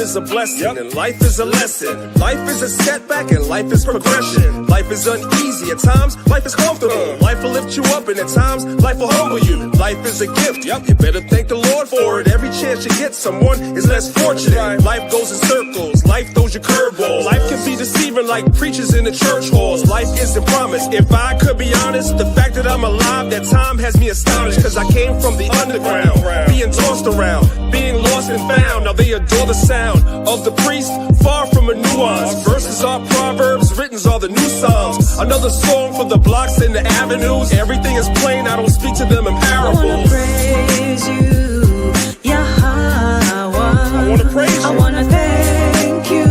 is a blessing, and life is a lesson. Life is a setback, and life is progression. Life is uneasy at times, life is comfortable. Life will lift you up, and at times, life will humble you. Life is a gift, you better thank the Lord for it. Every chance you get, someone is less fortunate. Life goes in circles, life throws you curveballs. Life can be deceiving like preachers in the church halls. Life isn't promised. If I could be honest, the fact that I'm alive, that time has me astonished. Cause I came from the underground, being tossed around, being lost and found. Now they adore the sound of the priest, far from a nuance. Verses are proverbs, writtens are the new songs. Another song for the blocks and the avenues. Everything is plain, I don't speak to them in parables. I wanna praise you, Yahweh. I wanna praise you. I wanna thank you,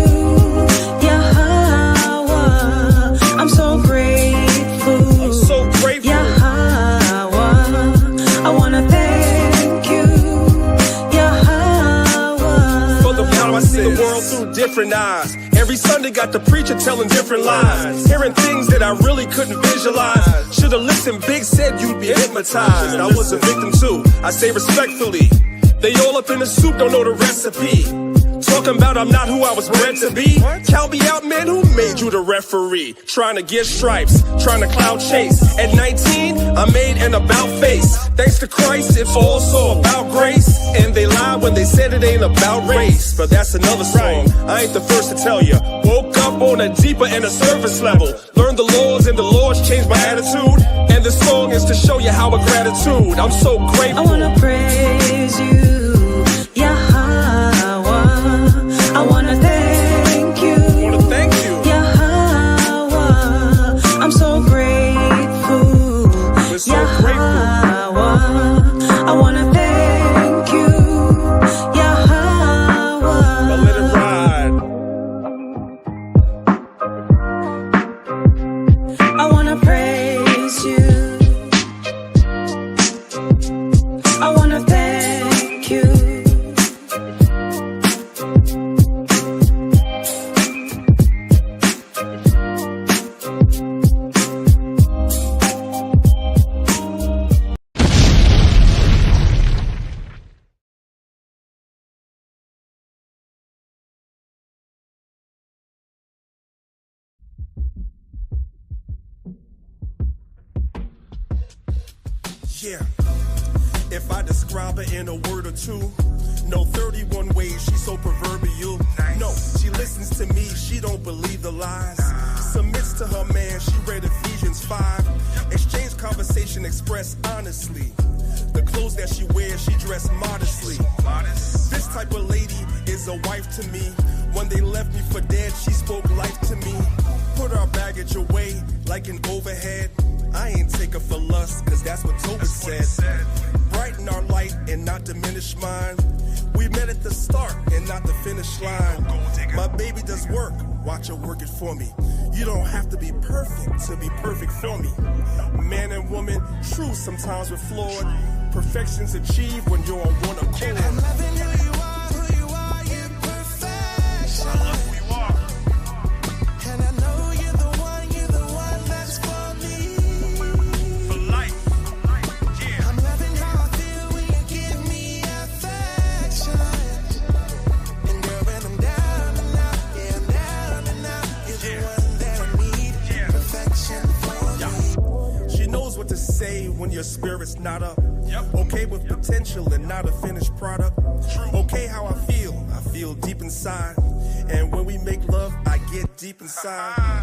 Yahweh. I'm so grateful. I'm so grateful. Yahweh. I wanna thank you, Yahweh. For the power I see the world through different eyes. Every Sunday got the preacher telling different lies, hearing things that I really couldn't visualize. Should've listened, Big said you'd be hypnotized. I was a victim too, I say respectfully. They all up in the soup, don't know the recipe. Talking about I'm not who I was bred to be. Count me out, man, who made you the referee? Trying to get stripes, trying to cloud chase. At 19, I made an about face. Thanks to Christ, it's also about grace. And they lied when they said it ain't about race. But that's another song, I ain't the first to tell you. Woke up on a deeper and a surface level. Learned the laws and the laws changed my attitude. And the song is to show you how a gratitude. I'm so grateful. I wanna praise you, Yahweh. I wanna thank you, Yahweh. I'm so grateful. We're so Yahweh. I wanna thank you, Yahweh. But let it ride. I wanna praise you. I wanna thank you. Yeah, if I describe her in a word or two, no 31 ways she's so proverbial. No, she listens to me, she don't believe the lies. Submits to her man, she read Ephesians 5. Exchange conversation, express honestly. The clothes that she wears, she dressed modestly. This type of lady is a wife to me. When they left me for dead, she spoke life to me. Put our baggage away like an overhead. I ain't take her for lust, cause that's what Tobit said. Brighten our light and not diminish mine. We met at the start and not the finish line. My baby does work, watch her work it for me. You don't have to be perfect to be perfect for me. Man and woman, true, sometimes we're flawed. Perfection's achieved when you're on one accord. I'm loving who you are, you're perfection. I love who you are. And I know you're the one that's for me. For life. Yeah. I'm loving how I feel when you give me affection. And girl, when I'm down and out, yeah, I'm down and out, you're the one that I need. Perfection for me. She knows what to say when your spirit's not up. Okay with potential and not a finished product. Okay how I feel deep inside. And when we make love, I get deep inside.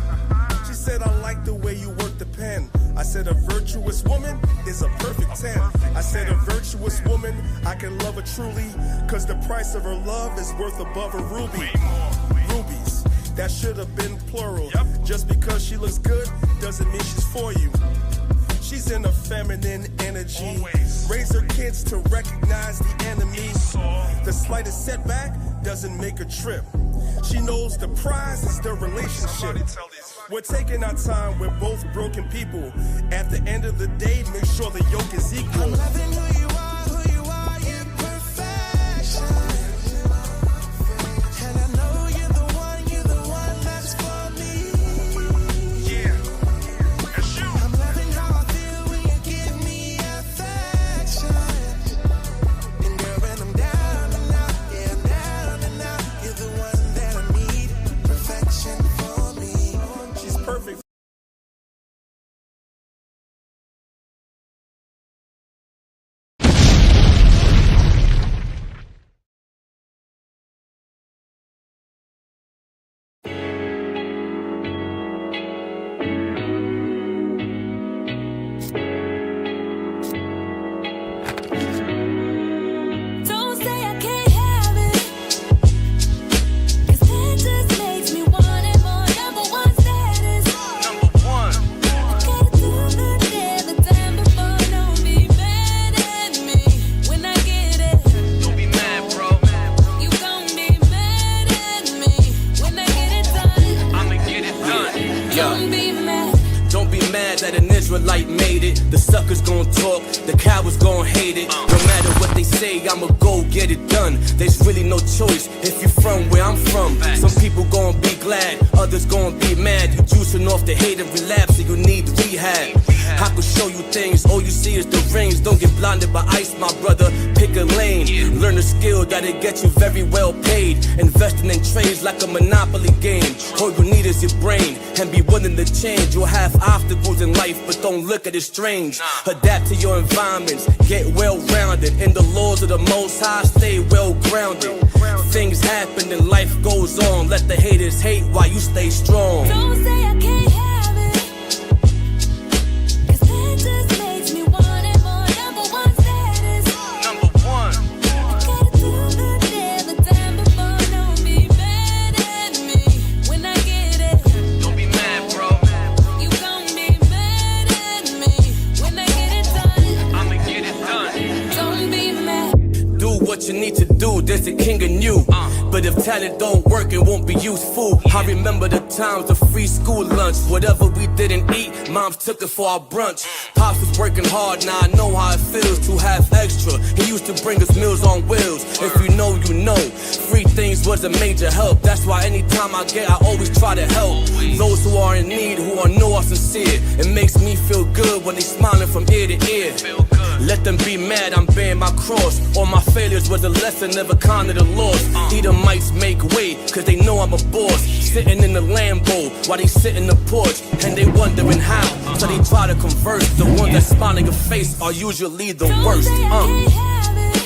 She said, I like the way you work the pen. I said, a virtuous woman is a perfect 10. I said, a virtuous woman, I can love her truly. Cause the price of her love is worth above a ruby. Rubies, that should have been plural. Just because she looks good doesn't mean she's for you. She's in a feminine energy. Always. Raise her kids to recognize the enemy. The slightest setback doesn't make a trip. She knows the prize is the relationship. We're taking our time, we're both broken people. At the end of the day, make sure the yoke is equal. I'm loving who you are, you're perfection. And I know you're the one that's for me. Yeah, that's you. I'm loving how I feel when you give me affection. And girl, when I'm down and out, yeah, I'm down and out, you're the glad that an Israelite made it. The suckers gon' talk, the cowards gon' hate it. No matter what they say, I'ma go get it done. There's really no choice if you from where I'm from. Some people gon' be glad, others gon' be mad. You juicing off the hate and relapse, and you need rehab. I could show you things, all you see is the rings. Don't get blinded by ice, my brother. Pick a lane, learn a skill that'll get you very well paid. Investing in trades like a monopoly game. All you need is your brain and be willing to change. You'll have obstacles in life, but don't look at it strange. Adapt to your environments, get well rounded. In the laws of the Most High, stay well grounded. Things happen and life goes on. Let the haters hate while you stay strong. Don't say I can't have it, 'cause that just makes me want it more. Number one status. Number one. I gotta do the day, the time before. Don't be mad at me when I get it. Don't be mad, bro. You gon' be mad at me when I get it done. I'ma get it done. Don't be mad. Do what you need to do, there's the king in you. But if talent don't work, it won't be useful. I remember the times of free school lunch. Whatever we didn't eat, moms took it for our brunch. Pops was working hard, now I know how it feels to have extra. He used to bring us meals on wheels. If you know, you know. Free things was a major help. That's why anytime I get, I always try to help. Those who are in need, who know are sincere. It makes me feel good when they smiling from ear to ear. Let them be mad, I'm bearing my cross. All my failures was a lesson, never counted a loss. Edomites make way, cause they know I'm a boss. Sitting in the Lambo, while they sit in the porch. And they wondering how, so they try to converse. The ones that smile in your face are usually the Don't worst. say I can't have it,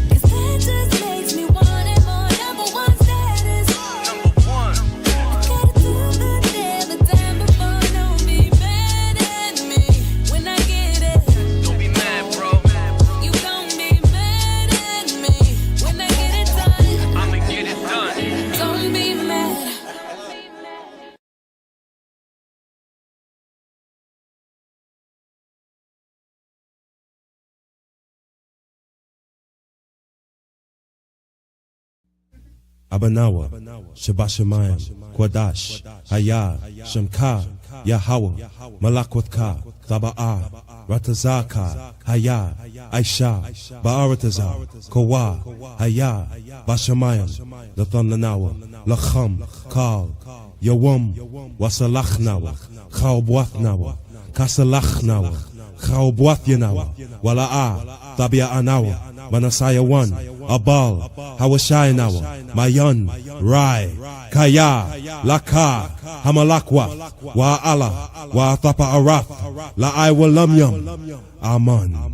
'cause that just makes me want it more. Number one status. Number one. I gotta do the day, the time before. Don't be mad at me when I get it. Don't be mad, bro. You gon' be mad at me when I get it done. I'ma get it done. Don't be mad. Abanawa, Shabashamayim, Kwadash, Hayah, Shamka, Yahweh, Malakwatka, Taba'a, Ratazaka, Hayah, Aisha, Ba'aratazar, Kowa, Hayah, Bashamayim, Lathananawa, Lacham, Kal, Yawam, Wasalachnawa, Chaubwathnawa, Kasalachnawa, Chaubwathinawa, Wala'a, Tabia Anawa, Manasaya 1, Abal, Hawashayanawa, Mayan, Rai, Kaya, Laka, Hamalakwa, Wa'ala, Wa'atapa Arath, La'ai Walamyam, Aman.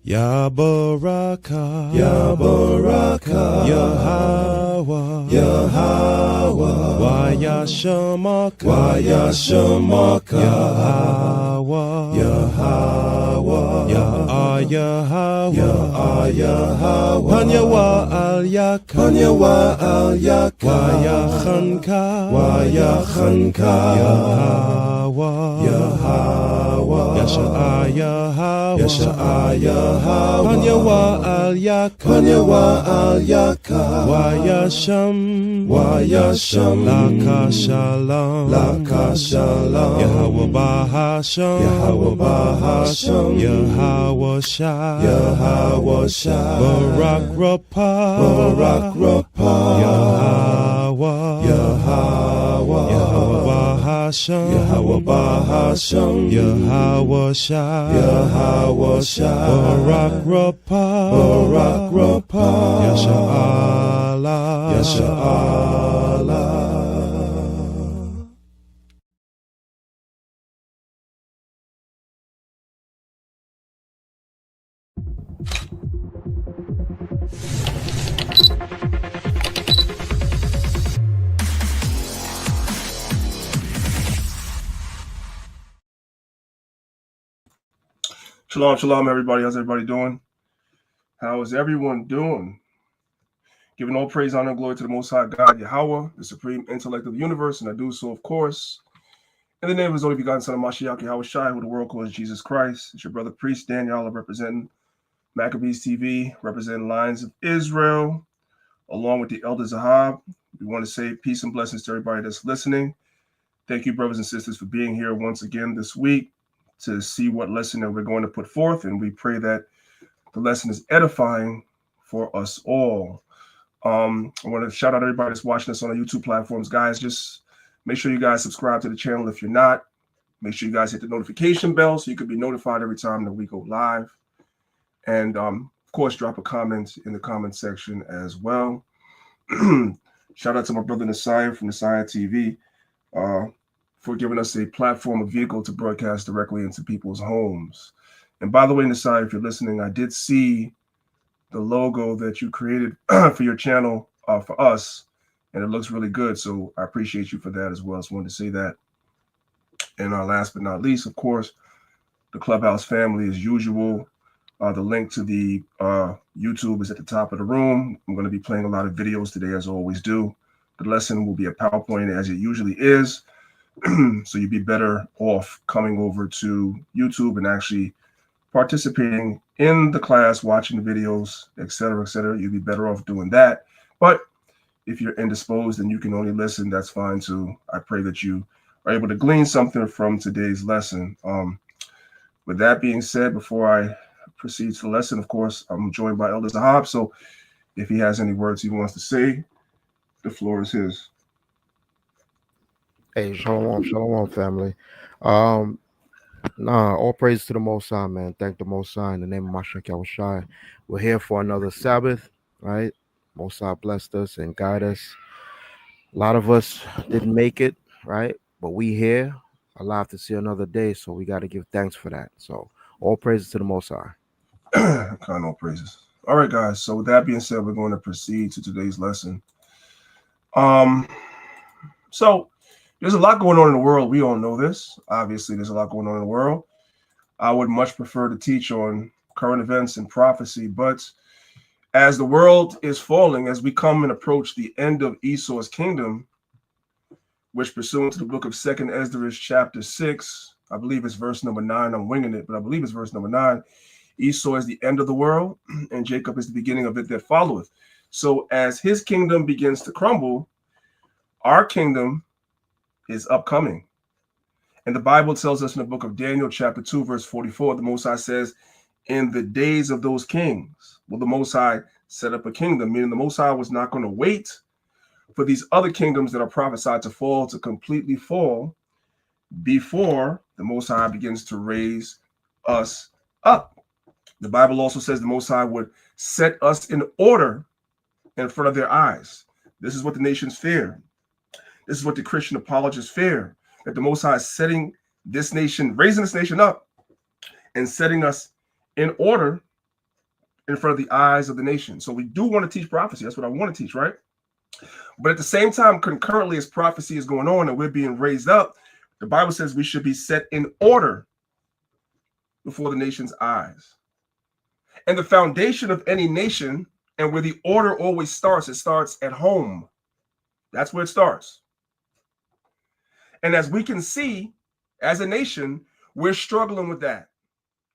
Ya Baraka, Ya Baraka, Yahweh, Yahweh, Waya Shamaka, Waya Shamaka, Yahweh, Yahweh, Ya Yahweh, Ya Yahweh, Panyawa Al Yak, Panyawa Al Yak, Waya Khanka, Waya Khanka, Yahweh, Yahweh, Yasha Yahweh, Yasha Yahweh, Panyawa Al Yak, Panyawa Al Yak, Waya Sham, Waya Sham, Laka Shalom, Laka Shalom, Yahweh Bahasham, Yahweh Bahasham, Yahweh Shah, Yahweh Shah, Barak Rapah, Barak Rapah, Yahweh, Yahweh, Yahweh Bahasham, Yahweh Bahasham, Yahweh Shah, Yahweh Shah, Barak Rapah, Barak Rapah, Yasha Allah, Yasha Allah. Shalom, shalom, everybody. How's everybody doing? How is everyone doing? Giving all praise, honor, and glory to the Most High God, Yahweh, the supreme intellect of the universe, and I do so, of course, in the name of His only begotten Son of Mashiach, Yahweh Shai, who the world calls Jesus Christ. It's your brother priest, Daniel, representing Maccabees TV, representing Lions of Israel, along with the Elder Zahab. We want to say peace and blessings to everybody that's listening. Thank you, brothers and sisters, for being here once again this week to see what lesson that we're going to put forth. And we pray that the lesson is edifying for us all. I want to shout out everybody that's watching us on our YouTube platforms. Guys, just make sure you guys subscribe to the channel if you're not. Make sure you guys hit the notification bell so you can be notified every time that we go live. And, of course, drop a comment in the comment section as well. Shout out to my brother Nasai from Nasai TV for giving us a platform, a vehicle to broadcast directly into people's homes. And by the way, Nasai, if you're listening, I did see the logo that you created for your channel for us, and it looks really good. So I appreciate you for that as well. I just wanted to say that. And last but not least, of course, the Clubhouse family as usual. The link to the YouTube is at the top of the room. I'm going to be playing a lot of videos today, as I always do. The lesson will be a PowerPoint as it usually is. So you'd be better off coming over to YouTube and actually participating in the class, watching the videos, etc., etc. You'd be better off doing that. But if you're indisposed and you can only listen, that's fine too. I pray that you are able to glean something from today's lesson. With that being said, before I proceed to the lesson, of course, I'm joined by Elder Zahab. So if he has any words he wants to say, the floor is his. Hey, shalom, family. All praise to the Most High, man. Thank the Most High in the name of Mashiach Yahushua. We're here for another Sabbath, right? Most High blessed us and guide us. A lot of us didn't make it, right? But we here, alive to see another day, so we got to give thanks for that. So all praises to the Most High. Kind of praises. All right, guys. So with that being said, we're going to proceed to today's lesson. So there's a lot going on in the world. We all know this. Obviously, there's a lot going on in the world. I would much prefer to teach on current events and prophecy, but as the world is falling, as we come and approach the end of Esau's kingdom, which pursuant to the book of 2nd Esdras chapter 6, I believe it's verse number 9. I'm winging it, but I believe it's verse number 9. Esau is the end of the world, and Jacob is the beginning of it that followeth. So as his kingdom begins to crumble, our kingdom is upcoming. And the Bible tells us in the book of Daniel, chapter 2, verse 44, the Most High says, in the days of those kings, will the Most High set up a kingdom, meaning the Most High was not going to wait for these other kingdoms that are prophesied to fall to completely fall before the Most High begins to raise us up. The Bible also says the Most High would set us in order in front of their eyes. This is what the nations fear. This is what the Christian apologists fear, that the Most High is setting this nation, raising this nation up and setting us in order in front of the eyes of the nation. So we do want to teach prophecy. That's what I want to teach, right? But at the same time, concurrently as prophecy is going on and we're being raised up, the Bible says we should be set in order before the nation's eyes. And the foundation of any nation and where the order always starts, it starts at home. That's where it starts. And as we can see, as a nation, we're struggling with that.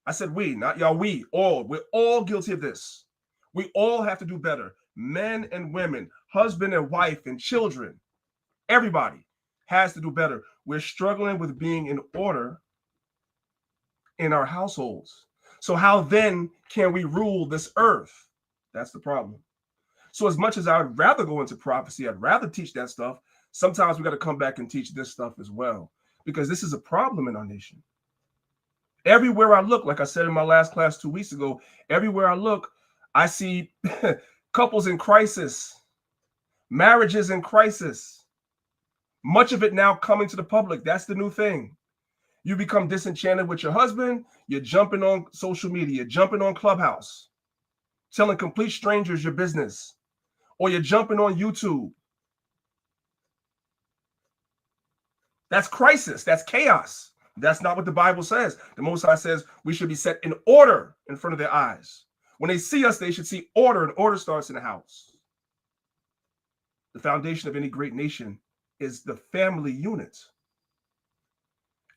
I said we, not y'all, we all. We're all guilty of this. We all have to do better. Men and women, husband and wife and children, everybody has to do better. We're struggling with being in order in our households. So how then can we rule this earth? That's the problem. So as much as I'd rather go into prophecy, I'd rather teach that stuff, sometimes we got to come back and teach this stuff as well, because this is a problem in our nation. Everywhere I look, like I said in my last class 2 weeks ago, everywhere I look, I see couples in crisis, marriages in crisis, much of it now coming to the public. That's the new thing. You become disenchanted with your husband, you're jumping on social media, you're jumping on Clubhouse, telling complete strangers your business, or you're jumping on YouTube. That's crisis. That's chaos. That's not what the Bible says. The Most High says we should be set in order in front of their eyes. When they see us, they should see order, and order starts in the house. The foundation of any great nation is the family unit.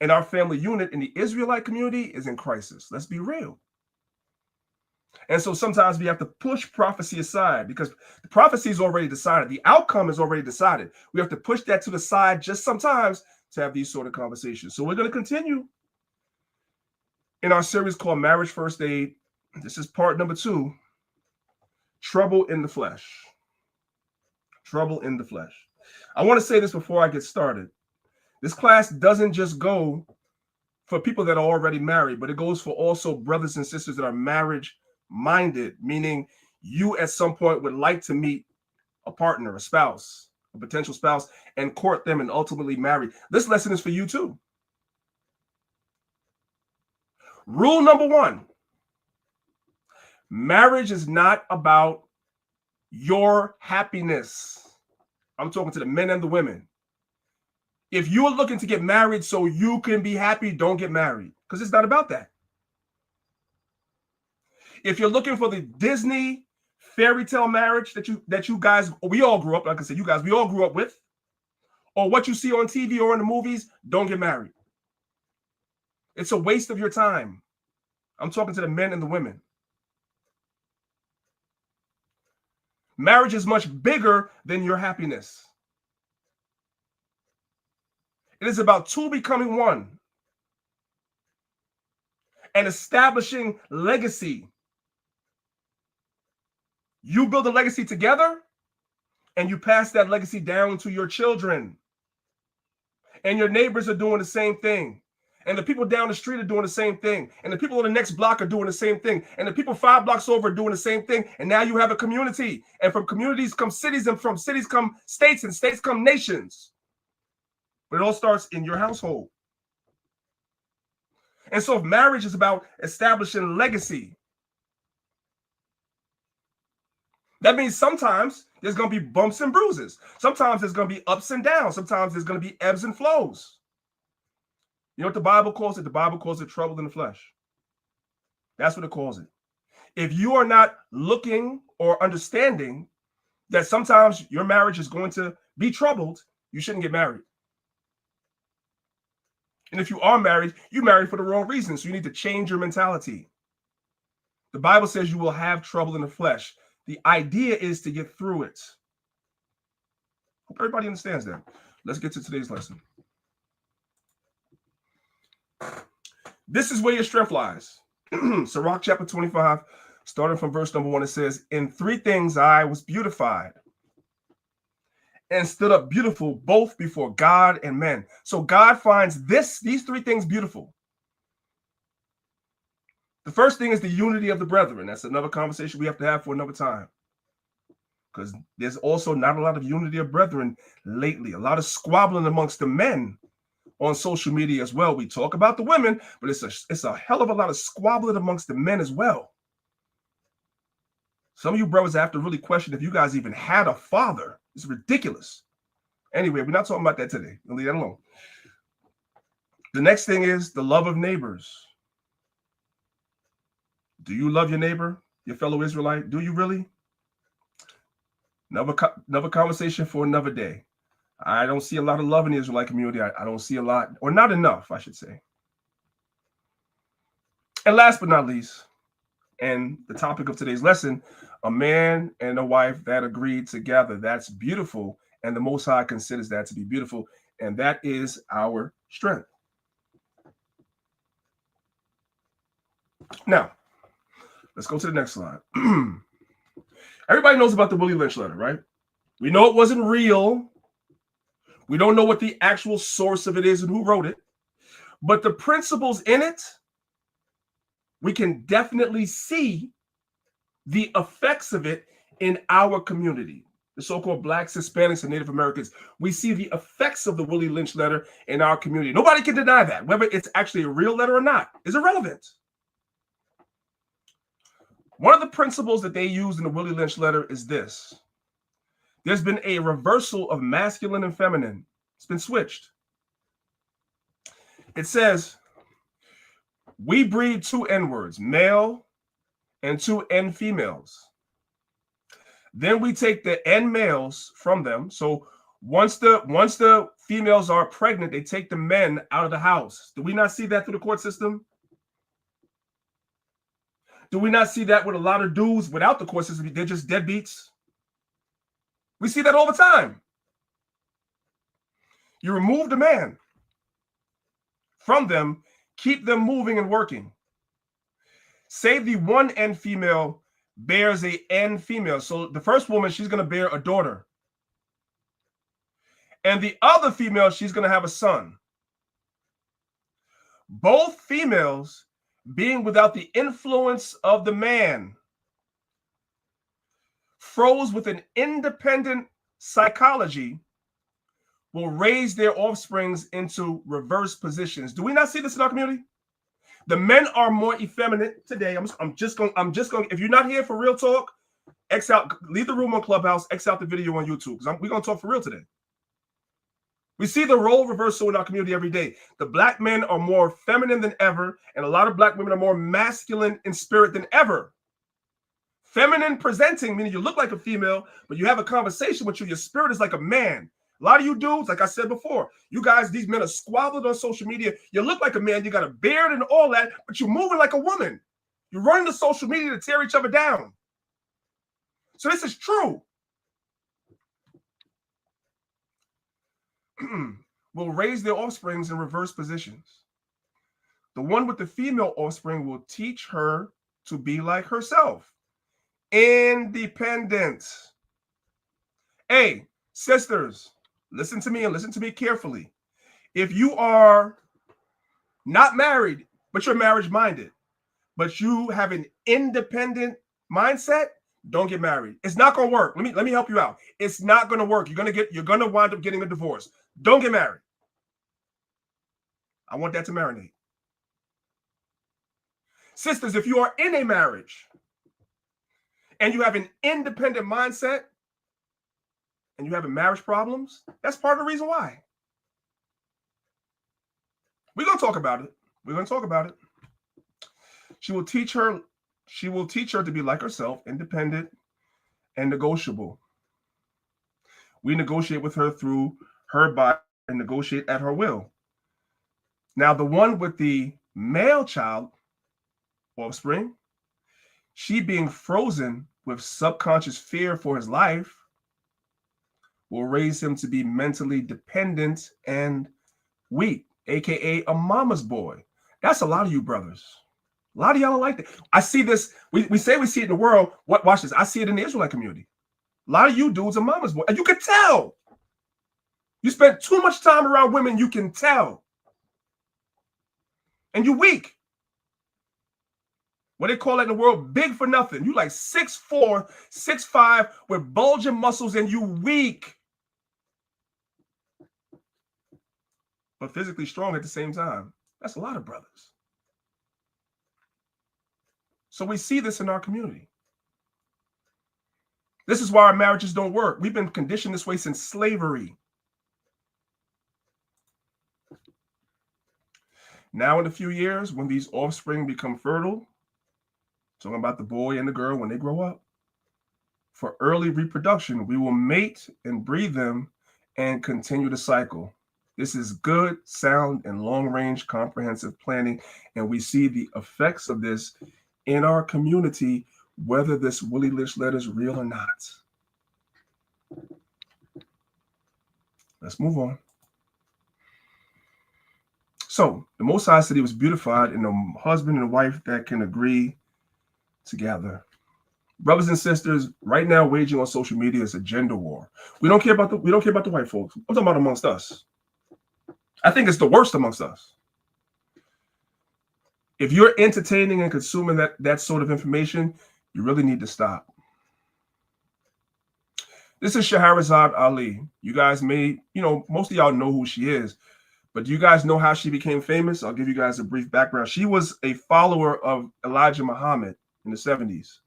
And our family unit in the Israelite community is in crisis. Let's be real. And so sometimes we have to push prophecy aside because the prophecy is already decided. The outcome is already decided. We have to push that to the side just sometimes to have these sort of conversations. So we're going to continue in our series called Marriage First Aid. This is part number 2, Trouble in the Flesh. Trouble in the flesh. I want to say this before I get started. This class doesn't just go for people that are already married, but it goes for also brothers and sisters that are marriage minded, meaning you at some point would like to meet a partner, a spouse, a potential spouse, and court them and ultimately marry. This lesson is for you too. Rule number 1, marriage is not about your happiness. I'm talking to the men and the women. If you're looking to get married so you can be happy, don't get married, because it's not about that. If you're looking for the Disney fairy tale marriage that you guys, we all grew up, like I said, you guys, we all grew up with, or what you see on TV or in the movies, don't get married. It's a waste of your time. I'm talking to the men and the women. Marriage is much bigger than your happiness. It is about 2 becoming 1 and establishing legacy. You build a legacy together and you pass that legacy down to your children. And your neighbors are doing the same thing. And the people down the street are doing the same thing. And the people on the next block are doing the same thing. And the people 5 blocks over are doing the same thing. And now you have a community. And from communities come cities, and from cities come states, and states come nations. But it all starts in your household. And so if marriage is about establishing legacy, that means sometimes there's going to be bumps and bruises. Sometimes there's going to be ups and downs. Sometimes there's going to be ebbs and flows. You know what the Bible calls it? The Bible calls it trouble in the flesh. That's what it calls it. If you are not looking or understanding that sometimes your marriage is going to be troubled, you shouldn't get married. And if you are married, you married for the wrong reason. So you need to change your mentality. The Bible says you will have trouble in the flesh. The idea is to get through it. Hope everybody understands that. Let's get to today's lesson. This is where your strength lies. Sirach chapter 25, starting from verse number 1, it says, "In 3 things I was beautified and stood up beautiful both before God and men." So God finds these 3 things beautiful. The first thing is the unity of the brethren. That's another conversation we have to have for another time, because there's also not a lot of unity of brethren lately. A lot of squabbling amongst the men on social media as well. We talk about the women, but it's a hell of a lot of squabbling amongst the men as well. Some of you brothers have to really question if you guys even had a father. It's ridiculous. Anyway, we're not talking about that today. We'll leave that alone. The next thing is the love of neighbors. Do you love your neighbor, your fellow Israelite? Do you really? Another conversation for another day. I don't see a lot of love in the Israelite community. I don't see a lot, or not enough, I should say. And last but not least, and the topic of today's lesson, a man and a wife that agreed together. That's beautiful. And the Most High considers that to be beautiful. And that is our strength. Now, let's go to the next slide. Everybody knows about the Willie Lynch letter, right? We know it wasn't real. We don't know what the actual source of it is and who wrote it. But the principles in it, we can definitely see the effects of it in our community, the so-called Blacks, Hispanics, and Native Americans. We see the effects of the Willie Lynch letter in our community. Nobody can deny that. Whether it's actually a real letter or not is irrelevant. One of the principles that they use in the Willie Lynch letter is this. There's been a reversal of masculine and feminine. It's been switched. It says, we breed 2 N-words, male and 2 N females. Then we take the N males from them. So once the females are pregnant, they take the men out of the house. Do we not see that through the court system? Do we not see that with a lot of dudes without the court system? They're just deadbeats. We see that all the time. You remove the man from them, keep them moving and working. Say the one end female bears a end female. So the first woman, she's going to bear a daughter. And the other female, she's going to have a son. Both females being without the influence of the man, froze with an independent psychology, will raise their offsprings into reverse positions. Do we not see this in our community? The men are more effeminate today. I'm just going. If you're not here for real talk, X out. Leave the room on Clubhouse. X out the video on YouTube because we're going to talk for real today. We see the role reversal in our community every day. The black men are more feminine than ever, and a lot of black women are more masculine in spirit than ever. Feminine presenting, meaning you look like a female, but you have a conversation with you. Your spirit is like a man. A lot of you dudes, like I said before, you guys, these men are squalid on social media. You look like a man, you got a beard and all that, but you're moving like a woman. You're running to social media to tear each other down. So this is true. Will raise their offsprings in reverse positions. The one with the female offspring will teach her to be like herself. Independent. Hey, sisters, listen to me and listen to me carefully. If you are not married, but you're marriage minded, but you have an independent mindset, don't get married. It's not going to work. Let me help you out. It's not going to work. You're going to wind up getting a divorce. Don't get married. I want that to marinate. Sisters, if you are in a marriage and you have an independent mindset and you having marriage problems, that's part of the reason why. We're going to talk about it. We're going to talk about it. She will teach her to be like herself, independent and negotiable. We negotiate with her through her body and negotiate at her will. Now, the one with the male child offspring, she being frozen with subconscious fear for his life, will raise him to be mentally dependent and weak, aka a mama's boy. That's a lot of you brothers. A lot of y'all don't like that. I see this. We say we see it in the world. Watch this. I see it in the Israelite community. A lot of you dudes are mama's boy. And you can tell. You spend too much time around women, you can tell. And you're weak. What they call it in the world, big for nothing. You like 6'4", 6'5", with bulging muscles, and you weak. But physically strong at the same time. That's a lot of brothers. So we see this in our community. This is why our marriages don't work. We've been conditioned this way since slavery. Now, in a few years, when these offspring become fertile, talking about the boy and the girl when they grow up, for early reproduction, we will mate and breed them and continue the cycle. This is good, sound, and long-range comprehensive planning, and we see the effects of this in our community, whether this Willie Lynch letter is real or not. Let's move on. So the Most High said he was beautified in a husband and a wife that can agree together. Brothers and sisters, right now waging on social media is a gender war. We don't care about the white folks. I'm talking about amongst us. I think it's the worst amongst us. If you're entertaining and consuming that sort of information, you really need to stop. This is Shahrazad Ali. You guys may, most of y'all know who she is, but do you guys know how she became famous? I'll give you guys a brief background. She was a follower of Elijah Muhammad in the 70s.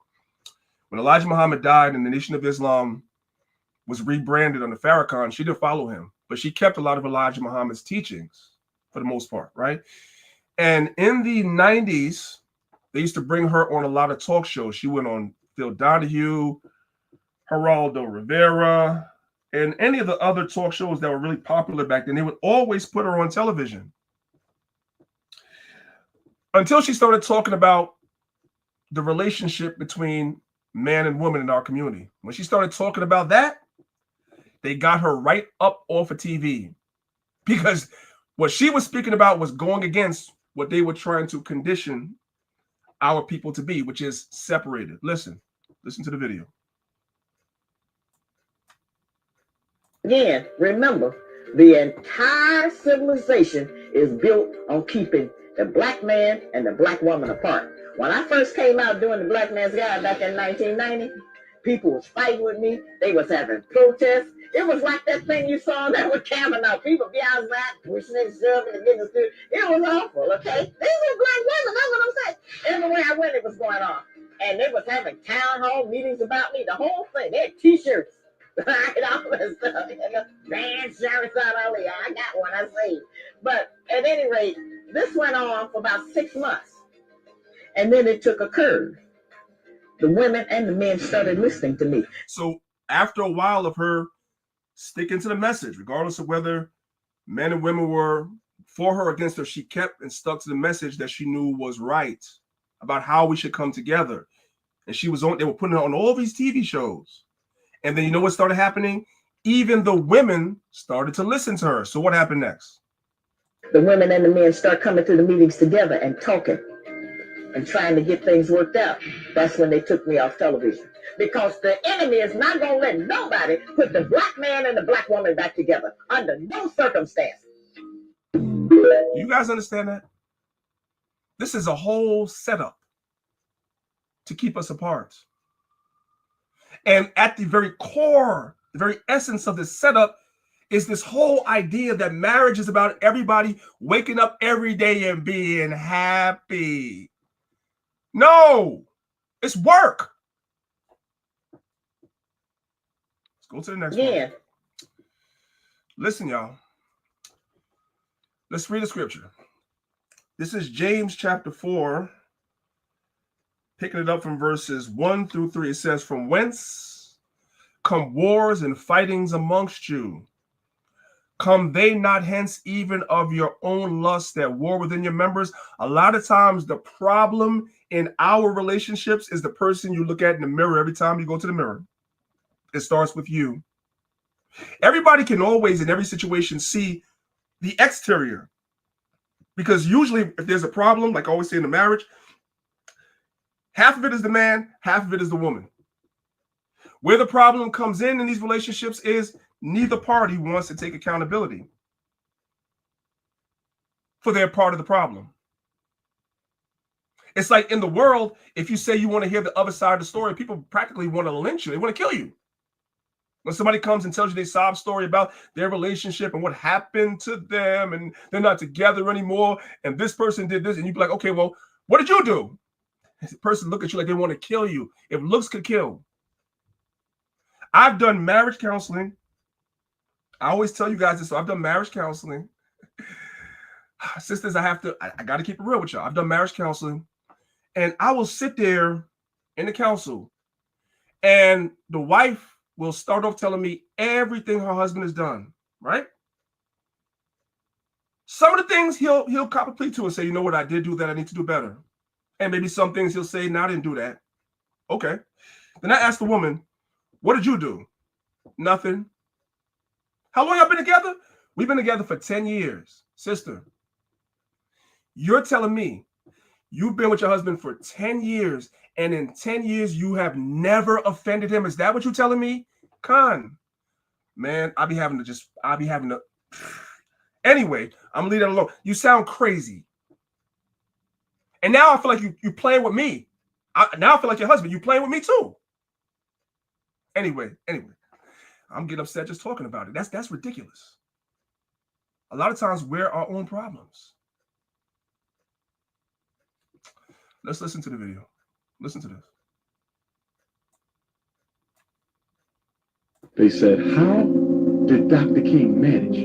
When Elijah Muhammad died and the Nation of Islam was rebranded under Farrakhan, she didn't follow him, but she kept a lot of Elijah Muhammad's teachings for the most part, right? And in the 90s, they used to bring her on a lot of talk shows. She went on Phil Donahue, Geraldo Rivera, and any of the other talk shows that were really popular back then. They would always put her on television. Until she started talking about the relationship between man and woman in our community. When she started talking about that, they got her right up off of TV, because what she was speaking about was going against what they were trying to condition our people to be, which is separated. Listen to the video. Again, remember, the entire civilization is built on keeping the black man and the black woman apart. When I first came out doing the Black Man's Guide back in 1990, people was fighting with me. They was having protests. It was like that thing you saw that with Kavanaugh. People be outside pushing and shoving and getting through. It was awful, okay? These were black women, that's what I'm saying. Everywhere I went, it was going on. And they was having town hall meetings about me, the whole thing. They had t-shirts. Right, all that stuff. Band shirts out all the, I got one, I see. But at any rate, this went on for about 6 months. And then it took a curve. The women and the men started listening to me. So after a while of her sticking to the message, regardless of whether men and women were for her or against her, she kept and stuck to the message that she knew was right about how we should come together. And she was on, they were putting her on all these TV shows. And then you know what started happening? Even the women started to listen to her. So what happened next? The women and the men start coming to the meetings together and talking and trying to get things worked out. That's when they took me off television. Because the enemy is not going to let nobody put the black man and the black woman back together under no circumstance. Do you guys understand that? This is a whole setup to keep us apart. And at the very core, the very essence of this setup is this whole idea that marriage is about everybody waking up every day and being happy. No, it's work. Let's go to the next one. Listen, y'all. Let's read the scripture. This is James chapter 4. Picking it up from verses 1 through 3, it says, "From whence come wars and fightings amongst you? Come they not hence even of your own lust that war within your members?" A lot of times the problem in our relationships is the person you look at in the mirror every time you go to the mirror. It starts with you. Everybody can always, in every situation, see the exterior. Because usually if there's a problem, like I always say in a marriage, half of it is the man, half of it is the woman. Where the problem comes in these relationships is neither party wants to take accountability for their part of the problem. It's like in the world, if you say you want to hear the other side of the story, people practically want to lynch you. They want to kill you. When somebody comes and tells you their sob story about their relationship and what happened to them and they're not together anymore and this person did this, and you be like, okay, well, what did you do? The person look at you like they want to kill you. If looks could kill. I've done marriage counseling. I always tell you guys this. So I've done marriage counseling. Sisters, I got to keep it real with y'all. I've done marriage counseling. And I will sit there in the council and the wife will start off telling me everything her husband has done, right? Some of the things he'll cop a plea to and say, you know what, I did do that. I need to do better. And maybe some things he'll say, no, I didn't do that. Okay. Then I asked the woman, what did you do? Nothing. How long y'all been together? We've been together for 10 years. Sister, you're telling me you've been with your husband for 10 years and in 10 years you have never offended him. Is that what you're telling me? Con, man, I'll be having to anyway, I'm gonna leave that alone. You sound crazy. And now I feel like you playing with me. Now I feel like your husband, you playing with me too. Anyway, I'm getting upset just talking about it. That's ridiculous. A lot of times we're our own problems. Let's listen to the video. Listen to this. They said, how did Dr. King manage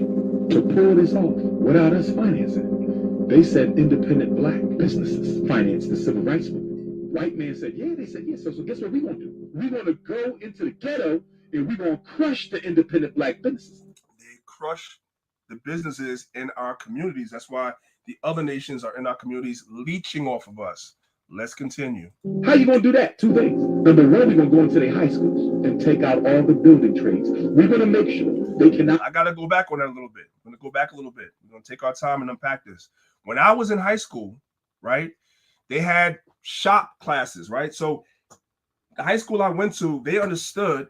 to pull this off without us financing it? They said independent black businesses financed the civil rights movement. White man said, yeah. They said, yeah. So guess what we're going to do? We're going to go into the ghetto and we're going to crush the independent black businesses. They crush the businesses in our communities. That's why the other nations are in our communities leeching off of us. Let's continue. How you gonna do that? Two things. Number one, we're gonna go into their high schools and take out all the building trades. We're gonna make sure they cannot. I gotta go back on that a little bit. I'm gonna go back a little bit. We're gonna take our time and unpack this. When I was in high school, right, they had shop classes, right? So the high school I went to, they understood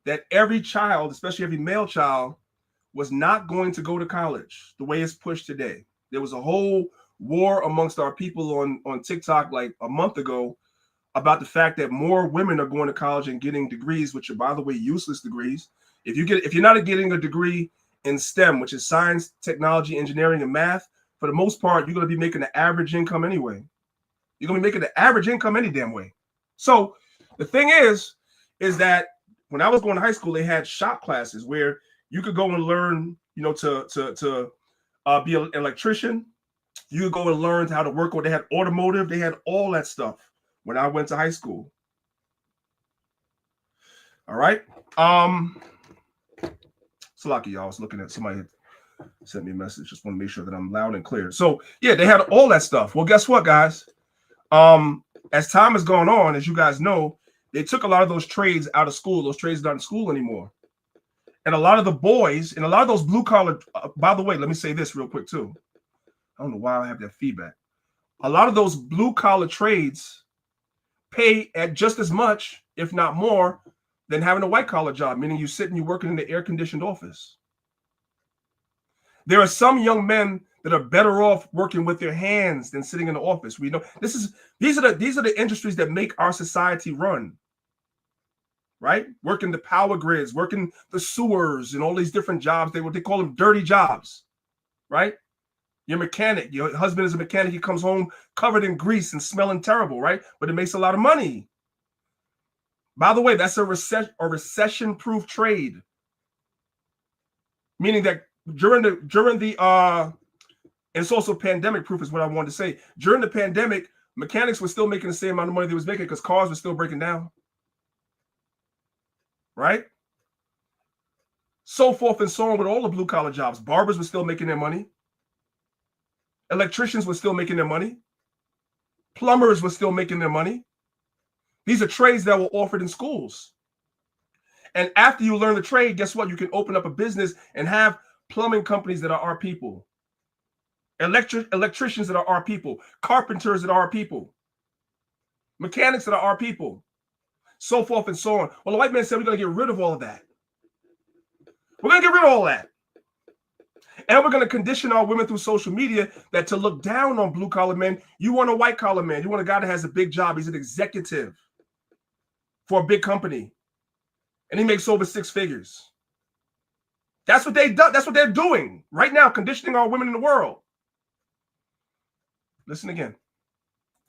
that every child, especially every male child, was not going to go to college the way it's pushed today. There was a whole war amongst our people on TikTok like a month ago about the fact that more women are going to college and getting degrees, which are, by the way, useless degrees. If you're not getting a degree in STEM, which is science, technology, engineering, and math, for the most part, you're going to be making the average income anyway. You're going to be making the average income any damn way. So the thing is that when I was going to high school, they had shop classes where you could go and learn, you know, to be an electrician. You could go and learn how to work on. They had automotive. They had all that stuff when I went to high school. All right. So lucky, y'all. I was looking at somebody sent me a message. Just want to make sure that I'm loud and clear. So yeah, they had all that stuff. Well, guess what, guys? As time has gone on, as you guys know, they took a lot of those trades out of school. Those trades aren't in school anymore. And a lot of the boys and a lot of those blue collar, by the way, let me say this real quick too. I don't know why I have that feedback. A lot of those blue collar trades pay at just as much, if not more, than having a white collar job, meaning you sit and you're working in the air conditioned office. There are some young men that are better off working with their hands than sitting in the office. We know these are the industries that make our society run. Right? Working the power grids, working the sewers, and all these different jobs. They call them dirty jobs, right? Your mechanic, your husband is a mechanic. He comes home covered in grease and smelling terrible, right? But it makes a lot of money. By the way, that's a recession-proof trade, meaning that during the and it's also pandemic-proof is what I wanted to say. During the pandemic, mechanics were still making the same amount of money they was making because cars were still breaking down. Right? So forth and so on with all the blue collar jobs. Barbers were still making their money. Electricians were still making their money. Plumbers were still making their money. These are trades that were offered in schools. And after you learn the trade, guess what? You can open up a business and have plumbing companies that are our people. Electricians that are our people. Carpenters that are our people. Mechanics that are our people. So forth and so on. Well, the white man said we're going to get rid of all of that. We're going to get rid of all that. And we're going to condition our women through social media that to look down on blue collar men. You want a white collar man. You want a guy that has a big job. He's an executive for a big company. And he makes over 6 figures. That's what they've done. That's what they're doing right now, conditioning our women in the world. Listen again.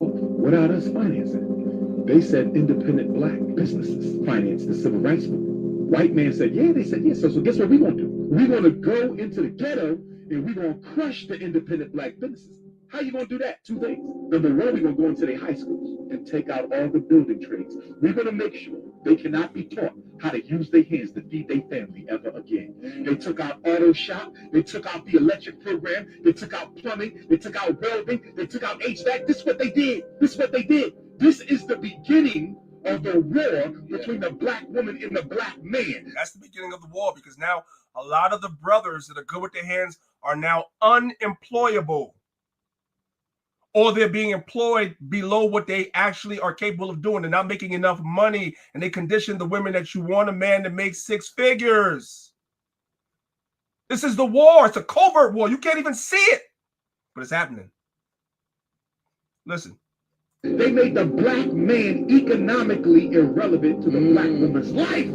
Without us financing, they said independent black businesses finance the civil rights movement. White man said, yeah, they said, yes. So guess what we're going to do? We're going to go into the ghetto and we're going to crush the independent black businesses. How you going to do that? 2 things. Number one, we're going to go into their high schools and take out all the building trades. We're going to make sure they cannot be taught how to use their hands to feed their family ever again. They took out auto shop. They took out the electric program. They took out plumbing. They took out welding. They took out HVAC. This is what they did. This is what they did. This is the beginning of the war between the black woman and the black man. That's the beginning of the war because now a lot of the brothers that are good with their hands are now unemployable. Or they're being employed below what they actually are capable of doing. They're not making enough money. And they condition the women that you want a man to make 6 figures. This is the war. It's a covert war. You can't even see it. But it's happening. Listen. They made the black man economically irrelevant to the black woman's life.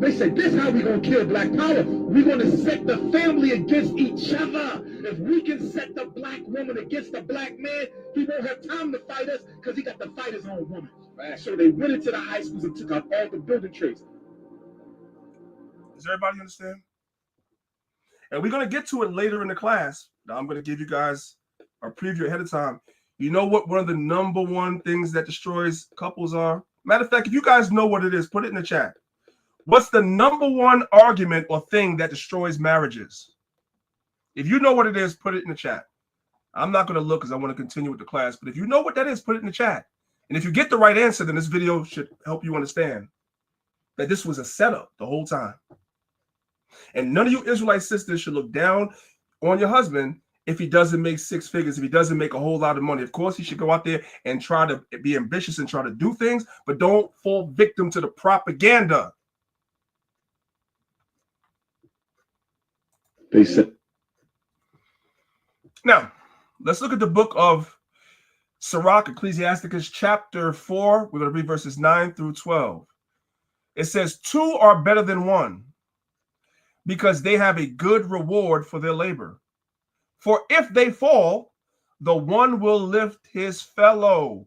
They said, this is how we're going to kill black power. We're going to set the family against each other. If we can set the black woman against the black man, he won't have time to fight us because he got to fight his own woman. So they went into the high schools and took out all the building trades. Does everybody understand? And we're going to get to it later in the class. Now I'm going to give you guys a preview ahead of time. You know what one of the number one things that destroys couples are? Matter of fact, if you guys know what it is, put it in the chat. What's the number one argument or thing that destroys marriages? If you know what it is, put it in the chat. I'm not going to look because I want to continue with the class. But if you know what that is, put it in the chat. And if you get the right answer, then this video should help you understand that this was a setup the whole time. And none of you Israelite sisters should look down on your husband if he doesn't make six figures, if he doesn't make a whole lot of money. Of course, he should go out there and try to be ambitious and try to do things, but don't fall victim to the propaganda. They said. Now, let's look at the book of Sirach, Ecclesiasticus, chapter 4. We're going to read verses 9 through 12. It says, 2 are better than 1, because they have a good reward for their labor. For if they fall, the one will lift his fellow.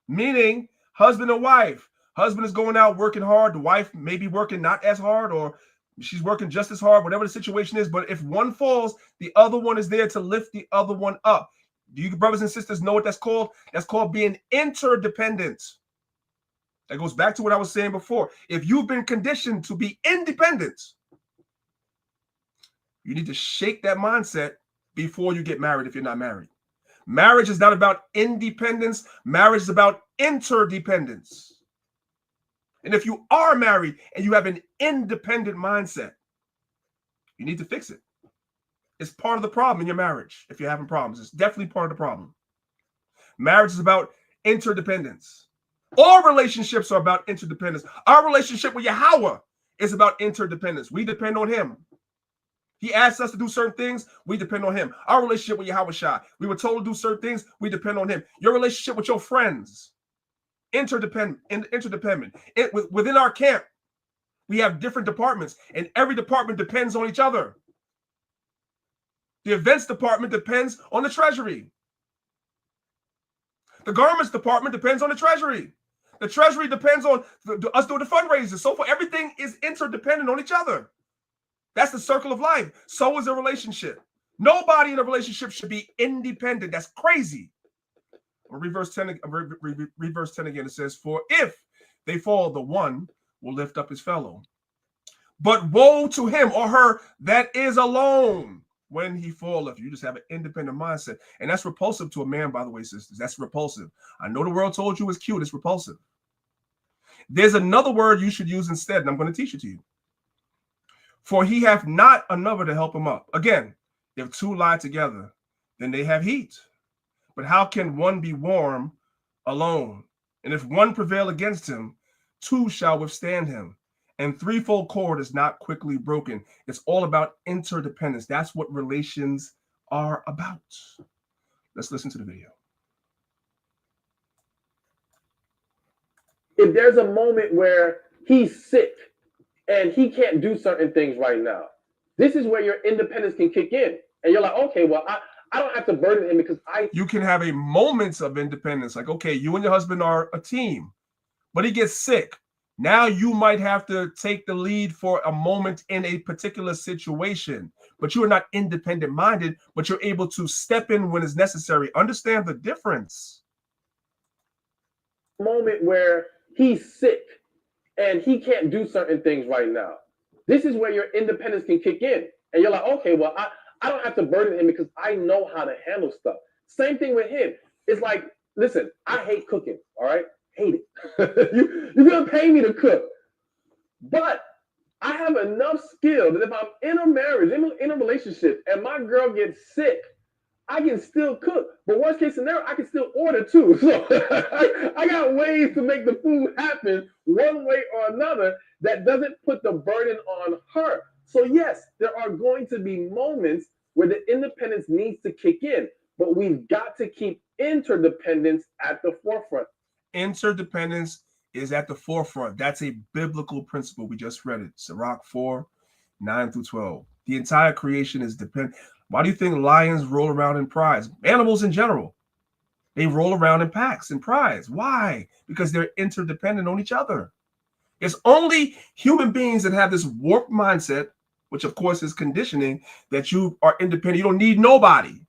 Meaning, husband and wife. Husband is going out working hard. The wife may be working not as hard, or she's working just as hard, whatever the situation is. But if one falls, the other one is there to lift the other one up. Do you brothers and sisters know what that's called? That's called being interdependent. That goes back to what I was saying before. If you've been conditioned to be independent, you need to shake that mindset before you get married if you're not married. Marriage is not about independence. Marriage is about interdependence. And if you are married and you have an independent mindset, you need to fix it. It's part of the problem in your marriage. If you're having problems, it's definitely part of the problem. Marriage is about interdependence. All relationships are about interdependence. Our relationship with Yahweh is about interdependence. We depend on him. He asks us to do certain things, we depend on him. Our relationship with Yahweh Shai, we were told to do certain things, we depend on him. Your relationship with your friends, interdependent. Within our camp, we have different departments, and every department depends on each other. The events department depends on the treasury. The garments department depends on the treasury. The treasury depends on us doing the fundraisers. So for everything is interdependent on each other. That's the circle of life. So is a relationship. Nobody in a relationship should be independent. That's crazy. Read verse 10 again. It says, for if they fall, the one will lift up his fellow. But woe to him or her that is alone when he falleth. You just have an independent mindset. And that's repulsive to a man, by the way, sisters. That's repulsive. I know the world told you it's cute. It's repulsive. There's another word you should use instead, and I'm going to teach it to you. For he hath not another to help him up. Again, if two lie together, then they have heat. But how can one be warm alone? And if one prevail against him, two shall withstand him. And threefold cord is not quickly broken. It's all about interdependence. That's what relations are about. Let's listen to the video. If there's a moment where he's sick and he can't do certain things right now, this is where your independence can kick in. And you're like, okay, well, I don't have to burden him because You can have a moments of independence. Like, okay, you and your husband are a team, but he gets sick. Now you might have to take the lead for a moment in a particular situation, but you are not independent minded, but you're able to step in when it's necessary. Understand the difference. Moment where he's sick and he can't do certain things right now. This is where your independence can kick in. And you're like, okay, well, I don't have to burden him because I know how to handle stuff. Same thing with him. It's like, listen, I hate cooking, all right? Hate it. You're going to pay me to cook. But I have enough skill that if I'm in a marriage, in a relationship, and my girl gets sick, I can still cook. But worst case scenario, I can still order too. So I got ways to make the food happen one way or another that doesn't put the burden on her. So yes, there are going to be moments where the independence needs to kick in, but we've got to keep interdependence at the forefront. Interdependence is at the forefront. That's a biblical principle. We just read it. Sirach 4, 9 through 12. The entire creation is dependent. Why do you think lions roll around in prides? Animals in general. They roll around in packs and prides. Why? Because they're interdependent on each other. It's only human beings that have this warped mindset, which of course is conditioning, that you are independent. You don't need nobody.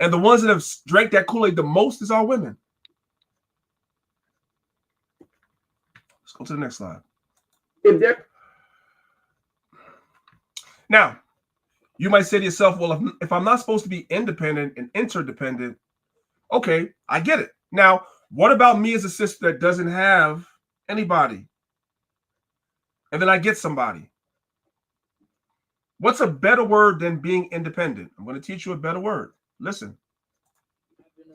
And the ones that have drank that Kool-Aid the most is our women. Let's go to the next slide. If there Now, You might say to yourself, well, if I'm not supposed to be independent and interdependent, okay, I get it. Now, what about me as a sister that doesn't have anybody? And then I get somebody. What's a better word than being independent? I'm going to teach you a better word. Listen.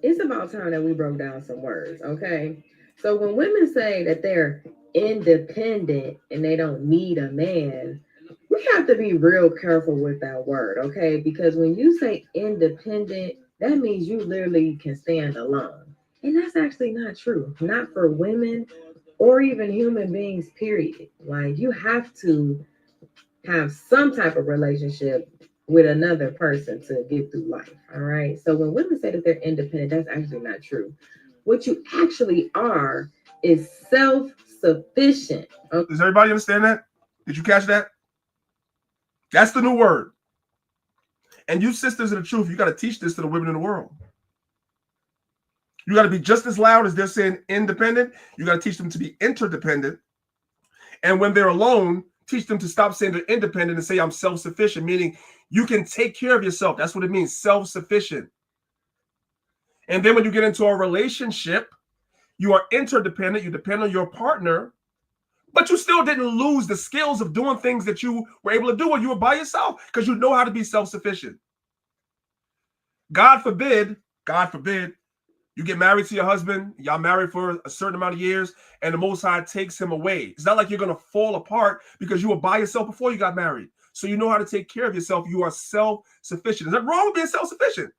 It's about time that we broke down some words, okay? So when women say that they're independent and they don't need a man, we have to be real careful with that word, okay? Because when you say independent, that means you literally can stand alone. And that's actually not true, not for women or even human beings, period. Like, you have to have some type of relationship with another person to get through life. All right. So when women say that they're independent, that's actually not true. What you actually are is self-sufficient. Okay? Does everybody understand that? Did you catch that? That's the new word. And you sisters of the truth, you got to teach this to the women in the world. You got to be just as loud as they're saying independent. You got to teach them to be interdependent. And when they're alone, teach them to stop saying they're independent and say I'm self-sufficient, meaning you can take care of yourself. That's what it means, self-sufficient. And then when you get into a relationship, you are interdependent. You depend on your partner, but you still didn't lose the skills of doing things that you were able to do when you were by yourself because you know how to be self-sufficient. God forbid, you get married to your husband, y'all married for a certain amount of years, and the Most High takes him away. It's not like you're going to fall apart because you were by yourself before you got married. So you know how to take care of yourself. You are self-sufficient. Is that wrong with being self-sufficient?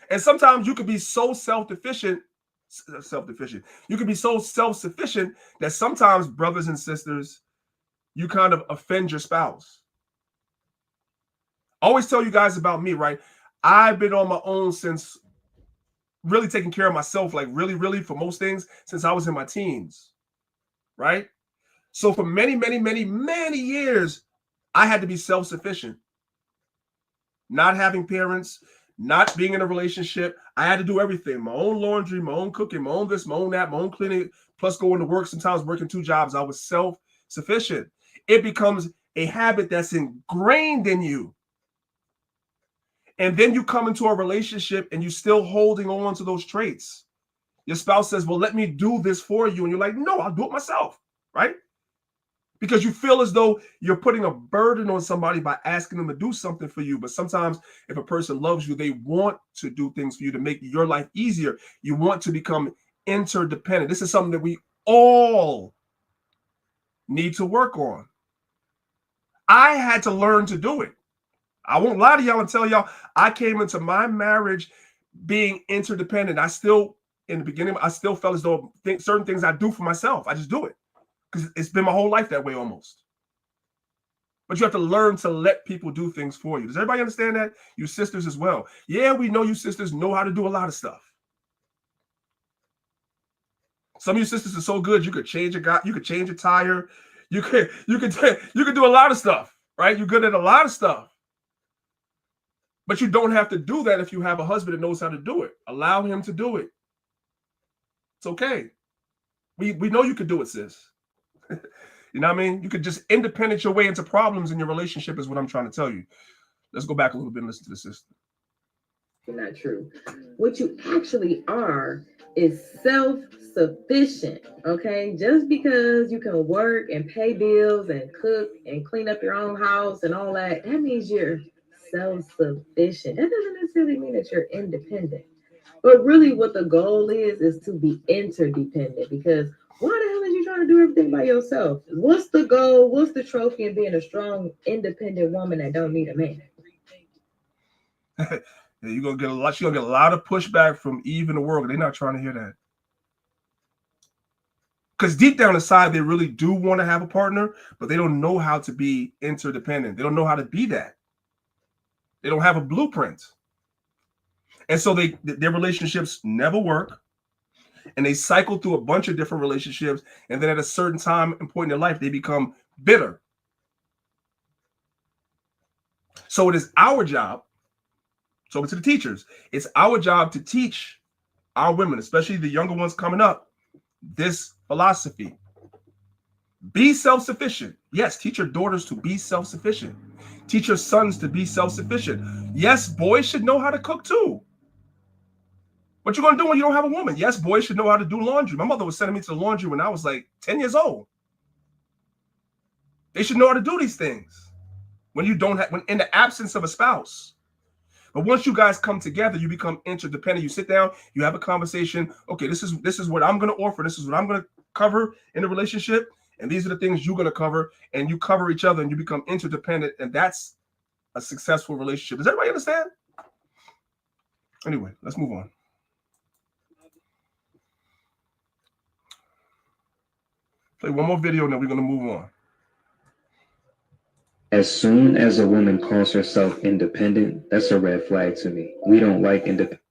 And sometimes you could be so self-sufficient. You could be so self-sufficient that sometimes, brothers and sisters, you kind of offend your spouse. I always tell you guys about me, right? I've been on my own since really taking care of myself, like really for most things since I was in my teens, right? So for many years, I had to be self-sufficient. Not having parents, not being in a relationship. I had to do everything. My own laundry, my own cooking, my own this, my own that, my own cleaning, plus going to work, sometimes working 2 jobs. I was self-sufficient. It becomes a habit that's ingrained in you. And then you come into a relationship and you're still holding on to those traits. Your spouse says, well, let me do this for you. And you're like, no, I'll do it myself, right? Because you feel as though you're putting a burden on somebody by asking them to do something for you. But sometimes if a person loves you, they want to do things for you to make your life easier. You want to become interdependent. This is something that we all need to work on. I had to learn to do it. I won't lie to y'all and tell y'all, I came into my marriage being interdependent. In the beginning, I still felt as though certain things I do for myself, I just do it. Because it's been my whole life that way almost. But you have to learn to let people do things for you. Does everybody understand that? You sisters as well. Yeah, we know you sisters know how to do a lot of stuff. Some of you sisters are so good, you could change you could change a tire. You could do a lot of stuff, right? You're good at a lot of stuff. But you don't have to do that if you have a husband that knows how to do it. Allow him to do it. It's okay. We know you could do it, sis. You know what I mean? You could just independent your way into problems in your relationship is what I'm trying to tell you. Let's go back a little bit and listen to the sister. Not true. What you actually are is self-sufficient, okay? Just because you can work and pay bills and cook and clean up your own house and all that means you're self-sufficient. That doesn't necessarily mean that you're independent. But really what the goal is to be interdependent, because why the hell are you trying to do everything by yourself? What's the goal? What's the trophy in being a strong, independent woman that don't need a man? You're gonna get a lot of pushback from Eve in the world. They're not trying to hear that. Because deep down inside, they really do want to have a partner, but they don't know how to be interdependent. They don't know how to be that. They don't have a blueprint. And so their relationships never work. And they cycle through a bunch of different relationships. And then at a certain time and point in their life, they become bitter. So it is our job, talking to the teachers, it's our job to teach our women, especially the younger ones coming up, this philosophy. Be self-sufficient. Yes, teach your daughters to be self-sufficient. Teach your sons to be self-sufficient. Yes, boys should know how to cook too. What you gonna do when you don't have a woman? Yes, boys should know how to do laundry. My mother was sending me to the laundry when I was like 10 years old. They should know how to do these things when you don't have, when in the absence of a spouse. But once you guys come together, you become interdependent. You sit down, you have a conversation. Okay, this is what I'm gonna offer. This is what I'm gonna cover in the relationship, and these are the things you're gonna cover, and you cover each other, and you become interdependent, and that's a successful relationship. Does everybody understand? Anyway, let's move on. Play one more video, and then we're gonna move on. As soon as a woman calls herself independent, that's a red flag to me. We don't like independent.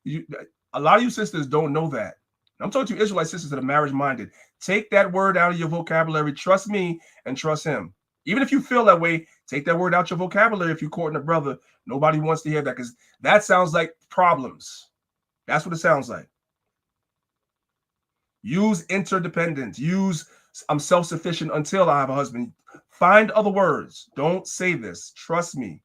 A lot of you sisters don't know that. I'm talking to you Israelite sisters that are marriage-minded. Take that word out of your vocabulary. Trust me and trust him. Even if you feel that way, take that word out your vocabulary if you're courting a brother. Nobody wants to hear that because that sounds like problems. That's what it sounds like. Use interdependence. Use I'm self-sufficient until I have a husband. Find other words. Don't say this. Trust me.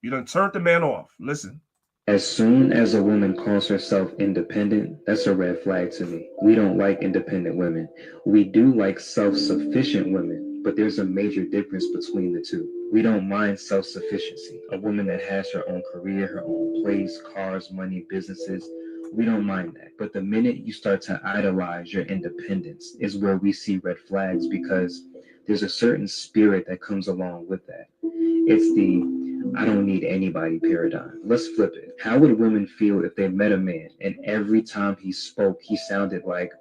You done turned the man off. Listen. As soon as a woman calls herself independent, that's a red flag to me. We don't like independent women. We do like self-sufficient women, but there's a major difference between the two. We don't mind self-sufficiency. A woman that has her own career, her own place, cars, money, businesses. We don't mind that. But the minute you start to idolize your independence is where we see red flags, because there's a certain spirit that comes along with that. It's the I don't need anybody paradigm. Let's flip it. How would women feel if they met a man and every time he spoke, he sounded like,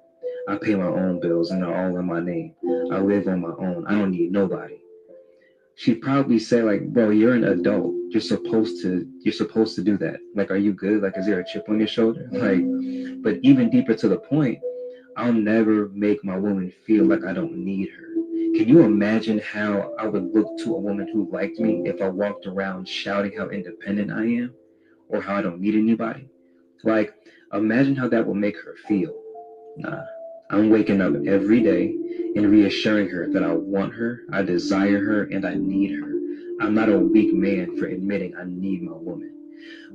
I pay my own bills and they're all in my name. I live on my own. I don't need nobody. She'd probably say like, bro, you're an adult. You're supposed to do that. Like, are you good? Like, is there a chip on your shoulder? Like, but even deeper to the point, I'll never make my woman feel like I don't need her. Can you imagine how I would look to a woman who liked me if I walked around shouting how independent I am or how I don't need anybody? Like, imagine how that would make her feel. Nah, I'm waking up every day and reassuring her that I want her, I desire her, and I need her. I'm not a weak man for admitting I need my woman.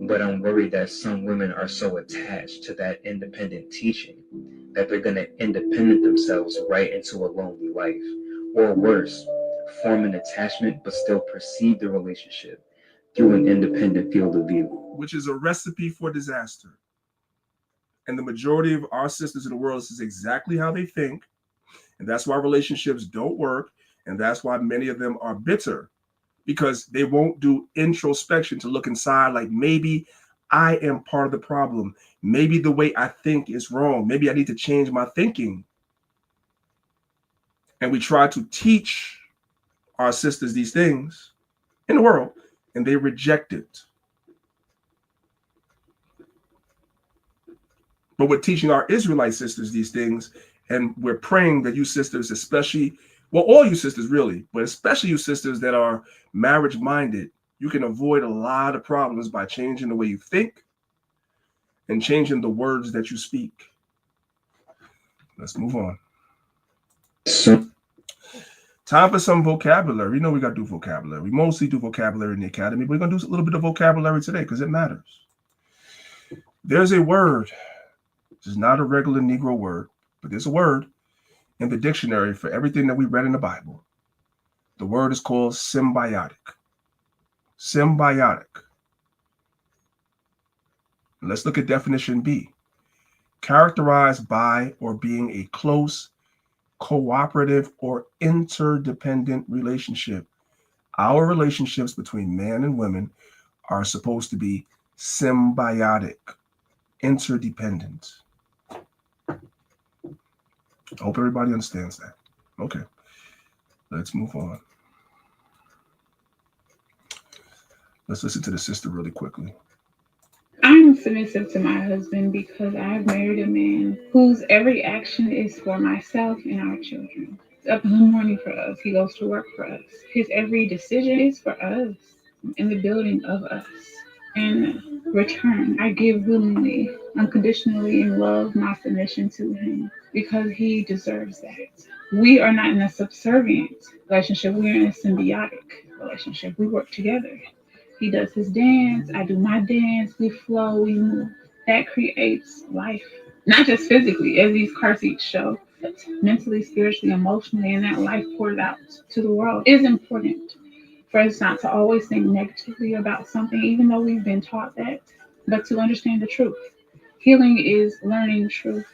But I'm worried that some women are so attached to that independent teaching that they're going to independent themselves right into a lonely life. Or worse, form an attachment but still perceive the relationship through an independent field of view. Which is a recipe for disaster. And the majority of our sisters in the world, this is exactly how they think. And that's why relationships don't work. And that's why many of them are bitter, because they won't do introspection to look inside like, maybe I am part of the problem. Maybe the way I think is wrong. Maybe I need to change my thinking. And we try to teach our sisters these things in the world, and they reject it. But we're teaching our Israelite sisters these things, and we're praying that you sisters, especially, well, all you sisters really, but especially you sisters that are marriage-minded, you can avoid a lot of problems by changing the way you think and changing the words that you speak. Let's move on. Time for some vocabulary. You know we got to do vocabulary. We mostly do vocabulary in the academy, but we're going to do a little bit of vocabulary today because it matters. There's a word. This is not a regular Negro word, but there's a word in the dictionary for everything that we read in the Bible. The word is called symbiotic. Symbiotic. Let's look at definition B. Characterized by or being a close, cooperative, or interdependent relationship. Our relationships between men and women are supposed to be symbiotic, interdependent. I hope everybody understands that. Okay, let's move on. Let's listen to the sister really quickly. I'm submissive to my husband because I've married a man whose every action is for myself and our children. He's up in the morning for us. He goes to work for us. His every decision is for us and the building of us. In return, I give willingly, unconditionally, and love my submission to him because he deserves that. We are not in a subservient relationship. We are in a symbiotic relationship. We work together. He does his dance, I do my dance, we flow, we move. That creates life. Not just physically, as these car seats show, but mentally, spiritually, emotionally, and that life poured out to the world. It is important for us not to always think negatively about something, even though we've been taught that, but to understand the truth. Healing is learning truth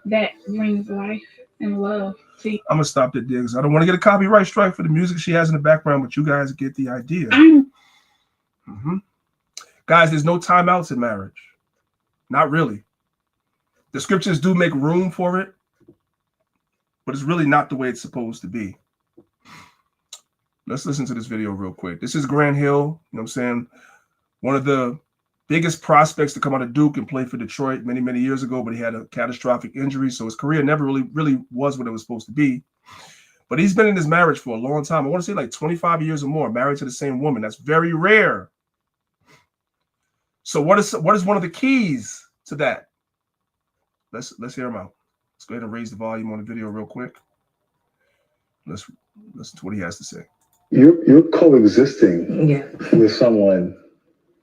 that brings life and love to you. I'm gonna stop there, Diggs. I don't want to get a copyright strike for the music she has in the background, but you guys get the idea. Guys, there's no timeouts in marriage. Not really. The scriptures do make room for it, but it's really not the way it's supposed to be. Let's listen to this video real quick. This is Grant Hill, you know what I'm saying? One of the biggest prospects to come out of Duke and play for Detroit many, many years ago, but he had a catastrophic injury, so his career never really was what it was supposed to be. But he's been in his marriage for a long time. I want to say like 25 years or more, married to the same woman. That's very rare. So what is one of the keys to that? Let's hear him out. Let's go ahead and raise the volume on the video real quick. Let's listen to what he has to say. You're coexisting with someone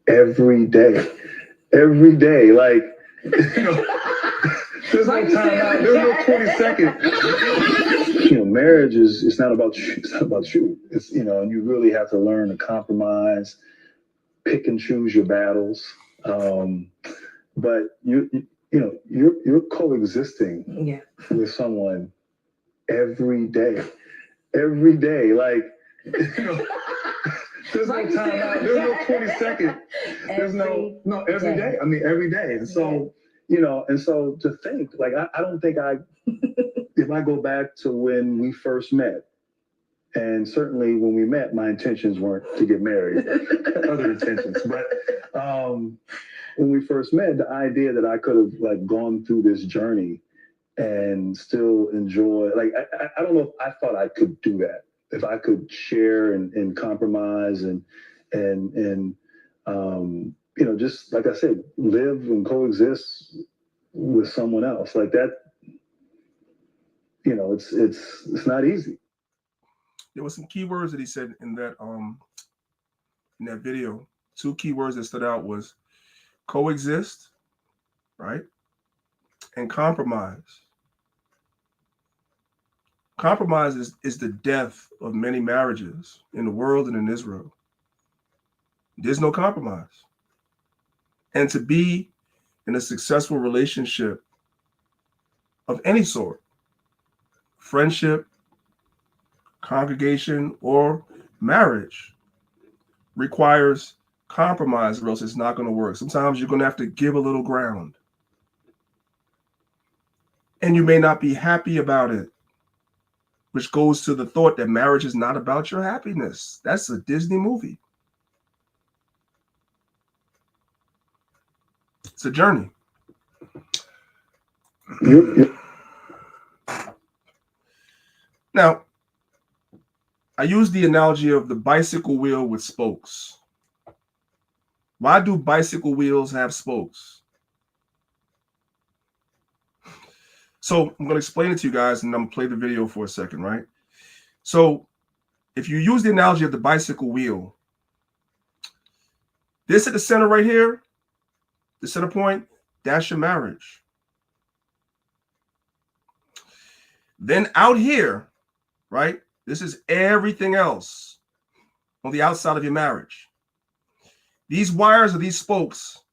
every day. Every day. Like, you know, there's no time out. There's no 20 seconds. You know, marriage it's not about you. It's not about you. It's, you know, and you really have to learn to compromise, pick and choose your battles. But you're coexisting with someone every day. Every day. Like, you know, there's no time out. There's no 20 seconds. There's no every day. I mean, every day. And so, you know, and so to think, like, I don't think if I go back to when we first met, and certainly when we met, my intentions weren't to get married, other intentions. But when we first met, the idea that I could have like gone through this journey and still enjoy, like, I don't know if I thought I could do that. If I could share and compromise and you know, just like I said, live and coexist with someone else like that, you know, it's not easy. There were some key words that he said in that video. Two key words that stood out was coexist, right? And compromise. Compromise is the death of many marriages in the world and in Israel. There's no compromise. And to be in a successful relationship of any sort, friendship, congregation, or marriage, requires compromise, or else it's not going to work. Sometimes you're going to have to give a little ground. And you may not be happy about it, which goes to the thought that marriage is not about your happiness. That's a Disney movie. It's a journey. Now, I use the analogy of the bicycle wheel with spokes. Why do bicycle wheels have spokes? So I'm going to explain it to you guys, and I'm going to play the video for a second, right? So if you use the analogy of the bicycle wheel, this at the center right here, the center point, that's your marriage. Then out here, right, this is everything else on the outside of your marriage. These wires or these spokes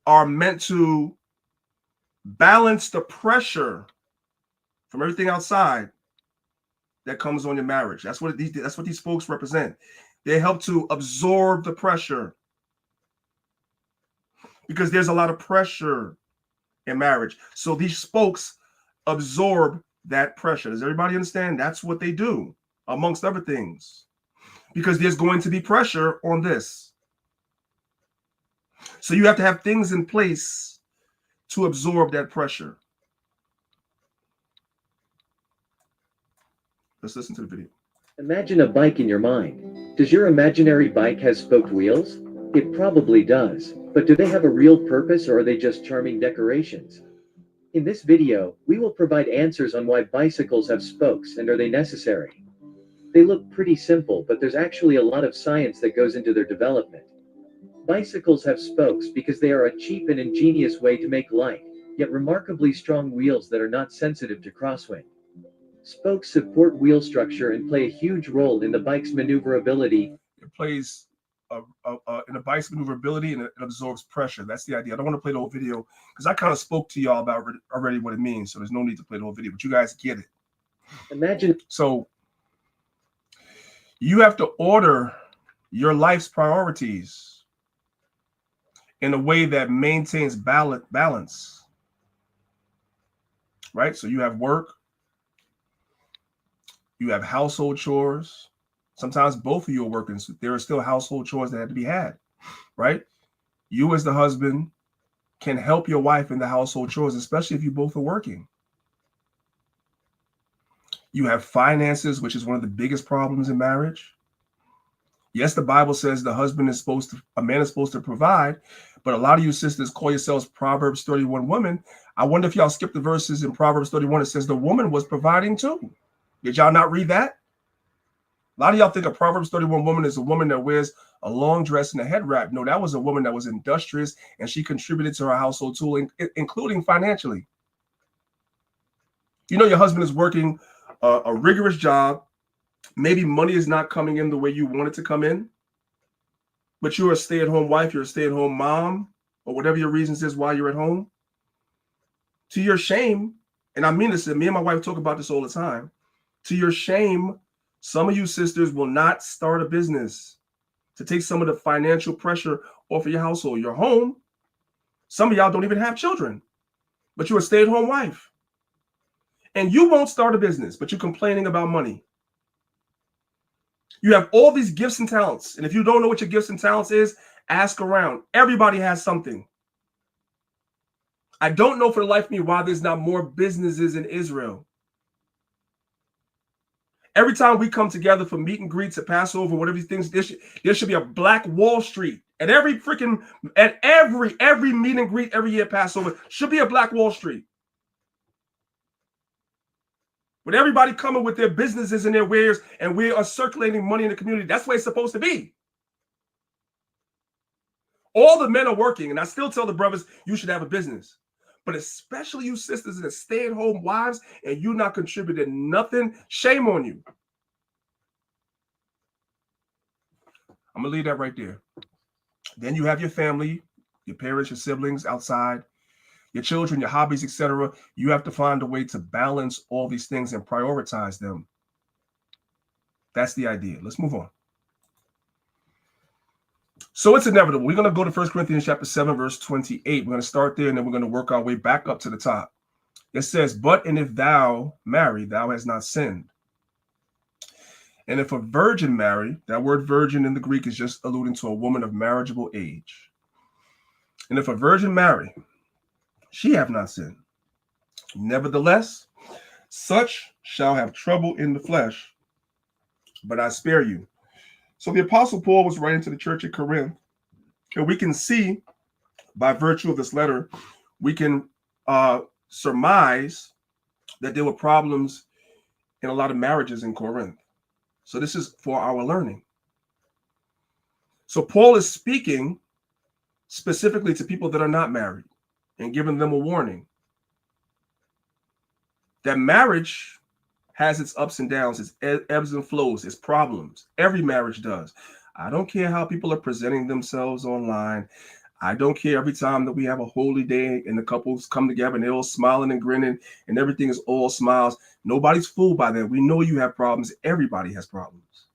are meant to balance the pressure from everything outside that comes on your marriage. That's what these spokes represent. They help to absorb the pressure, because there's a lot of pressure in marriage. So these spokes absorb that pressure. Does everybody understand? That's what they do, amongst other things, because there's going to be pressure on this. So you have to have things in place to absorb that pressure. Let's listen to the video. Imagine a bike in your mind. Does your imaginary bike have spoked wheels? It probably does. But do they have a real purpose, or are they just charming decorations? In this video, we will provide answers on why bicycles have spokes and are they necessary. They look pretty simple, but there's actually a lot of science that goes into their development. Bicycles have spokes because they are a cheap and ingenious way to make light, yet remarkably strong wheels that are not sensitive to crosswind. Spokes support wheel structure and play a huge role in the bike's maneuverability. It plays in the bike's maneuverability, and it absorbs pressure. That's the idea. I don't want to play the whole video because I kind of spoke to y'all about already what it means, so there's no need to play the whole video, but you guys get it. Imagine. So you have to order your life's priorities in a way that maintains balance, right? So you have work, you have household chores. Sometimes both of you are working. So there are still household chores that have to be had, right? You as the husband can help your wife in the household chores, especially if you both are working. You have finances, which is one of the biggest problems in marriage. Yes, the Bible says a man is supposed to provide, but a lot of you sisters call yourselves Proverbs 31 women. I wonder if y'all skip the verses in Proverbs 31. It says the woman was providing too. Did y'all not read that? A lot of y'all think a Proverbs 31 woman is a woman that wears a long dress and a head wrap. No, that was a woman that was industrious, and she contributed to her household too, including financially. You know your husband is working a rigorous job. Maybe money is not coming in the way you want it to come in, but you're a stay-at-home wife, you're a stay-at-home mom, or whatever your reasons is why you're at home. To your shame, and I mean this, and me and my wife talk about this all the time, to your shame, some of you sisters will not start a business to take some of the financial pressure off of your household, your home. Some of y'all don't even have children, but you're a stay-at-home wife. And you won't start a business, but you're complaining about money. You have all these gifts and talents. And if you don't know what your gifts and talents is, ask around. Everybody has something. I don't know for the life of me why there's not more businesses in Israel. Every time we come together for meet and greets at Passover, whatever these things, there should be a Black Wall Street. At every meet and greet every year at Passover should be a Black Wall Street. With everybody coming with their businesses and their wares, and we are circulating money in the community. That's the way it's supposed to be. All the men are working, and I still tell the brothers, you should have a business. But especially you sisters that stay-at-home wives, and you not contributing nothing, shame on you. I'm going to leave that right there. Then you have your family, your parents, your siblings outside, your children, your hobbies, etc. You have to find a way to balance all these things and prioritize them. That's the idea. Let's move on. So it's inevitable. We're going to go to 1 Corinthians chapter 7, verse 28. We're going to start there, and then we're going to work our way back up to the top. It says, but and if thou marry, thou hast not sinned. And if a virgin marry, that word virgin in the Greek is just alluding to a woman of marriageable age. And if a virgin marry, she have not sinned. Nevertheless, such shall have trouble in the flesh, but I spare you. So the Apostle Paul was writing to the church at Corinth, and we can see by virtue of this letter, we can surmise that there were problems in a lot of marriages in Corinth. So this is for our learning. So Paul is speaking specifically to people that are not married and giving them a warning that marriage has its ups and downs, its ebbs and flows, its problems. Every marriage does. I don't care how people are presenting themselves online. I don't care every time that we have a holy day and the couples come together and they're all smiling and grinning and everything is all smiles. Nobody's fooled by that. We know you have problems. Everybody has problems.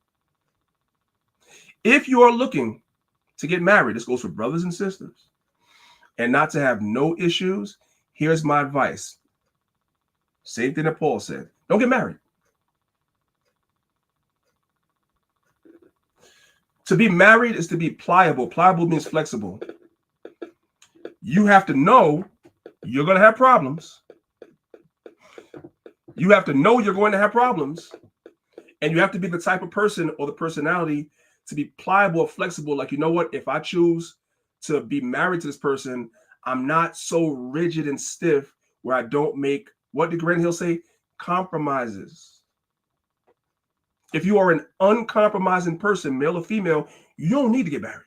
If you are looking to get married, this goes for brothers and sisters, and not to have no issues, here's my advice. Same thing that Paul said. Don't get married. To be married is to be pliable. Pliable means flexible. You have to know you're going to have problems. You have to know you're going to have problems. And you have to be the type of person or the personality to be pliable or flexible. Like, you know what? If I choose to be married to this person, I'm not so rigid and stiff where I don't make, what did Grant Hill say? Compromises. If you are an uncompromising person, male or female, you don't need to get married.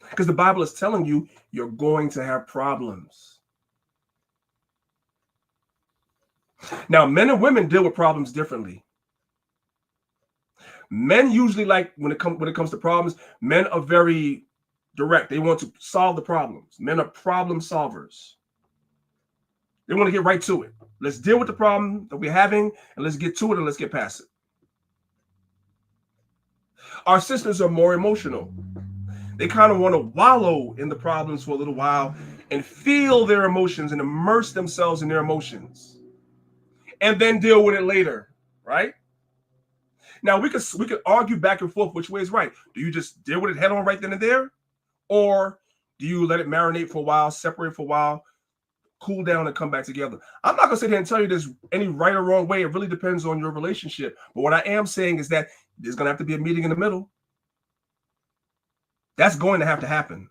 Because the Bible is telling you you're going to have problems. Now, men and women deal with problems differently. Men usually, like when it comes to problems, men are very direct. They want to solve the problems. Men are problem solvers. They want to get right to it. Let's deal with the problem that we're having, and let's get to it, and let's get past it. Our sisters are more emotional. They kind of want to wallow in the problems for a little while and feel their emotions and immerse themselves in their emotions, and then deal with it later, right? Now we could argue back and forth which way is right. Do you just deal with it head on right then and there, or do you let it marinate for a while, separate for a while, cool down, and come back together? I'm not gonna sit here and tell you there's any right or wrong way. It really depends on your relationship. But what I am saying is that there's gonna have to be a meeting in the middle. That's going to happen.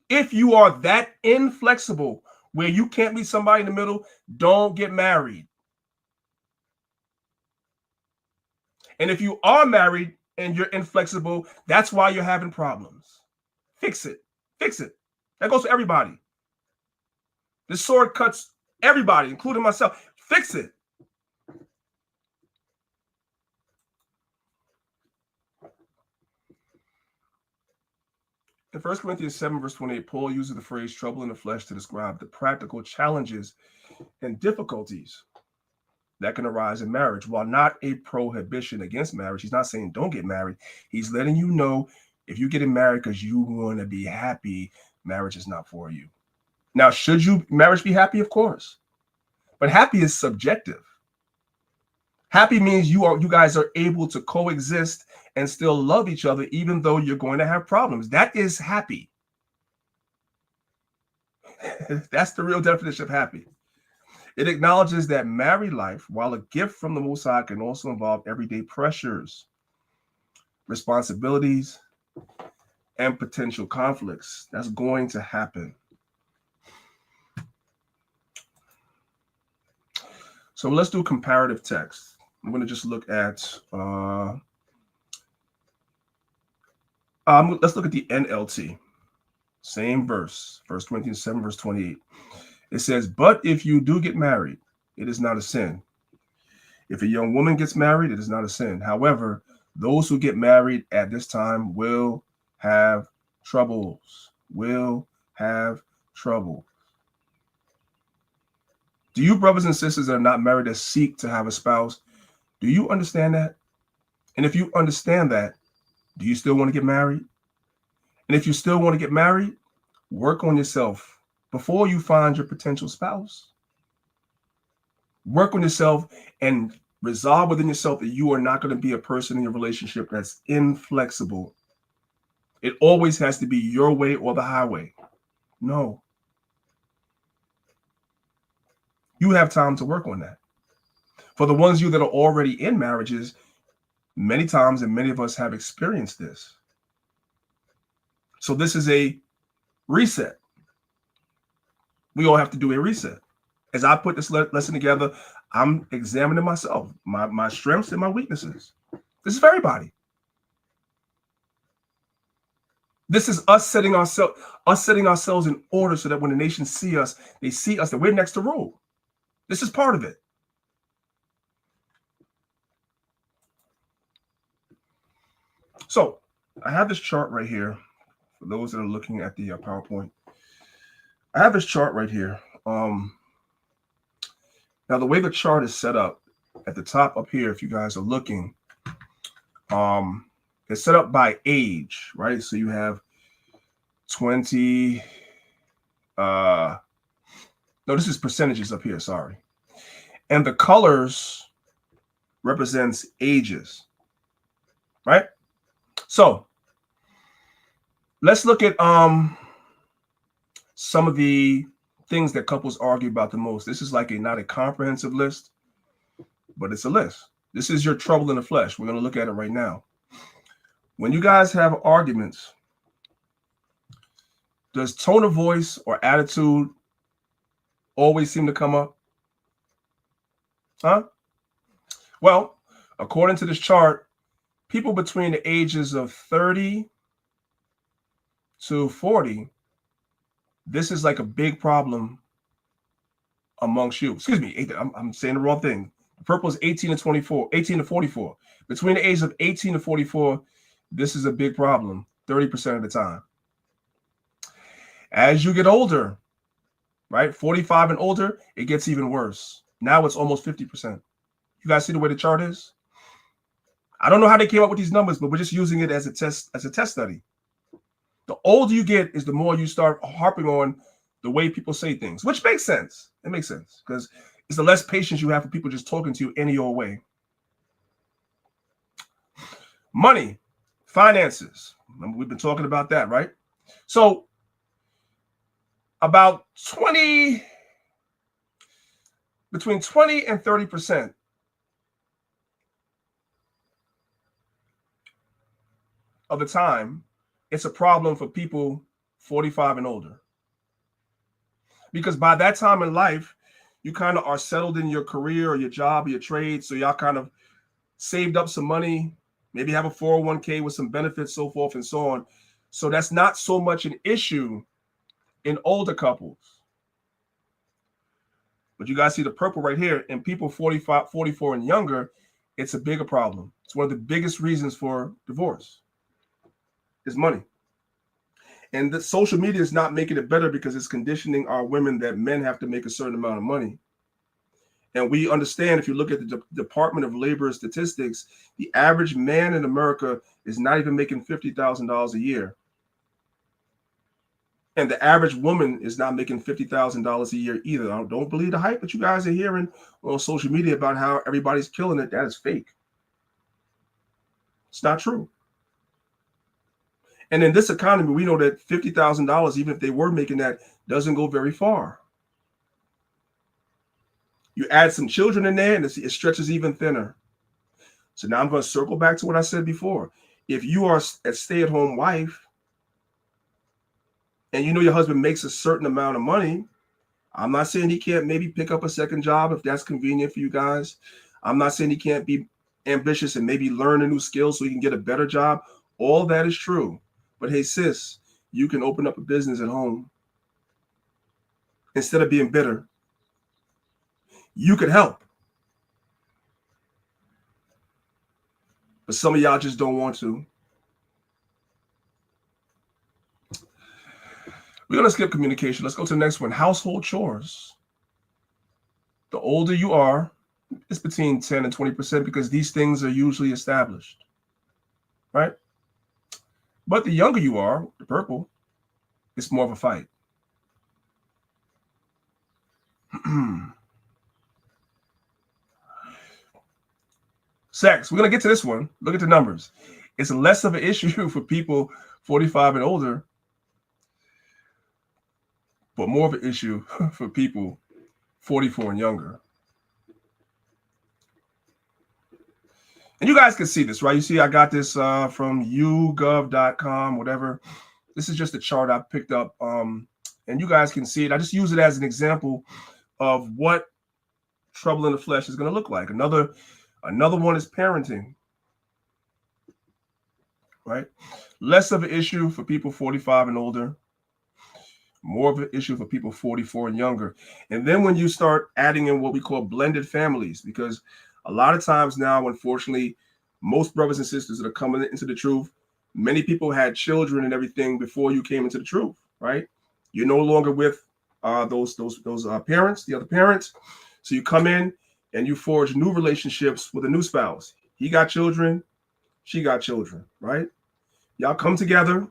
If you are that inflexible where you can't meet somebody in the middle, don't get married. And if you are married and you're inflexible, that's why you're having problems. Fix it. Fix it. That goes for everybody. This sword cuts everybody, including myself. Fix it. In 1 Corinthians 7, verse 28, Paul uses the phrase trouble in the flesh to describe the practical challenges and difficulties that can arise in marriage. While not a prohibition against marriage, he's not saying don't get married. He's letting you know if you're getting married because you want to be happy, marriage is not for you. Now, should marriage be happy? Of course. But happy is subjective. Happy means you guys are able to coexist and still love each other, even though you're going to have problems. That is happy. That's the real definition of happy. It acknowledges that married life, while a gift from the Most High, can also involve everyday pressures, responsibilities, and potential conflicts. That's going to happen. So let's do comparative text. I'm going to just look at, let's look at the NLT. Same verse, 1 Corinthians 7, verse 28. It says, but if you do get married, it is not a sin. If a young woman gets married, it is not a sin. However, those who get married at this time will have troubles. Will have trouble. Do you brothers and sisters that are not married that seek to have a spouse, do you understand that? And if you understand that, do you still want to get married? And if you still want to get married, work on yourself before you find your potential spouse. Work on yourself and resolve within yourself that you are not going to be a person in your relationship that's inflexible. It always has to be your way or the highway. No. You have time to work on that. For the ones of you that are already in marriages, many times, and many of us have experienced this. So this is a reset. We all have to do a reset. As I put this lesson together, I'm examining myself, my strengths and my weaknesses. This is for everybody. This is us setting ourselves in order so that when the nations see us, they see us that we're next to rule. This is part of it. So I have this chart right here for those that are looking at the PowerPoint. I have this chart right here. Now, the way the chart is set up at the top up here, if you guys are looking, it's set up by age, right? So you have 20. No, this is percentages up here. Sorry. And the colors represents ages, right? So let's look at some of the things that couples argue about the most. This is like not a comprehensive list, but it's a list. This is your trouble in the flesh. We're going to look at it right now. When you guys have arguments, does tone of voice or attitude always seem to come up? Huh? Well, according to this chart, people between the ages of 30 to 40, this is like a big problem amongst you. Excuse me, I'm saying the wrong thing. Purple is 18 to 24, 18 to 44. Between the ages of 18 to 44, this is a big problem 30% of the time. As you get older, right, 45 and older, it gets even worse. Now it's almost 50%. You guys see the way the chart is? I don't know how they came up with these numbers, but we're just using it as a test study. The older you get is the more you start harping on the way people say things, which makes sense. It makes sense because it's the less patience you have for people just talking to you any old way. Money, finances. Remember, we've been talking about that, right? So about between 20 and 30% of the time, it's a problem for people 45 and older. Because by that time in life, you kind of are settled in your career or your job or your trade. So y'all kind of saved up some money, maybe have a 401k with some benefits, so forth and so on. So that's not so much an issue in older couples. But you guys see the purple right here. In people 45, 44 and younger, it's a bigger problem. It's one of the biggest reasons for divorce is money. And the social media is not making it better because it's conditioning our women that men have to make a certain amount of money. And we understand, if you look at the Department of Labor statistics, the average man in America is not even making $50,000 a year. And the average woman is not making $50,000 a year either. I don't believe the hype that you guys are hearing on social media about how everybody's killing it. That is fake. It's not true. And in this economy, we know that $50,000, even if they were making that, doesn't go very far. You add some children in there and it stretches even thinner. So now I'm going to circle back to what I said before. If you are a stay-at-home wife and you know your husband makes a certain amount of money, I'm not saying he can't maybe pick up a second job if that's convenient for you guys. I'm not saying he can't be ambitious and maybe learn a new skill so he can get a better job. All that is true. But hey, sis, you can open up a business at home instead of being bitter. You could help. But some of y'all just don't want to. We're going to skip communication. Let's go to the next one. Household chores. The older you are, it's between 10 and 20% because these things are usually established, right? But the younger you are, the purple, it's more of a fight. Sex. We're going to get to this one. Look at the numbers. It's less of an issue for people 45 and older, but more of an issue for people 44 and younger. And you guys can see this, right? You see, I got this from YouGov.com, whatever. This is just a chart I picked up, and you guys can see it. I just use it as an example of what trouble in the flesh is going to look like. Another one is parenting, right? Less of an issue for people 45 and older, more of an issue for people 44 and younger. And then when you start adding in what we call blended families, because a lot of times now, unfortunately, most brothers and sisters that are coming into the truth, many people had children and everything before you came into the truth, right? You're no longer with those parents, the other parents. So you come in and you forge new relationships with a new spouse. He got children, she got children, right? Y'all come together.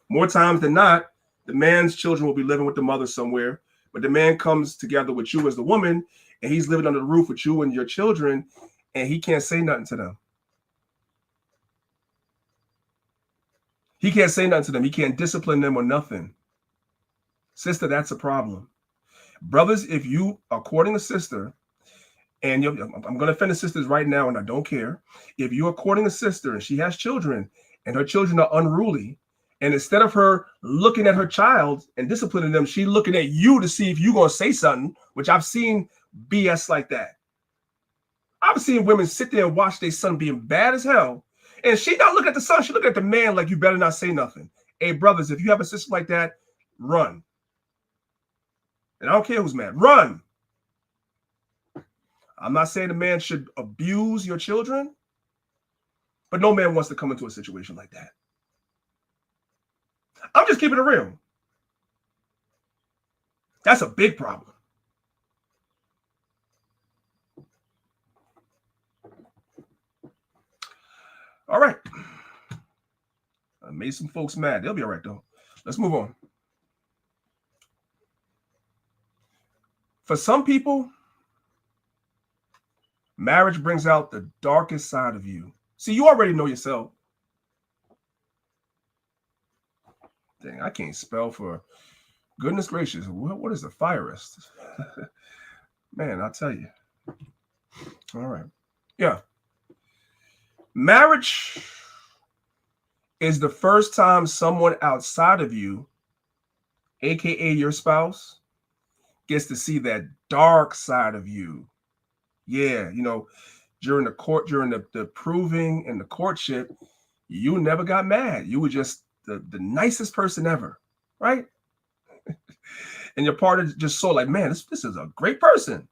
More times than not, the man's children will be living with the mother somewhere, but the man comes together with you as the woman, and he's living under the roof with you and your children, and he can't say nothing to them. He can't say nothing to them. He can't discipline them or nothing. Sister, that's a problem. Brothers, if you are courting a sister, and I'm going to offend the sisters right now, and I don't care. If you are courting a sister and she has children, and her children are unruly, and instead of her looking at her child and disciplining them, she's looking at you to see if you're going to say something, which I've seen BS like that. I've seen women sit there and watch their son being bad as hell. And she not looking at the son, she looking at the man like, you better not say nothing. Hey, brothers, if you have a sister like that, run. And I don't care who's mad, run. I'm not saying the man should abuse your children, but no man wants to come into a situation like that. I'm just keeping it real. That's a big problem. All right. I made some folks mad. They'll be all right, though. Let's move on. For some people, marriage brings out the darkest side of you. See, you already know yourself. Dang, I can't spell for goodness gracious. What is a firist? Man, I'll tell you. All right. Yeah. Marriage is the first time someone outside of you, aka your spouse, gets to see that dark side of you. Yeah, you know, during the proving and the courtship, you never got mad. You were just the nicest person ever, right? And your partner just saw like, man, this is a great person.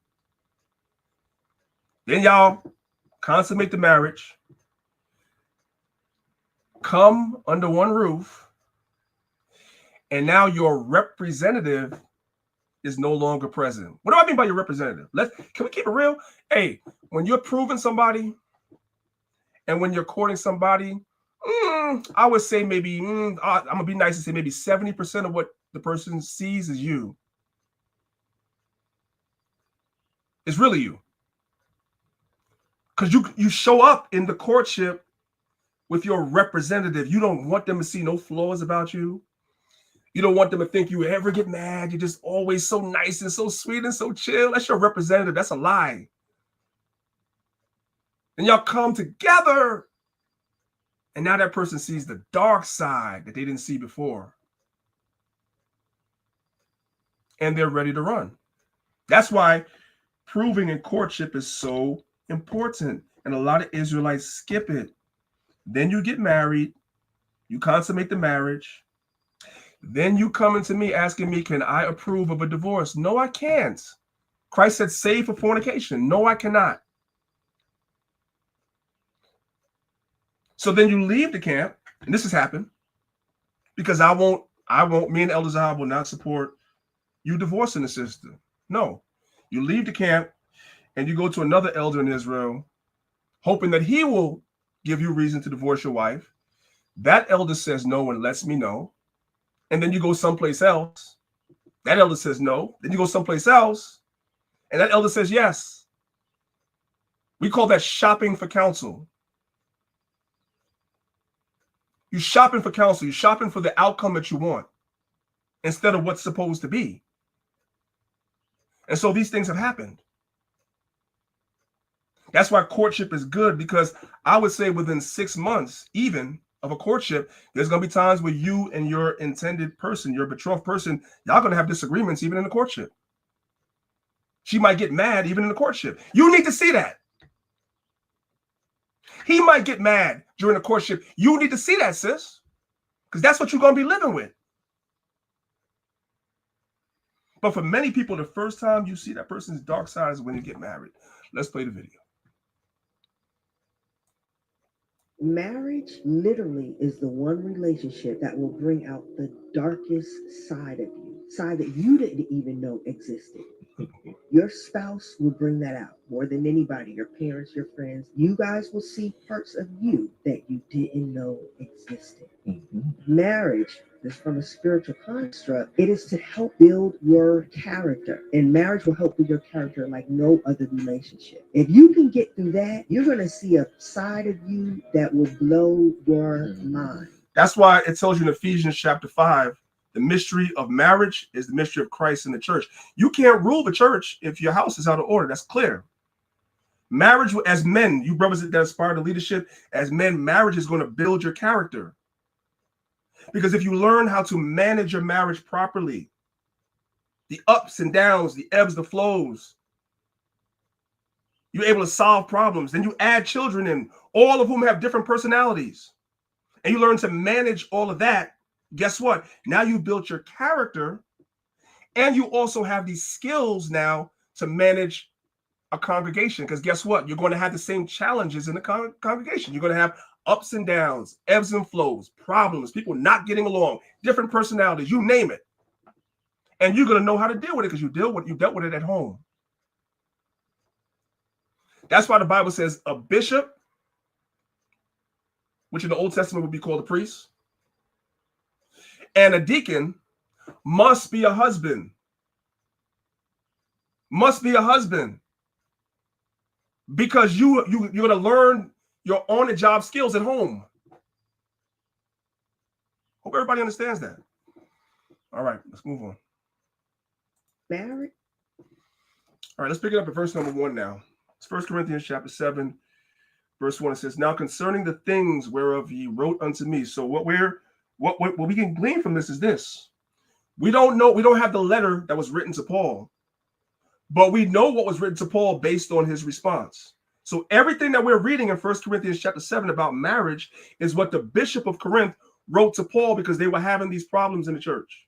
Then y'all consummate the marriage, come under one roof, and now your representative is no longer present. What do I mean by your representative? Can we keep it real? Hey, when you're proving somebody and when you're courting somebody, I would say maybe, I'm gonna be nice and say maybe 70% of what the person sees is you. It's really you. Because you show up in the courtship with your representative. You don't want them to see no flaws about you. You don't want them to think you ever get mad. You're just always so nice and so sweet and so chill. That's your representative. That's a lie. And y'all come together. And now that person sees the dark side that they didn't see before. And they're ready to run. That's why proving in courtship is so important. And a lot of Israelites skip it. Then you get married. You consummate the marriage. Then you coming to me asking me, can I approve of a divorce? No, I can't. Christ said, save for fornication. No, I cannot. So then you leave the camp, and this has happened, because me and Elder Zahab will not support you divorcing the sister. No, you leave the camp and you go to another elder in Israel, hoping that he will give you reason to divorce your wife. That elder says no and lets me know. And then you go someplace else. That elder says no. Then you go someplace else. And that elder says yes. We call that shopping for counsel. You're shopping for counsel. You're shopping for the outcome that you want instead of what's supposed to be. And so these things have happened. That's why courtship is good, because I would say within 6 months, even of a courtship, there's going to be times where you and your intended person, your betrothed person, y'all going to have disagreements even in the courtship. She might get mad even in the courtship. You need to see that. He might get mad during the courtship. You need to see that, sis, because that's what you're going to be living with. But for many people, the first time you see that person's dark side is when you get married. Let's play the video. Marriage literally is the one relationship that will bring out the darkest side of you, side that you didn't even know existed. Your spouse will bring that out more than anybody, your parents, your friends. You guys will see parts of you that you didn't know existed. Marriage is from a spiritual construct. It is to help build your character, and marriage will help build your character like no other relationship. If you can get through that, you're going to see a side of you that will blow your mind. That's why it tells you in Ephesians chapter 5, the mystery of marriage is the mystery of Christ in the church. You can't rule the church if your house is out of order. That's clear. Marriage, as men, you brothers that aspire to leadership, as men, marriage is going to build your character. Because if you learn how to manage your marriage properly, the ups and downs, the ebbs, the flows, You're able to solve problems. Then you add children in, all of whom have different personalities. And you learn to manage all of that. Guess what? Now you built your character, and you also have these skills now to manage a congregation. Because guess what? You're going to have the same challenges in the congregation. You're going to have ups and downs, ebbs and flows, problems, people not getting along, different personalities, you name it. And you're going to know how to deal with it because you dealt with it at home. That's why the Bible says a bishop, which in the Old Testament would be called a priest, and a deacon must be a husband. Must be a husband. Because you're going to learn your on-the-job skills at home. Hope everybody understands that. All right, let's move on. Married. All right, let's pick it up at verse number 1 now. It's 1 Corinthians chapter 7, verse 1. It says, now concerning the things whereof ye wrote unto me. So what we can glean from this is this. We don't have the letter that was written to Paul, but we know what was written to Paul based on his response. So everything that we're reading in 1 Corinthians chapter 7 about marriage is what the bishop of Corinth wrote to Paul because they were having these problems in the church.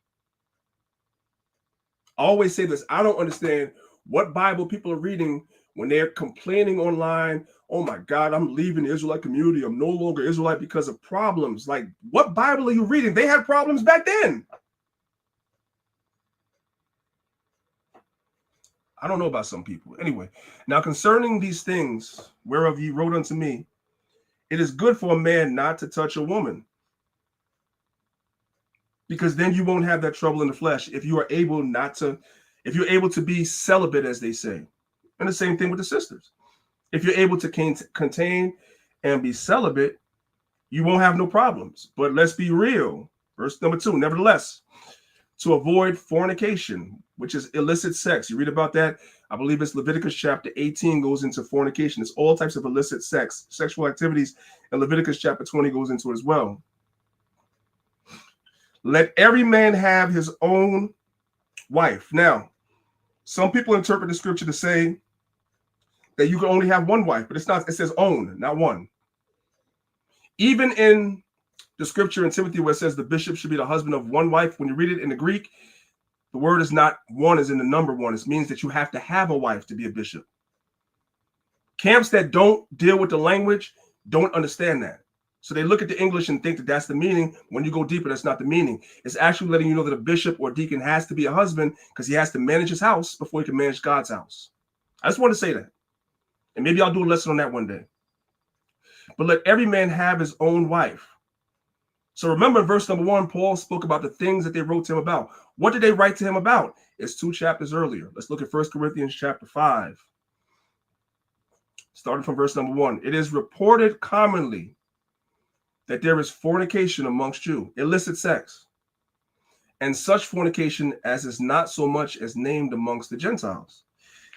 I always say this. I don't understand what Bible people are reading when they're complaining online. Oh my God, I'm leaving the Israelite community. I'm no longer Israelite because of problems. Like, what Bible are you reading? They had problems back then. I don't know about some people. Anyway, now concerning these things whereof ye wrote unto me, it is good for a man not to touch a woman, because then you won't have that trouble in the flesh if you are able if you're able to be celibate, as they say. And the same thing with the sisters. If you're able to contain and be celibate, you won't have no problems. But let's be real. Verse number 2, nevertheless, to avoid fornication, which is illicit sex. You read about that. I believe it's Leviticus chapter 18 goes into fornication. It's all types of illicit sex, sexual activities. And Leviticus chapter 20 goes into it as well. Let every man have his own wife. Now, some people interpret the scripture to say that you can only have one wife, but it's not. It says own, not one. Even in the scripture in Timothy where it says the bishop should be the husband of one wife, when you read it in the Greek, the word is not one as in the number one. It means that you have to have a wife to be a bishop. Camps that don't deal with the language don't understand that. So they look at the English and think that that's the meaning. When you go deeper, that's not the meaning. It's actually letting you know that a bishop or deacon has to be a husband because he has to manage his house before he can manage God's house. I just want to say that. And maybe I'll do a lesson on that one day. But let every man have his own wife. So remember in verse number 1, Paul spoke about the things that they wrote to him about. What did they write to him about? It's 2 chapters earlier. Let's look at 1 Corinthians chapter 5. Starting from verse number 1. It is reported commonly that there is fornication amongst you, illicit sex, and such fornication as is not so much as named amongst the Gentiles,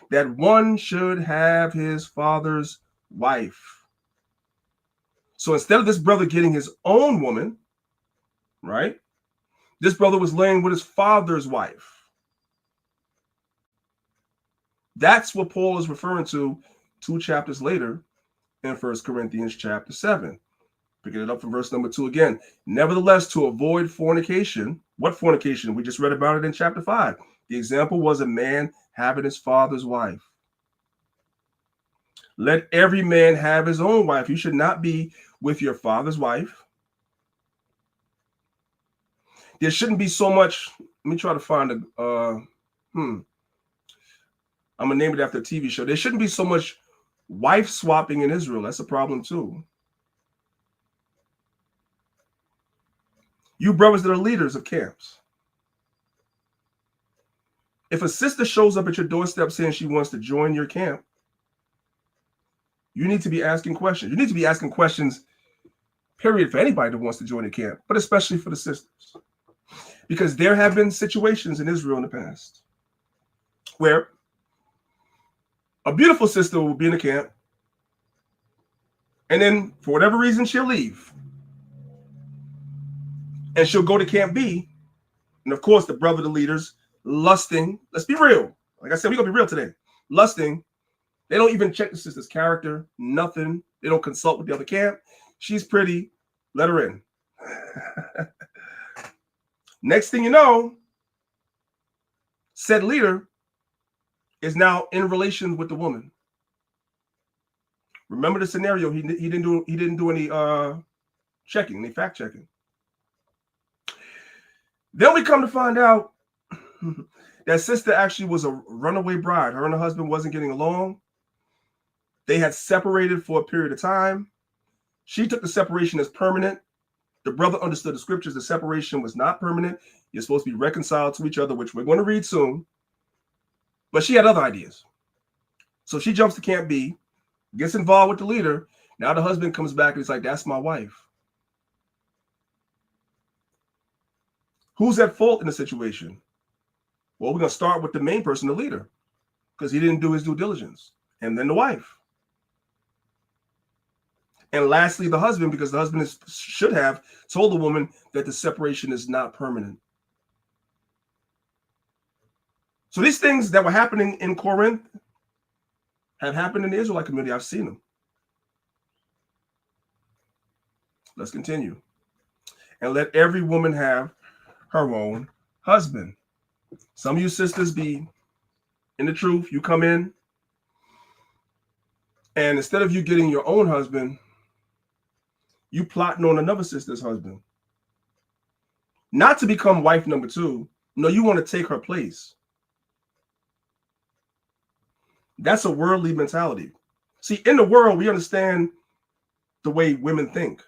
that one should have his father's wife. So instead of this brother getting his own woman, right, this brother was laying with his father's wife. That's what Paul is referring to 2 chapters later in 1 Corinthians chapter 7. Picking it up from verse number 2 again. Nevertheless, to avoid fornication. What fornication? We just read about it in chapter 5. The example was a man having his father's wife. Let every man have his own wife. You should not be with your father's wife. There shouldn't be so much. Let me try to find I'm gonna name it after a TV show. There shouldn't be so much wife swapping in Israel. That's a problem too. You brothers that are leaders of camps, if a sister shows up at your doorstep saying she wants to join your camp, you need to be asking questions. You need to be asking questions, period, for anybody that wants to join the camp, but especially for the sisters. Because there have been situations in Israel in the past where a beautiful sister will be in the camp, and then for whatever reason she'll leave. And she'll go to Camp B. And of course, the brother, the leaders, lusting. Let's be real. Like I said, we're going to be real today. Lusting They don't even check the sister's character, nothing. They don't consult with the other camp. She's pretty, let her in. Next thing you know, said leader is now in relation with the woman. Remember the scenario? He didn't do any checking, any fact checking. Then we come to find out that sister actually was a runaway bride. Her and her husband wasn't getting along. They had separated for a period of time. She took the separation as permanent. The brother understood the scriptures. The separation was not permanent. You're supposed to be reconciled to each other, which we're going to read soon. But she had other ideas. So she jumps to Camp B, gets involved with the leader. Now the husband comes back and he's like, that's my wife. Who's at fault in the situation? Well, we're going to start with the main person, the leader, because he didn't do his due diligence. And then the wife. And lastly, the husband, because the husband should have told the woman that the separation is not permanent. So these things that were happening in Corinth have happened in the Israelite community. I've seen them. Let's continue. And let every woman have her own husband. Some of you sisters be in the truth. You come in, and instead of you getting your own husband, you plotting on another sister's husband. Not to become wife number two. No, you want to take her place. That's a worldly mentality. See, in the world, we understand the way women think.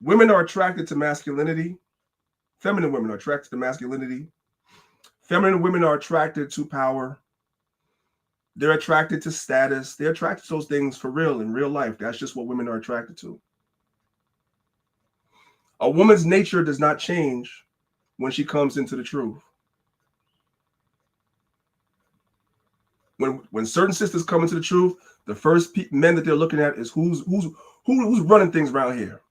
Women are attracted to masculinity. Feminine women are attracted to masculinity. Feminine women are attracted to power. They're attracted to status. They're attracted to those things for real in real life. That's just what women are attracted to. A woman's nature does not change when she comes into the truth. When certain sisters come into the truth, the first men that they're looking at is who's running things around here.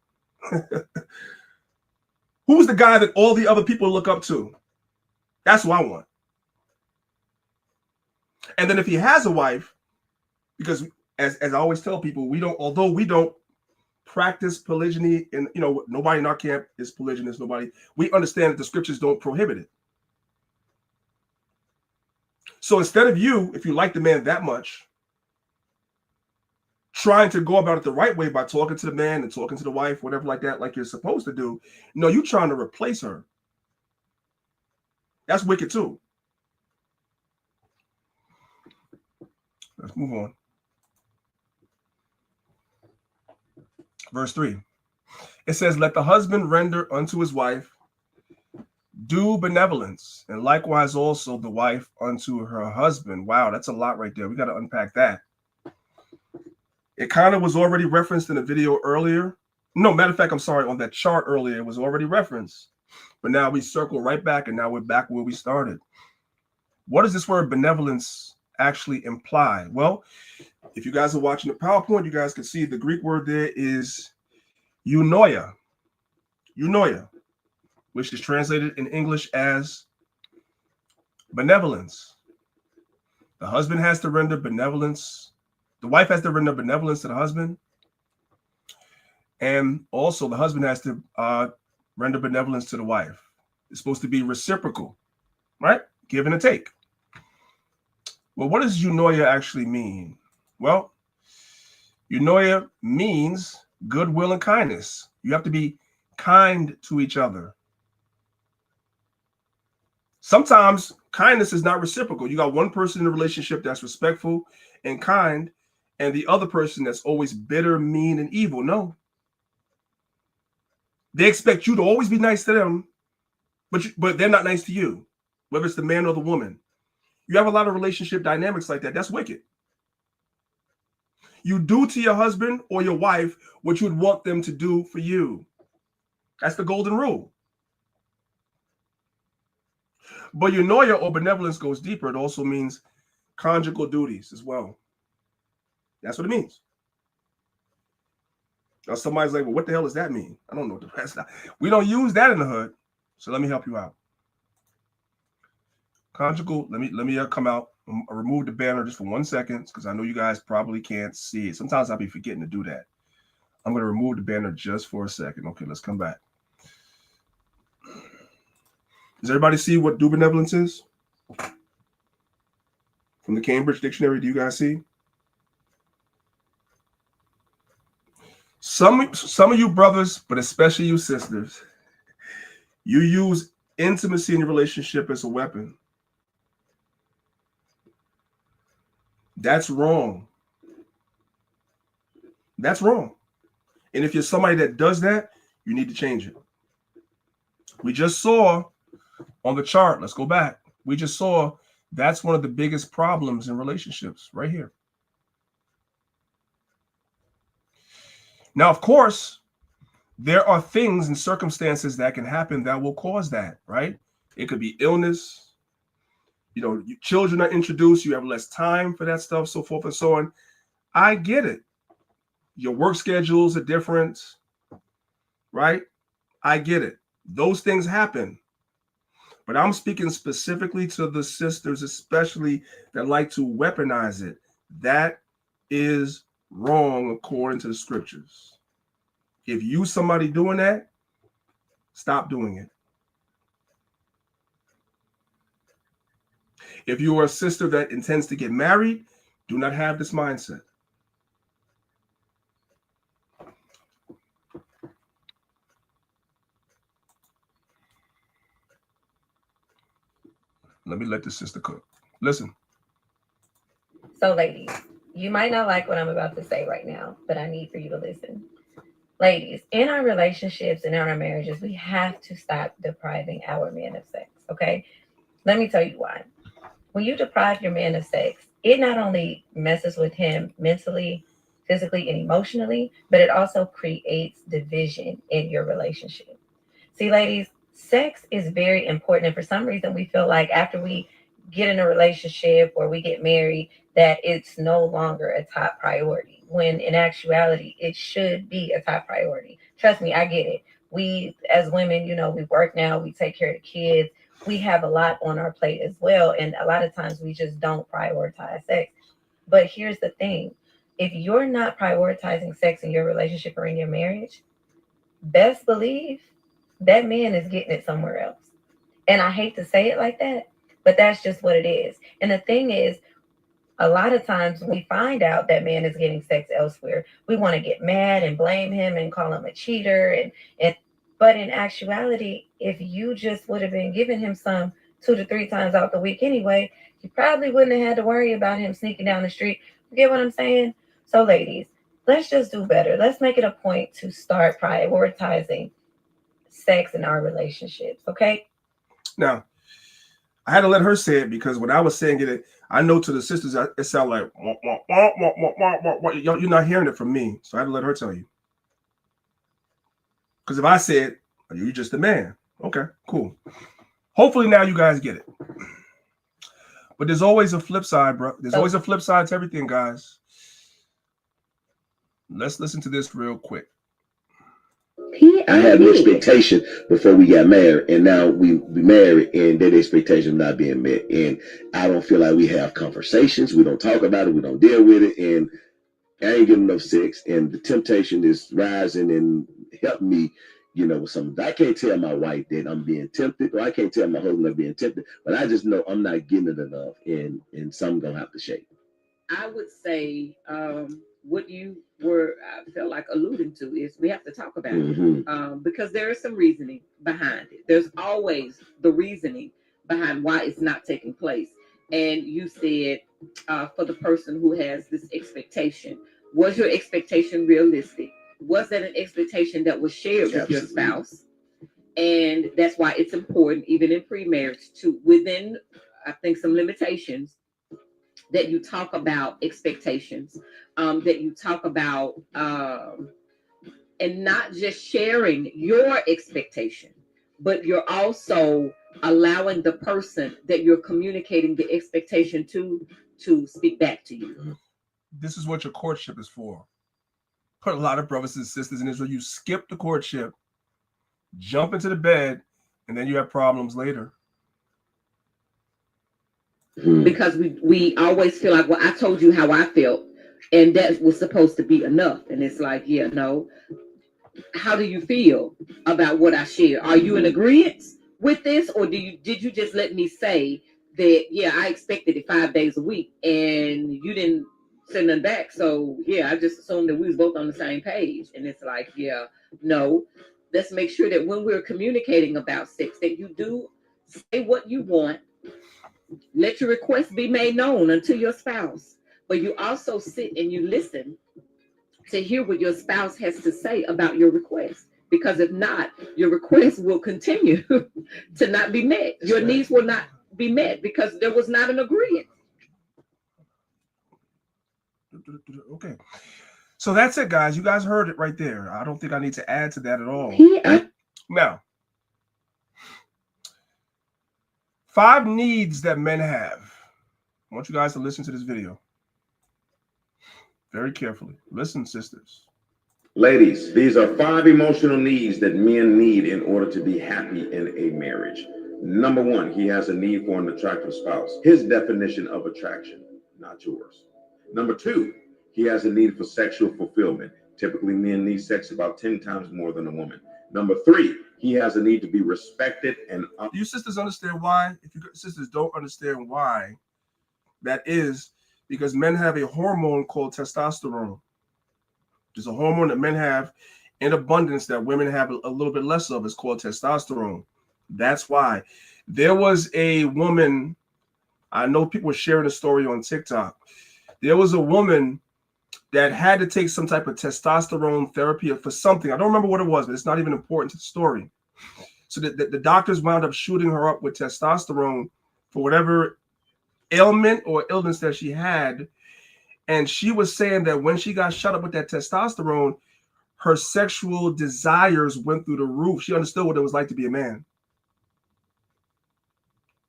Who's the guy that all the other people look up to? That's who I want. And then if he has a wife, because as I always tell people, although we don't practice polygyny, and nobody in our camp is polygynous, we understand that the scriptures don't prohibit it. So instead of you, if you like the man that much, trying to go about it the right way by talking to the man and talking to the wife, whatever like that, like you're supposed to do, no, you're trying to replace her. That's wicked too. Let's move on. Verse 3. It says, let the husband render unto his wife due benevolence, and likewise also the wife unto her husband. Wow, that's a lot right there. We got to unpack that. It kind of was already referenced in a video earlier. No, matter of fact, I'm sorry, on that chart earlier, it was already referenced. But now we circle right back, and now we're back where we started. What does this word benevolence actually imply? Well, if you guys are watching the PowerPoint, you guys can see the Greek word there is eunoia. Eunoia, which is translated in English as benevolence. The husband has to render benevolence. The wife has to render benevolence to the husband. And also the husband has to render benevolence to the wife. It's supposed to be reciprocal, right? Give and a take. Well, what does eunoia actually mean? Well, eunoia means goodwill and kindness. You have to be kind to each other. Sometimes kindness is not reciprocal. You got one person in a relationship that's respectful and kind, and the other person that's always bitter, mean, and evil. No. They expect you to always be nice to them, but they're not nice to you, whether it's the man or the woman. You have a lot of relationship dynamics like that. That's wicked. You do to your husband or your wife what you'd want them to do for you. That's the golden rule. But eunoia or benevolence goes deeper. It also means conjugal duties as well. That's what it means. Now somebody's like, well, what the hell does that mean? I don't know what the rest. We don't use that in the hood. So let me help you out. Conjugal, let me come out I remove the banner just for 1 second because I know you guys probably can't see it. Sometimes I'll be forgetting to do that. I'm going to remove the banner just for a second. Okay, let's come back. Does everybody see what due benevolence is? From the Cambridge Dictionary, do you guys see? Some of you brothers, but especially you sisters, you use intimacy in your relationship as a weapon. That's wrong. That's wrong. And if you're somebody that does that, you need to change it. We just saw on the chart, let's go back. We just saw that's one of the biggest problems in relationships right here. Now, of course, there are things and circumstances that can happen that will cause that, right? It could be illness. You know, children are introduced, you have less time for that stuff, so forth and so on. I get it. Your work schedules are different, right? I get it. Those things happen. But I'm speaking specifically to the sisters, especially that like to weaponize it. That is wrong according to the scriptures. If you somebody doing that, stop doing it. If you are a sister that intends to get married, do not have this mindset. Let me let the sister cook. Listen. So, ladies, you might not like what I'm about to say right now, but I need for you to listen. Ladies, in our relationships and in our marriages, we have to stop depriving our men of sex, okay? Let me tell you why. When you deprive your man of sex, it not only messes with him mentally, physically, and emotionally, but it also creates division in your relationship. See, ladies, sex is very important. And for some reason, we feel like after we get in a relationship or we get married, that it's no longer a top priority, when in actuality, it should be a top priority. Trust me, I get it. We, as women, you know, we work now, we take care of the kids. We have a lot on our plate as well. And a lot of times we just don't prioritize sex. But here's the thing. If you're not prioritizing sex in your relationship or in your marriage, best believe that man is getting it somewhere else. And I hate to say it like that, but that's just what it is. And the thing is, a lot of times when we find out that man is getting sex elsewhere, we want to get mad and blame him and call him a cheater. But in actuality, if you just would have been giving him some 2 to 3 times out the week anyway, you probably wouldn't have had to worry about him sneaking down the street. You get what I'm saying? So ladies, let's just do better. Let's make it a point to start prioritizing sex in our relationships, okay? Now, I had to let her say it because when I was saying it, I know to the sisters, it sounded like, wah, wah, wah, wah, wah, wah, wah. You're not hearing it from me. So I had to let her tell you. Because if I said, you're just a man. Okay, cool. Hopefully now you guys get it. But there's always a flip side, bro. There's always a flip side to everything, guys. Let's listen to this real quick. I had an expectation before we got married, and now we married, and that expectation not being met. And I don't feel like we have conversations. We don't talk about it. We don't deal with it. And I ain't getting enough sex, and the temptation is rising and help me, you know, with something. I can't tell my wife that I'm being tempted, or I can't tell my husband I'm being tempted, but I just know I'm not getting it enough, and something gonna have to shake. I would say what you were, I felt like alluding to is we have to talk about it because there is some reasoning behind it. There's always the reasoning behind why it's not taking place. And you said for the person who has this expectation, was your expectation realistic? Was that an expectation that was shared with your spouse? And that's why it's important, even in pre-marriage, to within, I think, some limitations, that you talk about expectations, that you talk about, and not just sharing your expectation, but you're also allowing the person that you're communicating the expectation to speak back to you. This is what your courtship is for. Put a lot of brothers and sisters in this where you skip the courtship, jump into the bed, and then you have problems later. because we always feel like, well, I told you how I felt, and that was supposed to be enough. And it's like, yeah, no. How do you feel about what I shared? Are you in agreement with this, or did you just let me say that, yeah, I expected it 5 days a week and you didn't send them back? So yeah, I just assumed that we was both on the same page. And it's like, yeah, no. Let's make sure that when we're communicating about sex, that you do say what you want. Let your request be made known unto your spouse, but you also sit and you listen to hear what your spouse has to say about your request. Because if not, your request will continue to not be met. Your needs will not be met because there was not an agreement. Okay. So that's it, guys. You guys heard it right there. I don't think I need to add to that at all. Now, 5 needs that men have. I want you guys to listen to this video very carefully. Listen, sisters. Ladies, these are 5 emotional needs that men need in order to be happy in a marriage. Number 1, he has a need for an attractive spouse. His definition of attraction, not yours. Number 2, he has a need for sexual fulfillment. Typically, men need sex about 10 times more than a woman. Number 3, he has a need to be respected and... Do you sisters understand why? If you sisters don't understand why, that is because men have a hormone called testosterone. There's a hormone that men have in abundance that women have a little bit less of. It's called testosterone. That's why. There was a woman, I know people were sharing a story on TikTok. There was a woman that had to take some type of testosterone therapy for something. I don't remember what it was, but it's not even important to the story. So the doctors wound up shooting her up with testosterone for whatever ailment or illness that she had. And she was saying that when she got shot up with that testosterone, her sexual desires went through the roof. She understood what it was like to be a man.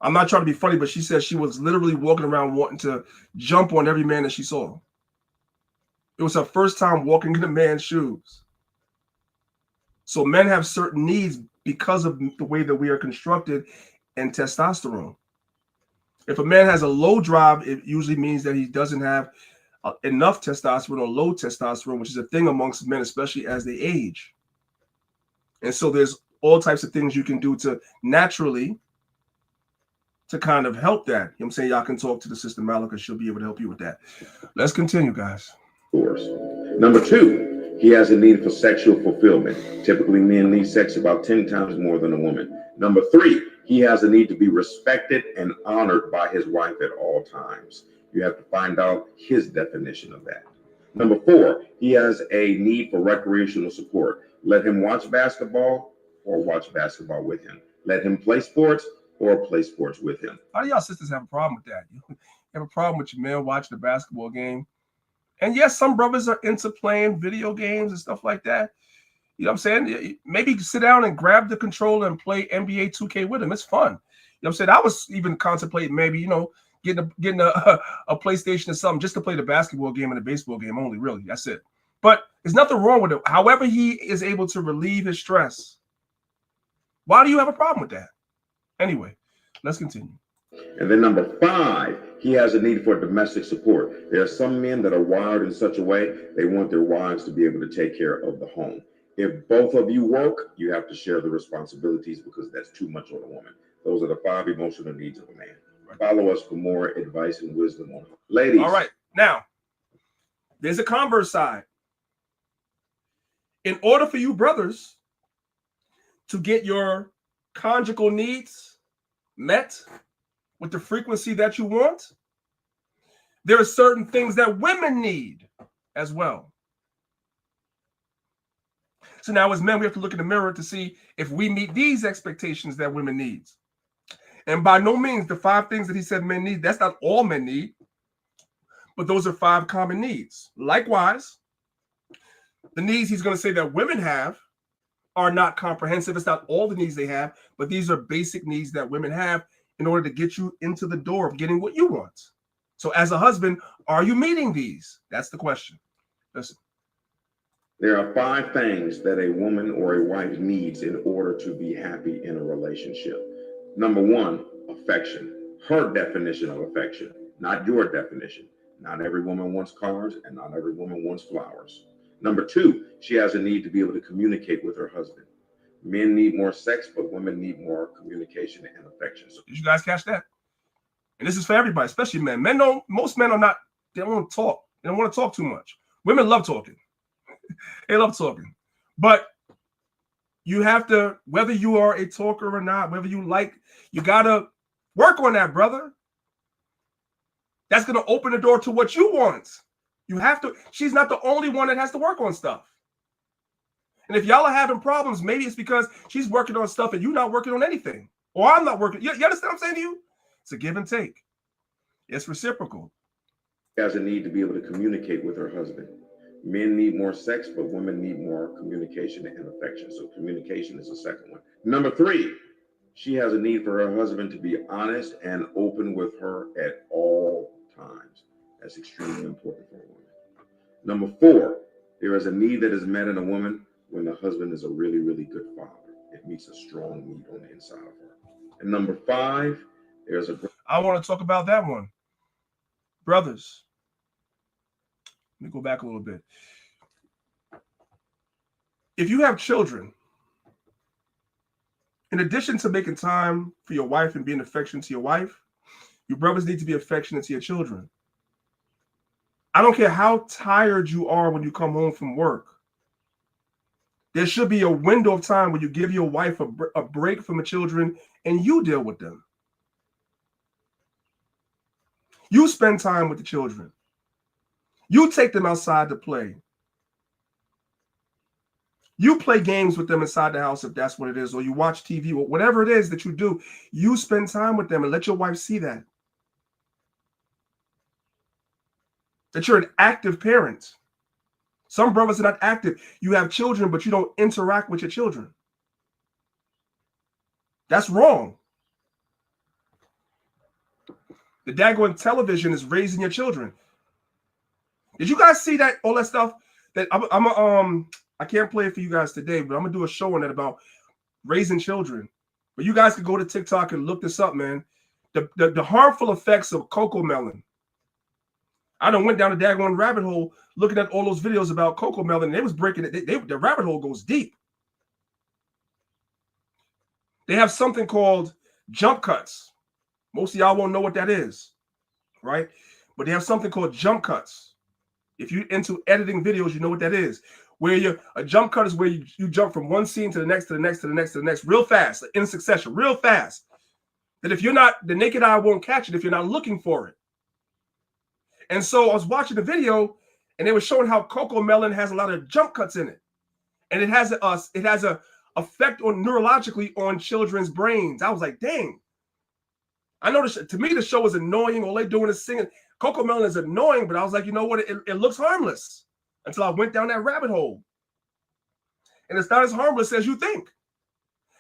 I'm not trying to be funny, but she said she was literally walking around wanting to jump on every man that she saw. It was her first time walking in a man's shoes. So men have certain needs because of the way that we are constructed and testosterone. If a man has a low drive, it usually means that he doesn't have enough testosterone or low testosterone, which is a thing amongst men, especially as they age. And so there's all types of things you can do to naturally to kind of help that. You know what I'm saying? Y'all can talk to the sister Malika. She'll be able to help you with that. Let's continue, guys. Number 2, he has a need for sexual fulfillment. Typically, men need sex about 10 times more than a woman. Number 3, he has a need to be respected and honored by his wife at all times. You have to find out his definition of that. Number 4, he has a need for recreational support. Let him watch basketball or watch basketball with him. Let him play sports or play sports with him. How do y'all sisters have a problem with that? You have a problem with your man watching the basketball game? And yes, some brothers are into playing video games and stuff like that. You know what I'm saying? Maybe sit down and grab the controller and play NBA 2K with him. It's fun. You know what I'm saying? I was even contemplating maybe, getting a PlayStation or something just to play the basketball game and the baseball game only, really. That's it. But there's nothing wrong with it. However he is able to relieve his stress. Why do you have a problem with that? Anyway, let's continue. And then number 5, he has a need for domestic support. There are some men that are wired in such a way, they want their wives to be able to take care of the home. If both of you work, you have to share the responsibilities because that's too much on a woman. Those are the 5 emotional needs of a man. Follow us for more advice and wisdom on ladies. All right. Now, there's a converse side. In order for you brothers to get your conjugal needs met with the frequency that you want, there are certain things that women need as well. So now as men, we have to look in the mirror to see if we meet these expectations that women need. And by no means the 5 things that he said men need, that's not all men need, but those are 5 common needs. Likewise, the needs he's going to say that women have are not comprehensive. It's not all the needs they have, but these are basic needs that women have in order to get you into the door of getting what you want. So as a husband, are you meeting these? That's the question. Listen. There are 5 things that a woman or a wife needs in order to be happy in a relationship. Number 1, affection. her definition of affection, not your definition. Not every woman wants cars and not every woman wants flowers. Number two, she has a need to be able to communicate with her husband. Men need more sex, but women need more communication and affection. So did you guys catch that? And this is for everybody, especially men. Most men are not, they don't want to talk. They don't want to talk too much. Women love talking. They love talking. But you have to, whether you are a talker or not, whether you like, you got to work on that, brother. That's going to open the door to what you want. You have to, she's not the only one that has to work on stuff. And if y'all are having problems, maybe it's because she's working on stuff and you're not working on anything. Or I'm not working. You understand what I'm saying to you? It's a give and take. It's reciprocal. she has a need to be able to communicate with her husband. Men need more sex, but women need more communication and affection. So communication is the second one. Number three, she has a need for her husband to be honest and open with her at all times. That's extremely important for a woman. Number four, there is a need that is met in a woman when the husband is a really, really good father. It meets a strong need on the inside of her. And number five, there's a... I want to talk about that one. Brothers, let me go back a little bit. If you have children, in addition to making time for your wife and being affectionate to your wife, your brothers need to be affectionate to your children. I don't care how tired you are when you come home from work. There should be a window of time where you give your wife a break from the children and you deal with them. You spend time with the children. You take them outside to play. You play games with them inside the house if that's what it is, or you watch TV, or whatever it is that you do. You spend time with them and let your wife see that. That you're an active parent. Some brothers are not active. You have children, but you don't interact with your children. That's wrong. The daggone television is raising your children. Did you guys see that, all that stuff? That I can't play it for you guys today, but I'm gonna do a show on that about raising children. But you guys can go to TikTok and look this up, man. The harmful effects of cocoa melon. I done went down a daggone rabbit hole looking at all those videos about cocoa melon. They was breaking it. The rabbit hole goes deep. They have something called jump cuts. Most of y'all won't know what that is, right? But they have something called jump cuts. If you're into editing videos, you know what that is. Where a jump cut is where you jump from one scene to the next, to the next, to the next, to the next, real fast, in succession, real fast. That if you're not, the naked eye won't catch it if you're not looking for it. And so I was watching the video, and they were showing how cocoa melon has a lot of jump cuts in it, and it has a effect on neurologically on children's brains. I was like, dang. I know to me the show is annoying. All they doing is singing. Cocoa melon is annoying, but I was like, you know what? It looks harmless until I went down that rabbit hole, and it's not as harmless as you think.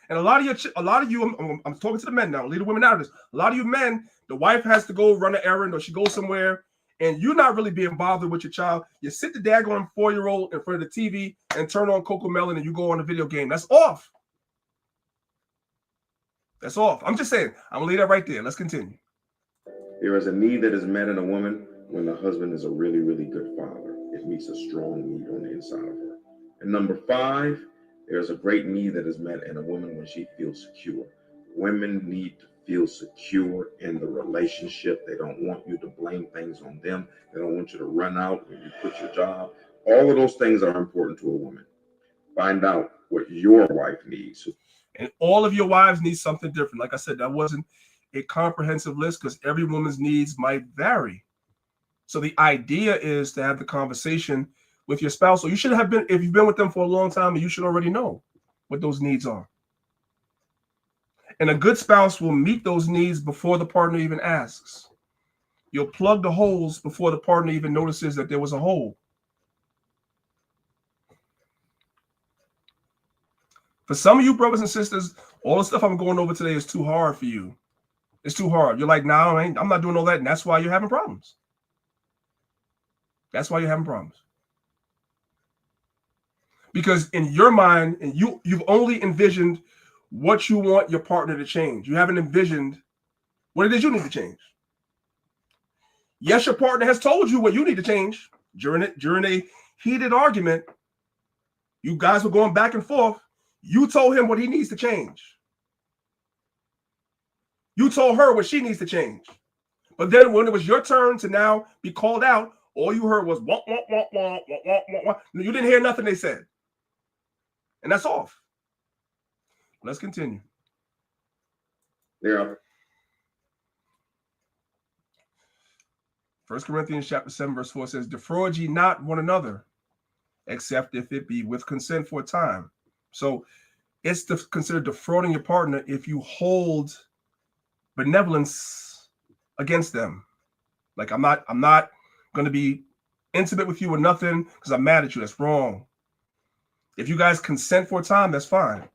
And a lot of you, I'm talking to the men now. Leave the women out of this. A lot of you men, the wife has to go run an errand or she goes somewhere, and you're not really being bothered with your child. You sit the daggone 4-year-old in front of the TV and turn on cocoa melon, and you go on a video game. That's off. That's off. I'm just saying. I'm gonna leave that right there. Let's continue. There is a need that is met in a woman when the husband is a really, really good father. It meets a strong need on the inside of her. And number five, there's a great need that is met in a woman when she feels secure. Women need to feel secure in the relationship. They don't want you to blame things on them. They don't want you to run out when you quit your job. All of those things are important to a woman. Find out what your wife needs. And all of your wives need something different. Like I said, that wasn't a comprehensive list because every woman's needs might vary. So the idea is to have the conversation with your spouse. So you should have been, if you've been with them for a long time, you should already know what those needs are. And a good spouse will meet those needs before the partner even asks. You'll plug the holes before the partner even notices that there was a hole. For some of you brothers and sisters, all the stuff I'm going over today is too hard for you. It's too hard. You're like, no, I'm not doing all that. And that's why you're having problems. That's why you're having problems. Because in your mind, and you've only envisioned what you want your partner to change. You haven't envisioned what it is you need to change. Yes, your partner has told you what you need to change during a heated argument. You guys were going back and forth. You told him what he needs to change. You told her what she needs to change. But then when it was your turn to now be called out, all you heard was wah, wah, wah, wah, wah, wah, wah, wah. You didn't hear nothing they said. And that's off. Let's continue. Yeah. 1 Corinthians chapter 7, verse 4 says, defraud ye not one another, except if it be with consent for a time. So it's considered defrauding your partner if you hold benevolence against them. Like, I'm not going to be intimate with you or nothing because I'm mad at you. That's wrong. If you guys consent for a time, that's fine.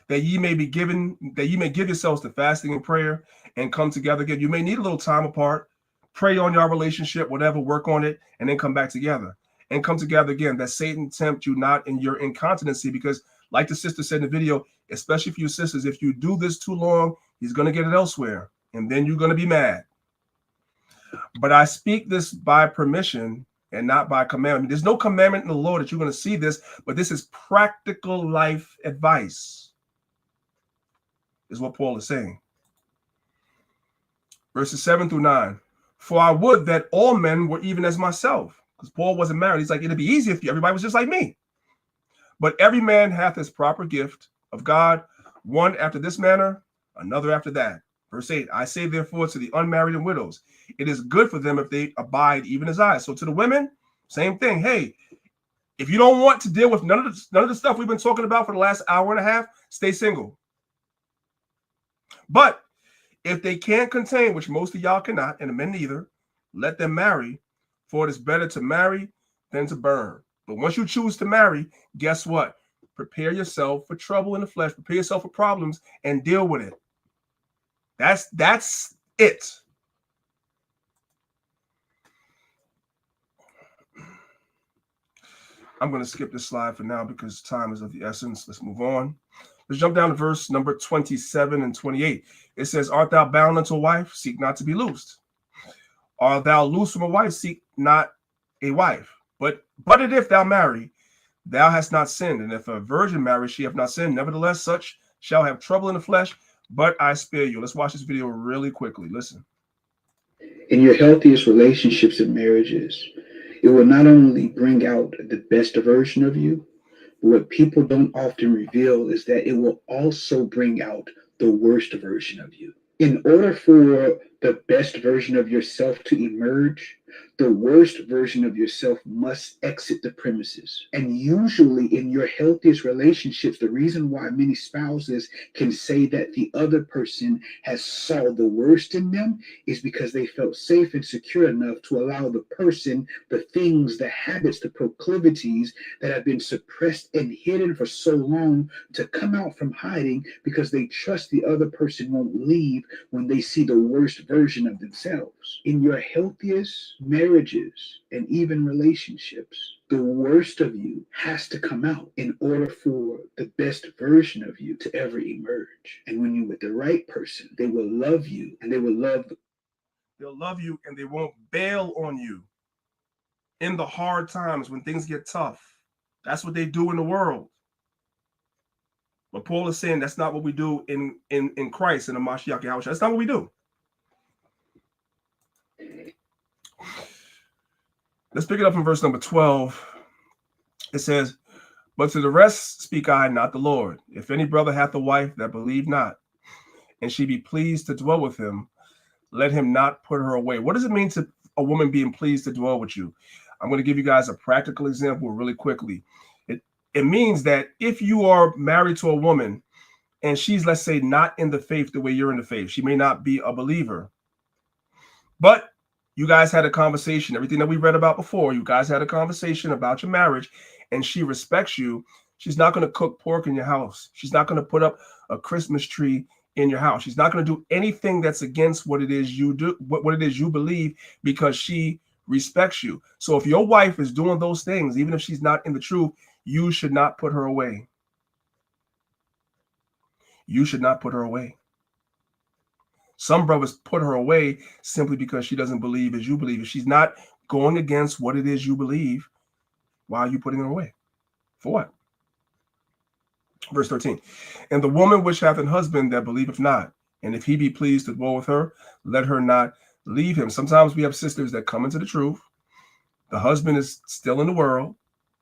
That ye may give yourselves to fasting and prayer and come together again. You may need a little time apart, pray on your relationship, whatever, work on it, and then come back together and come together again. That Satan tempt you not in your incontinency, because like the sister said in the video, especially for you sisters, if you do this too long, he's going to get it elsewhere, and then you're going to be mad. But I speak this by permission and not by commandment. There's no commandment in the law that you're going to see this, but this is practical life advice, is what Paul is saying. Verses 7 through 9. For I would that all men were even as myself. Because Paul wasn't married. He's like, it'd be easy if everybody was just like me. But every man hath his proper gift of God, one after this manner, another after that. Verse 8, I say therefore to the unmarried and widows, it is good for them if they abide even as I. So to the women, same thing. Hey, if you don't want to deal with none of the stuff we've been talking about for the last hour and a half, stay single. But if they can't contain, which most of y'all cannot, and the men neither, let them marry, for it is better to marry than to burn. But once you choose to marry, guess what? Prepare yourself for trouble in the flesh. Prepare yourself for problems and deal with it. That's it. I'm going to skip this slide for now because time is of the essence. Let's move on. Let's jump down to verse number 27 and 28. It says, art thou bound unto a wife? Seek not to be loosed. Art thou loose from a wife? Seek not a wife. But if thou marry, thou hast not sinned. And if a virgin marry, she hath not sinned. Nevertheless, such shall have trouble in the flesh, but I spare you. Let's watch this video really quickly. Listen. In your healthiest relationships and marriages, it will not only bring out the best version of you, but what people don't often reveal is that it will also bring out the worst version of you. In order for the best version of yourself to emerge, the worst version of yourself must exit the premises. And usually in your healthiest relationships, the reason why many spouses can say that the other person has saw the worst in them is because they felt safe and secure enough to allow the person, the things, the habits, the proclivities that have been suppressed and hidden for so long to come out from hiding, because they trust the other person won't leave when they see the worst version of themselves. In your healthiest marriages and even relationships, the worst of you has to come out in order for the best version of you to ever emerge. And when you're with the right person, they will love you and they will they'll love you and they won't bail on you in the hard times when things get tough. That's what they do in the world. But Paul is saying that's not what we do in Christ, in the Mashiach Yahushua. That's not what we do. Let's pick it up in verse number 12. It says, but to the rest speak I, not the Lord. If any brother hath a wife that believe not, and she be pleased to dwell with him, let him not put her away. What does it mean to a woman being pleased to dwell with you? I'm going to give you guys a practical example really quickly. It means that if you are married to a woman and she's, let's say, not in the faith the way you're in the faith, she may not be a believer, but you guys had a conversation, everything that we read about before, you guys had a conversation about your marriage, and she respects you. She's not going to cook pork in your house. She's not going to put up a Christmas tree in your house. She's not going to do anything that's against what it is you do, what it is you believe, because she respects you. So if your wife is doing those things, even if she's not in the truth, you should not put her away. You should not put her away. Some brothers put her away simply because she doesn't believe as you believe. If she's not going against what it is you believe, why are you putting her away? For what? Verse 13. And the woman which hath an husband that believeth not, and if he be pleased to dwell with her, let her not leave him. Sometimes we have sisters that come into the truth. The husband is still in the world,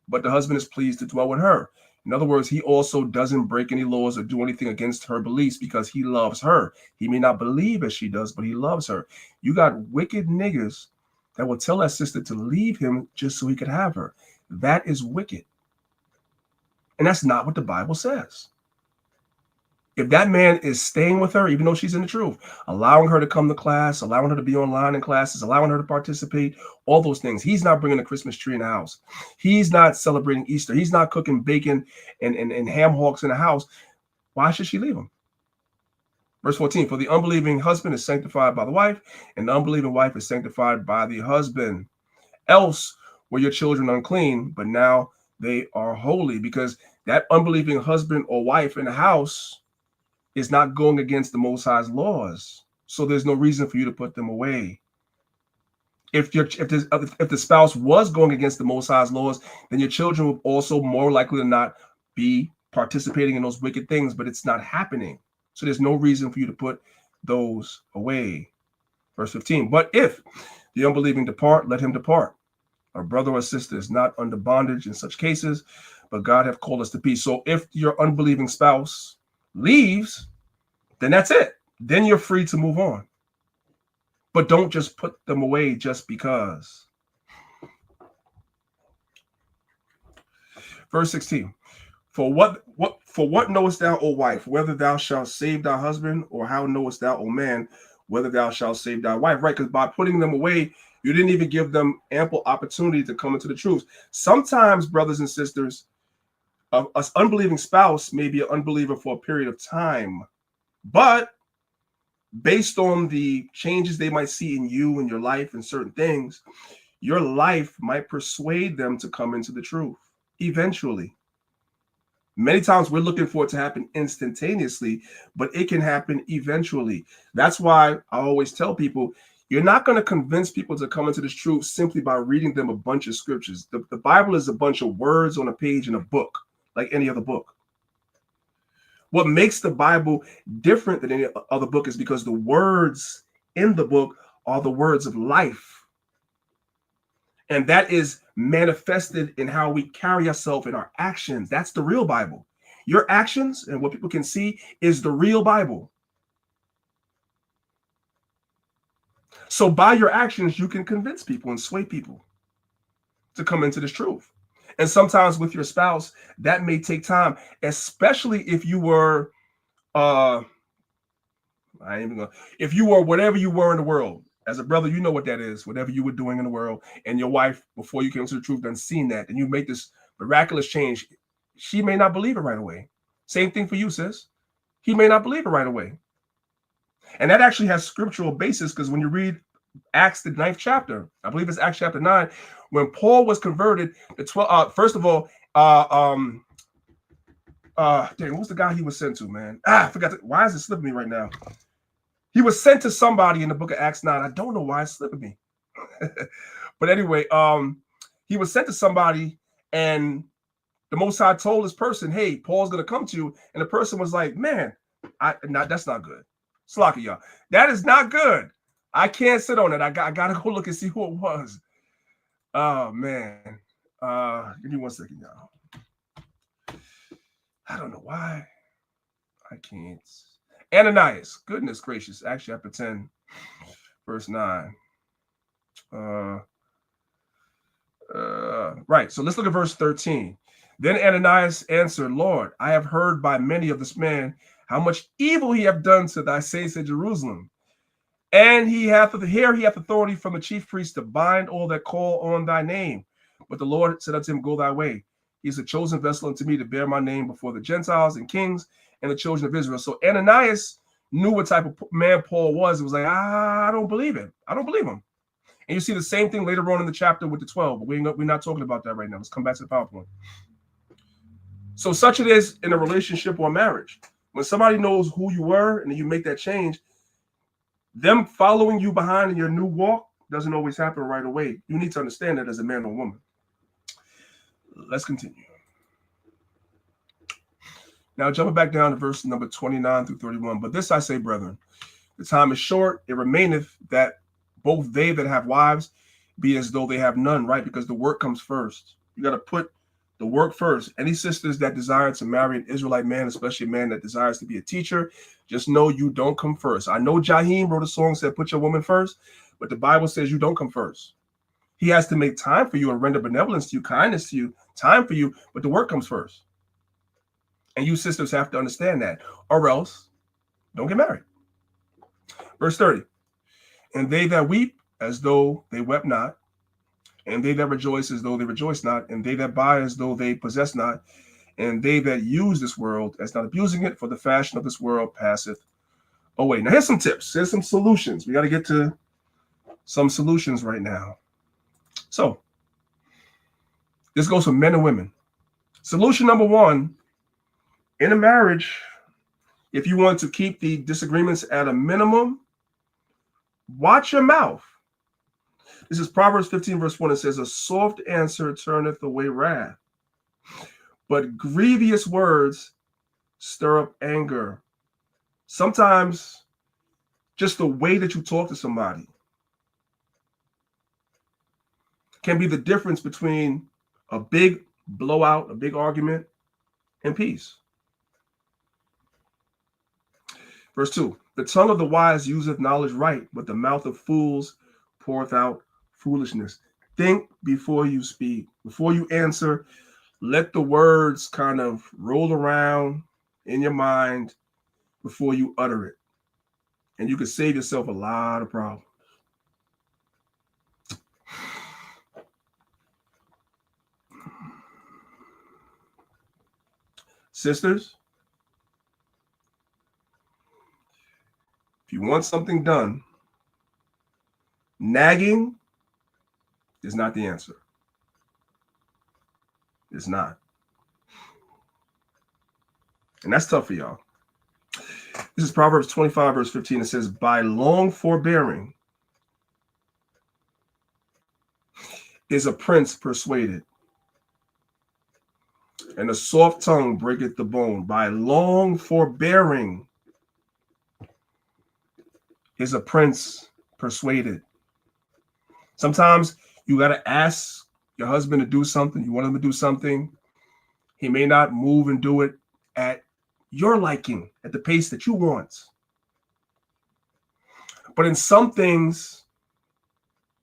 but the husband is pleased to dwell with her. In other words, he also doesn't break any laws or do anything against her beliefs because he loves her. He may not believe as she does, but he loves her. You got wicked niggas that will tell that sister to leave him just so he could have her. That is wicked. And that's not what the Bible says. If that man is staying with her, even though she's in the truth, allowing her to come to class, allowing her to be online in classes, allowing her to participate, all those things, he's not bringing a Christmas tree in the house. He's not celebrating Easter. He's not cooking bacon and ham hocks in the house. Why should she leave him? Verse 14, for the unbelieving husband is sanctified by the wife, and the unbelieving wife is sanctified by the husband. Else were your children unclean, but now they are holy, because that unbelieving husband or wife in the house is not going against the Most High's laws. So there's no reason for you to put them away. If the spouse was going against the Most High's laws, then your children will also more likely than not be participating in those wicked things, but it's not happening. So there's no reason for you to put those away. Verse 15, but if the unbelieving depart, let him depart. A brother or sister is not under bondage in such cases, but God hath called us to peace. So if your unbelieving spouse leaves, then that's it. Then you're free to move on. But don't just put them away just because. Verse 16. For what knowest thou, O wife, whether thou shalt save thy husband, or how knowest thou, O man, whether thou shalt save thy wife? Right, because by putting them away, you didn't even give them ample opportunity to come into the truth. Sometimes, brothers and sisters, an unbelieving spouse may be an unbeliever for a period of time, but based on the changes they might see in you and your life and certain things, your life might persuade them to come into the truth eventually. Many times we're looking for it to happen instantaneously, but it can happen eventually. That's why I always tell people, you're not going to convince people to come into this truth simply by reading them a bunch of scriptures. The Bible is a bunch of words on a page in a book, like any other book. What makes the Bible different than any other book is because the words in the book are the words of life. And that is manifested in how we carry ourselves in our actions. That's the real Bible. Your actions and what people can see is the real Bible. So by your actions, you can convince people and sway people to come into this truth. And sometimes with your spouse, that may take time, especially if you were, if you were whatever you were in the world. As a brother, you know what that is, whatever you were doing in the world, and your wife, before you came to the truth, done seen that, and you make this miraculous change. She may not believe it right away. Same thing for you, sis. He may not believe it right away. And that actually has scriptural basis, because when you read Acts, the 9th chapter, I believe it's Acts chapter 9, when Paul was converted, the 12, first of all, dang, what's the guy he was sent to, man? I forgot. Why is it slipping me right now? He was sent to somebody in the book of Acts 9. I don't know why it's slipping me. But anyway, he was sent to somebody, and the Most High told this person, hey, Paul's going to come to you. And the person was like, man, that's not good. Slocky, y'all. That is not good. I can't sit on it. I got to go look and see who it was. Oh, man. Give me 1 second, y'all. I don't know why. I can't. Ananias, goodness gracious, Acts chapter 10, verse 9. Right, so let's look at verse 13. Then Ananias answered, Lord, I have heard by many of this man how much evil he hath done to thy saints at Jerusalem. And he hath authority from the chief priest to bind all that call on thy name. But the Lord said unto him, go thy way. He is a chosen vessel unto me to bear my name before the Gentiles and kings and the children of Israel. So Ananias knew what type of man Paul was. It was like, I don't believe it. I don't believe him. And you see the same thing later on in the chapter with the 12. But we're not talking about that right now. Let's come back to the PowerPoint. So such it is in a relationship or marriage. When somebody knows who you were and you make that change, Them following you behind in your new walk doesn't always happen right away. You need to understand that as a man or woman. Let's continue. Now, jumping back down to verse number 29 through 31. But this I say, brethren, the time is short, it remaineth that both they that have wives be as though they have none, right? Because the work comes first. You got to put the work first. Any sisters that desire to marry an Israelite man, especially a man that desires to be a teacher, just know you don't come first. I know Jaheim wrote a song said, put your woman first, but the Bible says you don't come first. He has to make time for you and render benevolence to you, kindness to you, time for you, but the work comes first. And you sisters have to understand that, or else don't get married. Verse 30, and they that weep as though they wept not, and they that rejoice as though they rejoice not, and they that buy as though they possess not, and they that use this world as not abusing it, for the fashion of this world passeth away. Now here's some tips. Here's some solutions. We got to get to some solutions right now. So this goes for men and women. Solution number one, in a marriage, if you want to keep the disagreements at a minimum, watch your mouth. This is Proverbs 15, verse 1. It says, a soft answer turneth away wrath, but grievous words stir up anger. Sometimes just the way that you talk to somebody can be the difference between a big blowout, a big argument, and peace. Verse 2, the tongue of the wise useth knowledge right, but the mouth of fools poureth out foolishness. Think before you speak. Before you answer, let the words kind of roll around in your mind before you utter it. And you can save yourself a lot of problems. Sisters, if you want something done, nagging is not the answer. It's not. And that's tough for y'all. This is Proverbs 25, verse 15. It says, by long forbearing is a prince persuaded, and a soft tongue breaketh the bone. By long forbearing is a prince persuaded. Sometimes you got to ask your husband to do something. You want him to do something. He may not move and do it at your liking, at the pace that you want. But in some things,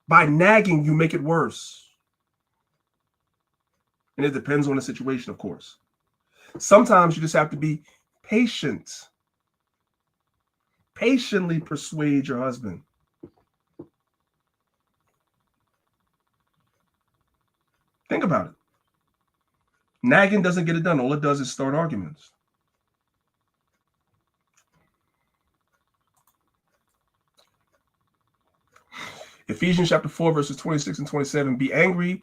by nagging, you make it worse. And it depends on the situation, of course. Sometimes you just have to be patient. Patiently persuade your husband. Think about it. Nagging doesn't get it done. All it does is start arguments. Ephesians chapter 4, verses 26 and 27. Be angry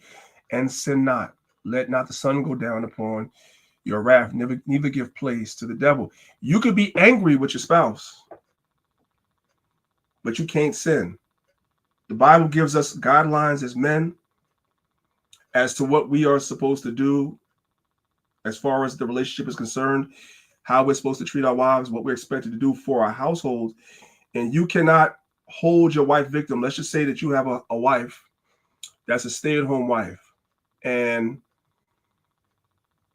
and sin not. Let not the sun go down upon your wrath. Neither give place to the devil. You could be angry with your spouse, but you can't sin. The Bible gives us guidelines as men as to what we are supposed to do as far as the relationship is concerned, how we're supposed to treat our wives, what we're expected to do for our household. And you cannot hold your wife victim. Let's just say that you have a wife that's a stay-at-home wife, and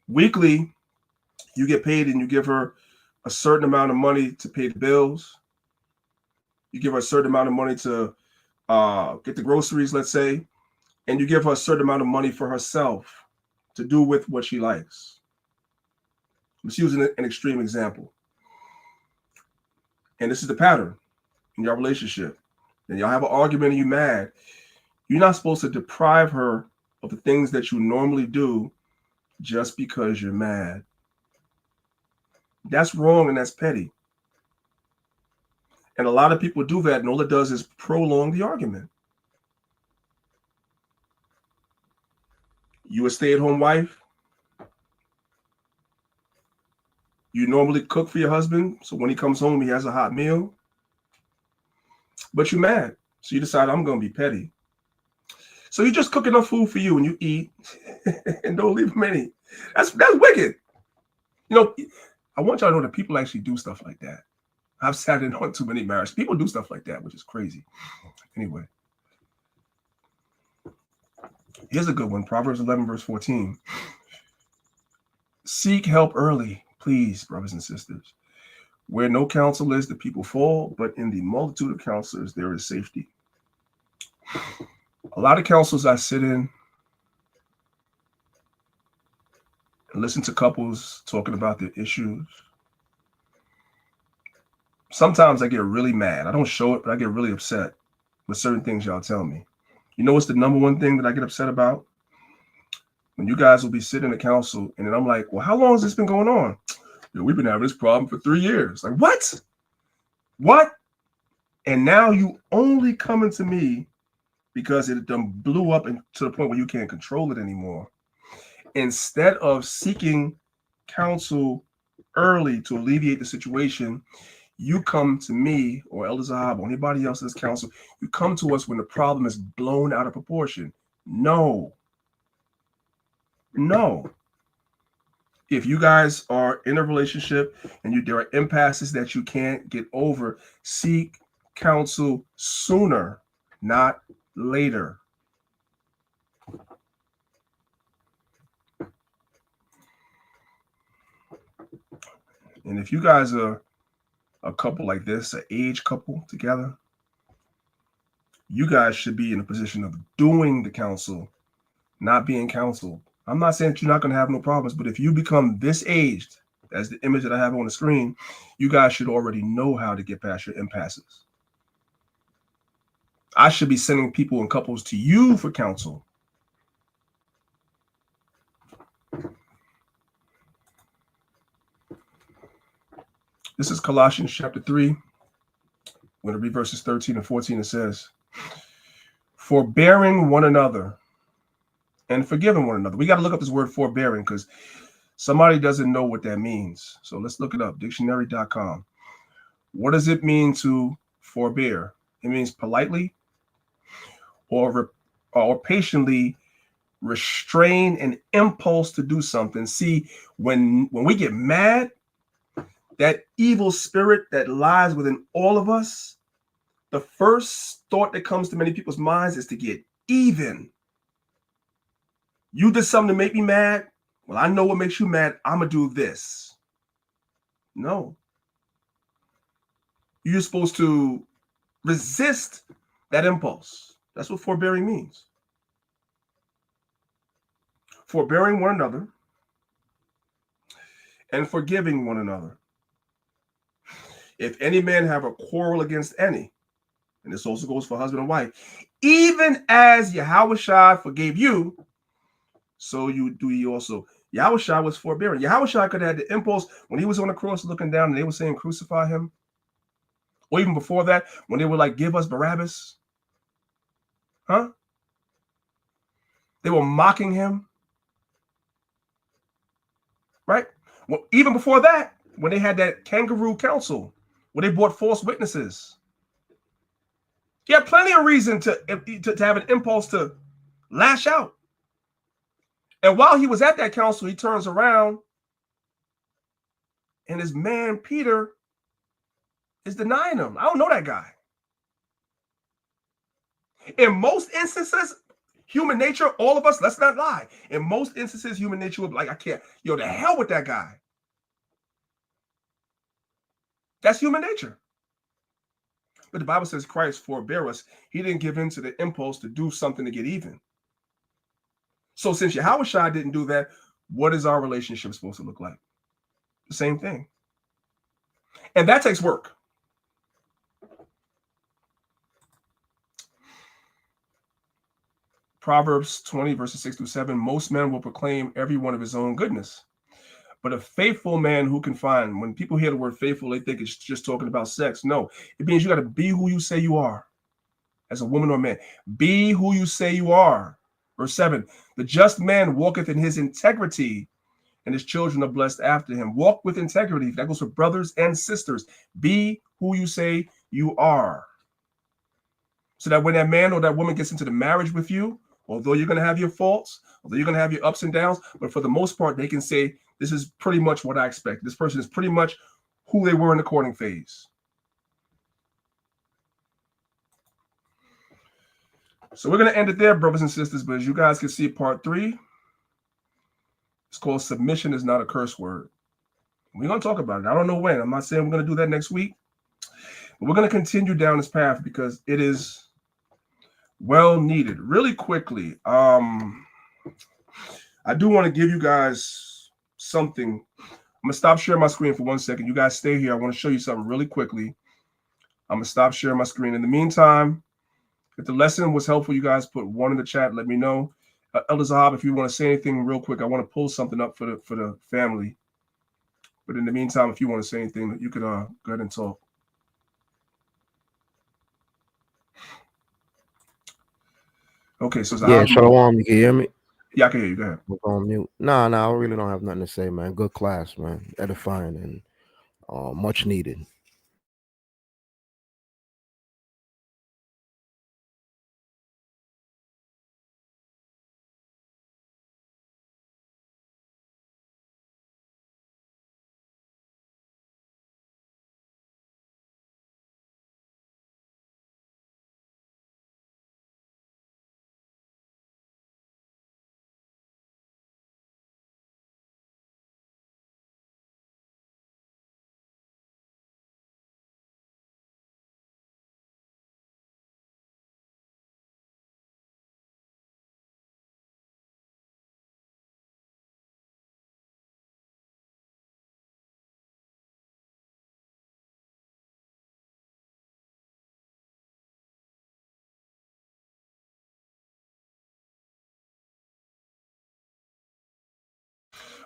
weekly you get paid and you give her a certain amount of money to pay the bills. You give her a certain amount of money to get the groceries, let's say, and you give her a certain amount of money for herself to do with what she likes. I'm just using an extreme example. And this is the pattern in your relationship. And y'all have an argument and you're mad. You're not supposed to deprive her of the things that you normally do just because you're mad. That's wrong and that's petty. And a lot of people do that, and all it does is prolong the argument. You a stay-at-home wife. You normally cook for your husband, so when he comes home, he has a hot meal. but you're mad. So you decide, I'm going to be petty. So you just cook enough food for you and you eat and don't leave them any. That's wicked. You know, I want y'all to know that people actually do stuff like that. I've sat in on too many marriages. People do stuff like that, which is crazy. Anyway, here's a good one. Proverbs 11, verse 14. Seek help early, please, brothers and sisters. Where no counsel is, the people fall, but in the multitude of counselors, there is safety. A lot of councils I sit in and listen to couples talking about their issues. Sometimes I get really mad. I don't show it, but I get really upset with certain things y'all tell me. You know what's the number one thing that I get upset about? When you guys will be sitting in a council, and then I'm like, well, how long has this been going on? Yeah, we've been having this problem for 3 years. Like, what? What? And now you only coming to me because it done blew up to the point where you can't control it anymore. Instead of seeking counsel early to alleviate the situation, you come to me or Elder Zahab or anybody else's counsel. You come to us when the problem is blown out of proportion. No. If you guys are in a relationship and there are impasses that you can't get over, seek counsel sooner, not later. And if you guys are a couple like this, an age couple together, you guys should be in a position of doing the counsel, not being counseled. I'm not saying that you're not going to have no problems, but if you become this aged, as the image that I have on the screen, you guys should already know how to get past your impasses. I should be sending people and couples to you for counsel. This is Colossians chapter 3. I'm going to read verses 13 and 14. It says, forbearing one another and forgiving one another. We got to look up this word forbearing because somebody doesn't know what that means. So let's look it up, dictionary.com. What does it mean to forbear? It means politely or patiently restrain an impulse to do something. See, when we get mad, that evil spirit that lies within all of us, the first thought that comes to many people's minds is to get even. You did something to make me mad. Well, I know what makes you mad. I'm going to do this. No. You're supposed to resist that impulse. That's what forbearing means. Forbearing one another and forgiving one another. If any man have a quarrel against any, and this also goes for husband and wife, even as Yahushua forgave you, so you do ye also. Yahushua was forbearing. Yahushua could have had the impulse when he was on the cross looking down and they were saying crucify him. Or even before that, when they were like, give us Barabbas. Huh? They were mocking him. Right? Well, even before that, when they had that kangaroo council, where they brought false witnesses. He had plenty of reason to have an impulse to lash out. And while he was at that council, he turns around and his man, Peter, is denying him. I don't know that guy. In most instances, human nature, all of us, let's not lie. In most instances, human nature would be like, I can't. Yo, the hell with that guy. That's human nature. But the Bible says Christ forbear us. He didn't give in to the impulse to do something to get even. So since Yahushua didn't do that, what is our relationship supposed to look like? The same thing. And that takes work. Proverbs 20, verses 6 through 7, most men will proclaim every one of his own goodness. But a faithful man who can find, when people hear the word faithful, they think it's just talking about sex. No, it means you got to be who you say you are as a woman or man. Be who you say you are. Verse 7, the just man walketh in his integrity, and his children are blessed after him. Walk with integrity. That goes for brothers and sisters. Be who you say you are. So that when that man or that woman gets into the marriage with you, although you're going to have your faults, although you're going to have your ups and downs, but for the most part, they can say, this is pretty much what I expect. This person is pretty much who they were in the courting phase. So we're going to end it there, brothers and sisters. But as you guys can see, part 3, it's called Submission is Not a Curse Word. We're going to talk about it. I don't know when. I'm not saying we're going to do that next week. But we're going to continue down this path because it is well needed. Really quickly, I do want to give you guys something. I'm going to stop sharing my screen for 1 second. You guys stay here. I want to show you something really quickly. I'm going to stop sharing my screen. In the meantime, if the lesson was helpful, you guys put 1 in the chat. Let me know. Elder Zahab, if you want to say anything real quick, I want to pull something up for the family. But in the meantime, if you want to say anything, you could go ahead and talk. Okay, so Yeah, Shalom, you can hear me? Yeah, I can hear you. Go ahead. I'm on mute. No, I really don't have nothing to say, man. Good class, man. Edifying and much needed.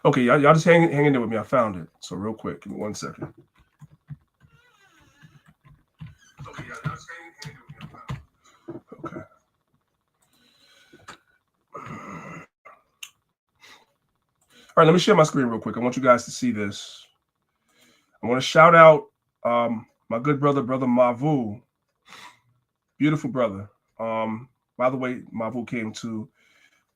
Okay, y'all just hang in there with me. I found it. So real quick, give me 1 second. Okay, y'all just hang in there with me. I found it. Okay. All right, let me share my screen real quick. I want you guys to see this. I want to shout out my good brother Mavu. Beautiful brother. By the way, Mavu came to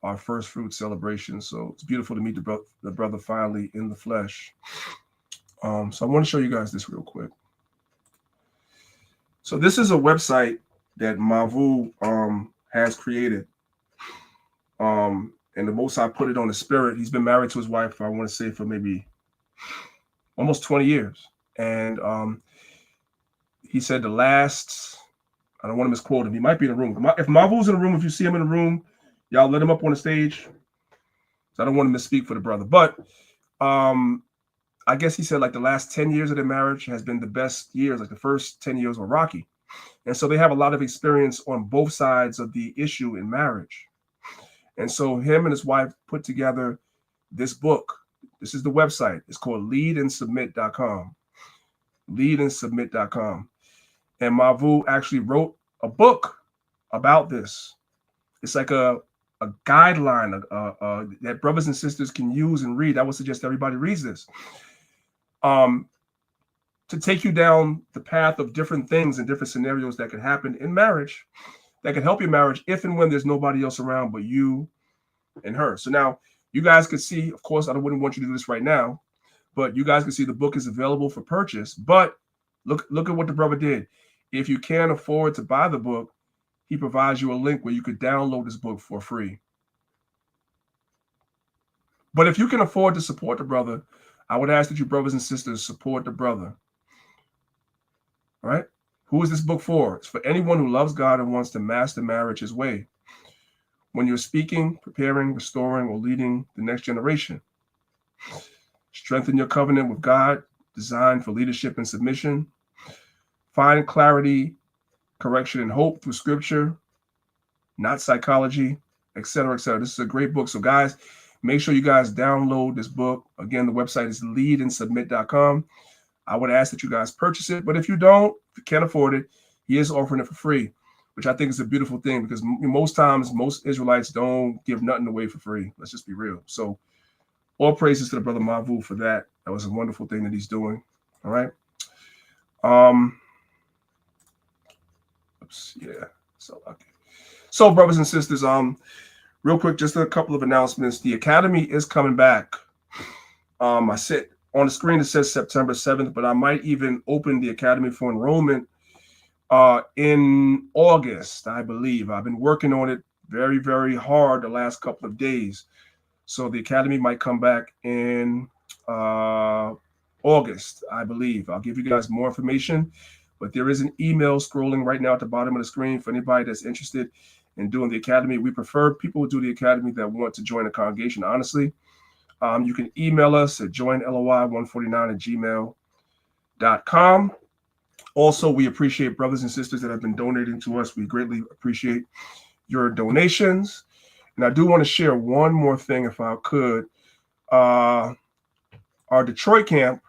our first fruit celebration, so it's beautiful to meet the brother finally in the flesh. So I want to show you guys this real quick. So this is a website that Mavu has created. And the Most High put it on his spirit. He's been married to his wife, I want to say, for maybe almost 20 years. And he said the last, I don't want to misquote him. He might be in the room. If Mavu's in the room, if you see him in the room, y'all let him up on the stage. So I don't want to misspeak for the brother. But I guess he said like the last 10 years of their marriage has been the best years. Like the first 10 years were rocky. And so they have a lot of experience on both sides of the issue in marriage. And so him and his wife put together this book. This is the website. It's called leadandsubmit.com. Leadandsubmit.com. And Mavu actually wrote a book about this. It's like a guideline that brothers and sisters can use and read. I would suggest everybody reads this. To take you down the path of different things and different scenarios that could happen in marriage that could help your marriage if and when there's nobody else around but you and her. So now you guys can see, of course, I wouldn't want you to do this right now, but you guys can see the book is available for purchase. But look at what the brother did. If you can't afford to buy the book, he provides you a link where you could download this book for free. But if you can afford to support the brother, I would ask that you brothers and sisters support the brother. All right? Who is this book for? It's for anyone who loves God and wants to master marriage his way. When you're speaking, preparing, restoring, or leading the next generation. Strengthen your covenant with God, designed for leadership and submission. Find clarity, correction, and hope through scripture, not psychology, etc., etc. This is a great book. So guys, make sure you guys download this book. Again, the website is leadandsubmit.com. I would ask that you guys purchase it. But if you don't, if you can't afford it, he is offering it for free, which I think is a beautiful thing because most times, most Israelites don't give nothing away for free. Let's just be real. So all praises to the brother Mavu for that. That was a wonderful thing that he's doing. All right. Yeah. So okay. So brothers and sisters, real quick, just a couple of announcements. The Academy is coming back. I said on the screen it says September 7th, but I might even open the Academy for enrollment in August, I believe. I've been working on it very, very hard the last couple of days. So the Academy might come back in August, I believe. I'll give you guys more information, but there is an email scrolling right now at the bottom of the screen for anybody that's interested in doing the Academy. We prefer people who do the Academy that want to join the congregation, honestly. You can email us at joinloy149@gmail.com. Also, we appreciate brothers and sisters that have been donating to us. We greatly appreciate your donations. And I do want to share one more thing, if I could. Our Detroit camp,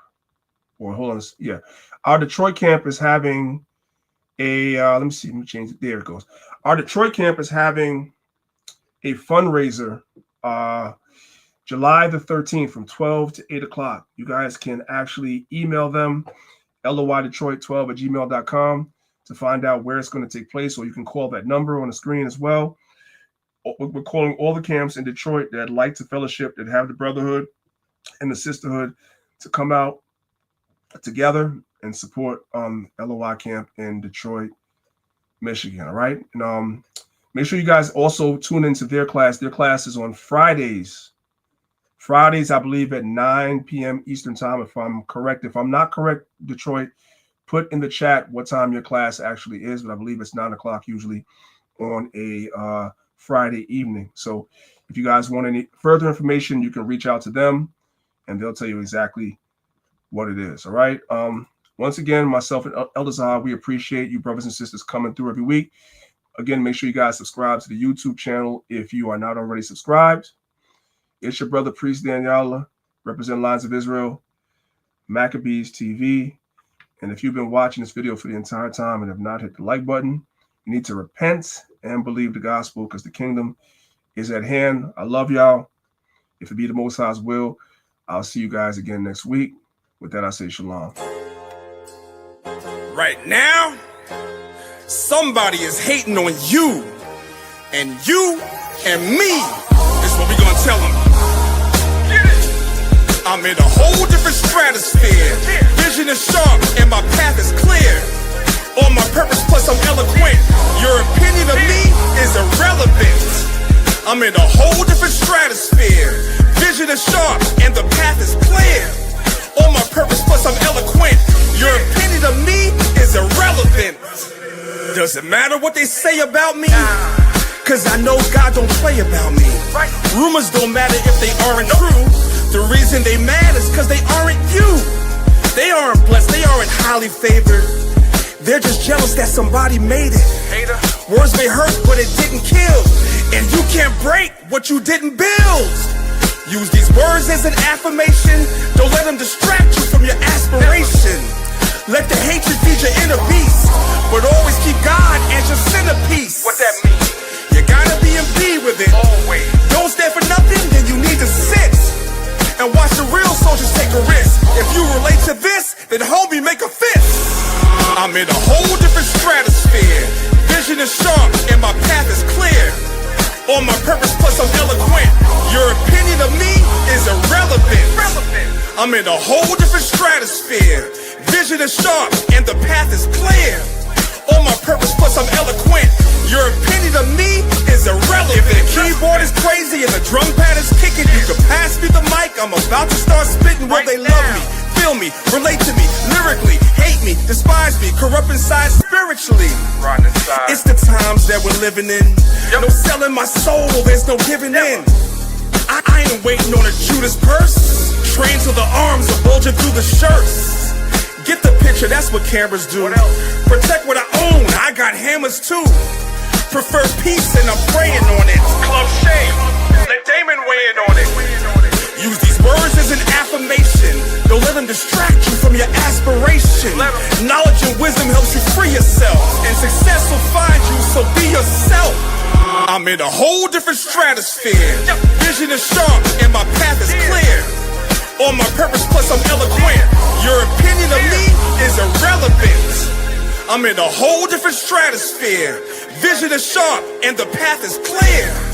our Detroit camp is having a, let me change it. There it goes. Our Detroit camp is having a fundraiser July the 13th from 12 to 8 o'clock. You guys can actually email them, loydetroit12@gmail.com, to find out where it's going to take place, or you can call that number on the screen as well. We're calling all the camps in Detroit that like to fellowship, that have the brotherhood and the sisterhood, to come out together and support LOI camp in Detroit, Michigan. All right. And make sure you guys also tune into their class. Their class is on Fridays, I believe, at 9 p.m. Eastern time, if I'm correct. If I'm not correct, Detroit, put in the chat what time your class actually is, but I believe it's 9 o'clock usually on a Friday evening. So if you guys want any further information, you can reach out to them and they'll tell you exactly what it is. All right. Once again, myself and Elder Zahar, we appreciate you brothers and sisters coming through every week. Again, make sure you guys subscribe to the YouTube channel if you are not already subscribed. It's your brother Priest Daniela, represent Lines of Israel, Maccabees TV. And if you've been watching this video for the entire time and have not hit the like button, you need to repent and believe the gospel, because the kingdom is at hand. I love y'all. If it be the Most High's will, I'll see you guys again next week. With that, I say shalom. Right now, somebody is hating on you, and you and me is what we gonna tell them. I'm in a whole different stratosphere. Vision is sharp and my path is clear. On my purpose, plus I'm eloquent. Your opinion of me is irrelevant. I'm in a whole different stratosphere. Vision is sharp and the path is clear. On my purpose, plus I'm eloquent. Your opinion of me is irrelevant. Doesn't matter what they say about me, cause I know God don't play about me. Rumors don't matter if they aren't true. The reason they mad is cause they aren't you. They aren't blessed, they aren't highly favored. They're just jealous that somebody made it. Words may hurt, but it didn't kill. And you can't break what you didn't build. Use these words as an affirmation. Don't let them distract you from your aspiration. Let the hatred feed your inner beast, but always keep God as your centerpiece. What that mean? You gotta be in B with it. Always. Don't stand for nothing, then you need to sit and watch the real soldiers take a risk. If you relate to this, then homie, make a fist. I'm in a whole different stratosphere. Vision is sharp and my path is clear. On my purpose, plus I'm eloquent. Your opinion of me is irrelevant. I'm in a whole different stratosphere. Vision is sharp and the path is clear. On my purpose, plus I'm eloquent. Your opinion of me is irrelevant. If the keyboard is crazy and the drum pad is kicking, you can pass me the mic. I'm about to start spitting. Will they love me, feel me, relate to me, lyrically, hate me, despise me, corrupt inside spiritually? It's the times that we're living in. No selling my soul, there's no giving in. I ain't waiting on a Judas purse. Trained till the arms are bulging through the shirts. Get the picture, that's what cameras do. Protect what I own, I got hammers too. Prefer peace and I'm praying on it. Club shame, let Damon weigh in on it. Use these words as an affirmation. Don't let them distract you from your aspiration. Knowledge and wisdom helps you free yourself, and success will find you, so be yourself. I'm in a whole different stratosphere. Vision is sharp and my path is clear. On my purpose, plus I'm eloquent. Your opinion of me is irrelevant. I'm in a whole different stratosphere. Vision is sharp and the path is clear.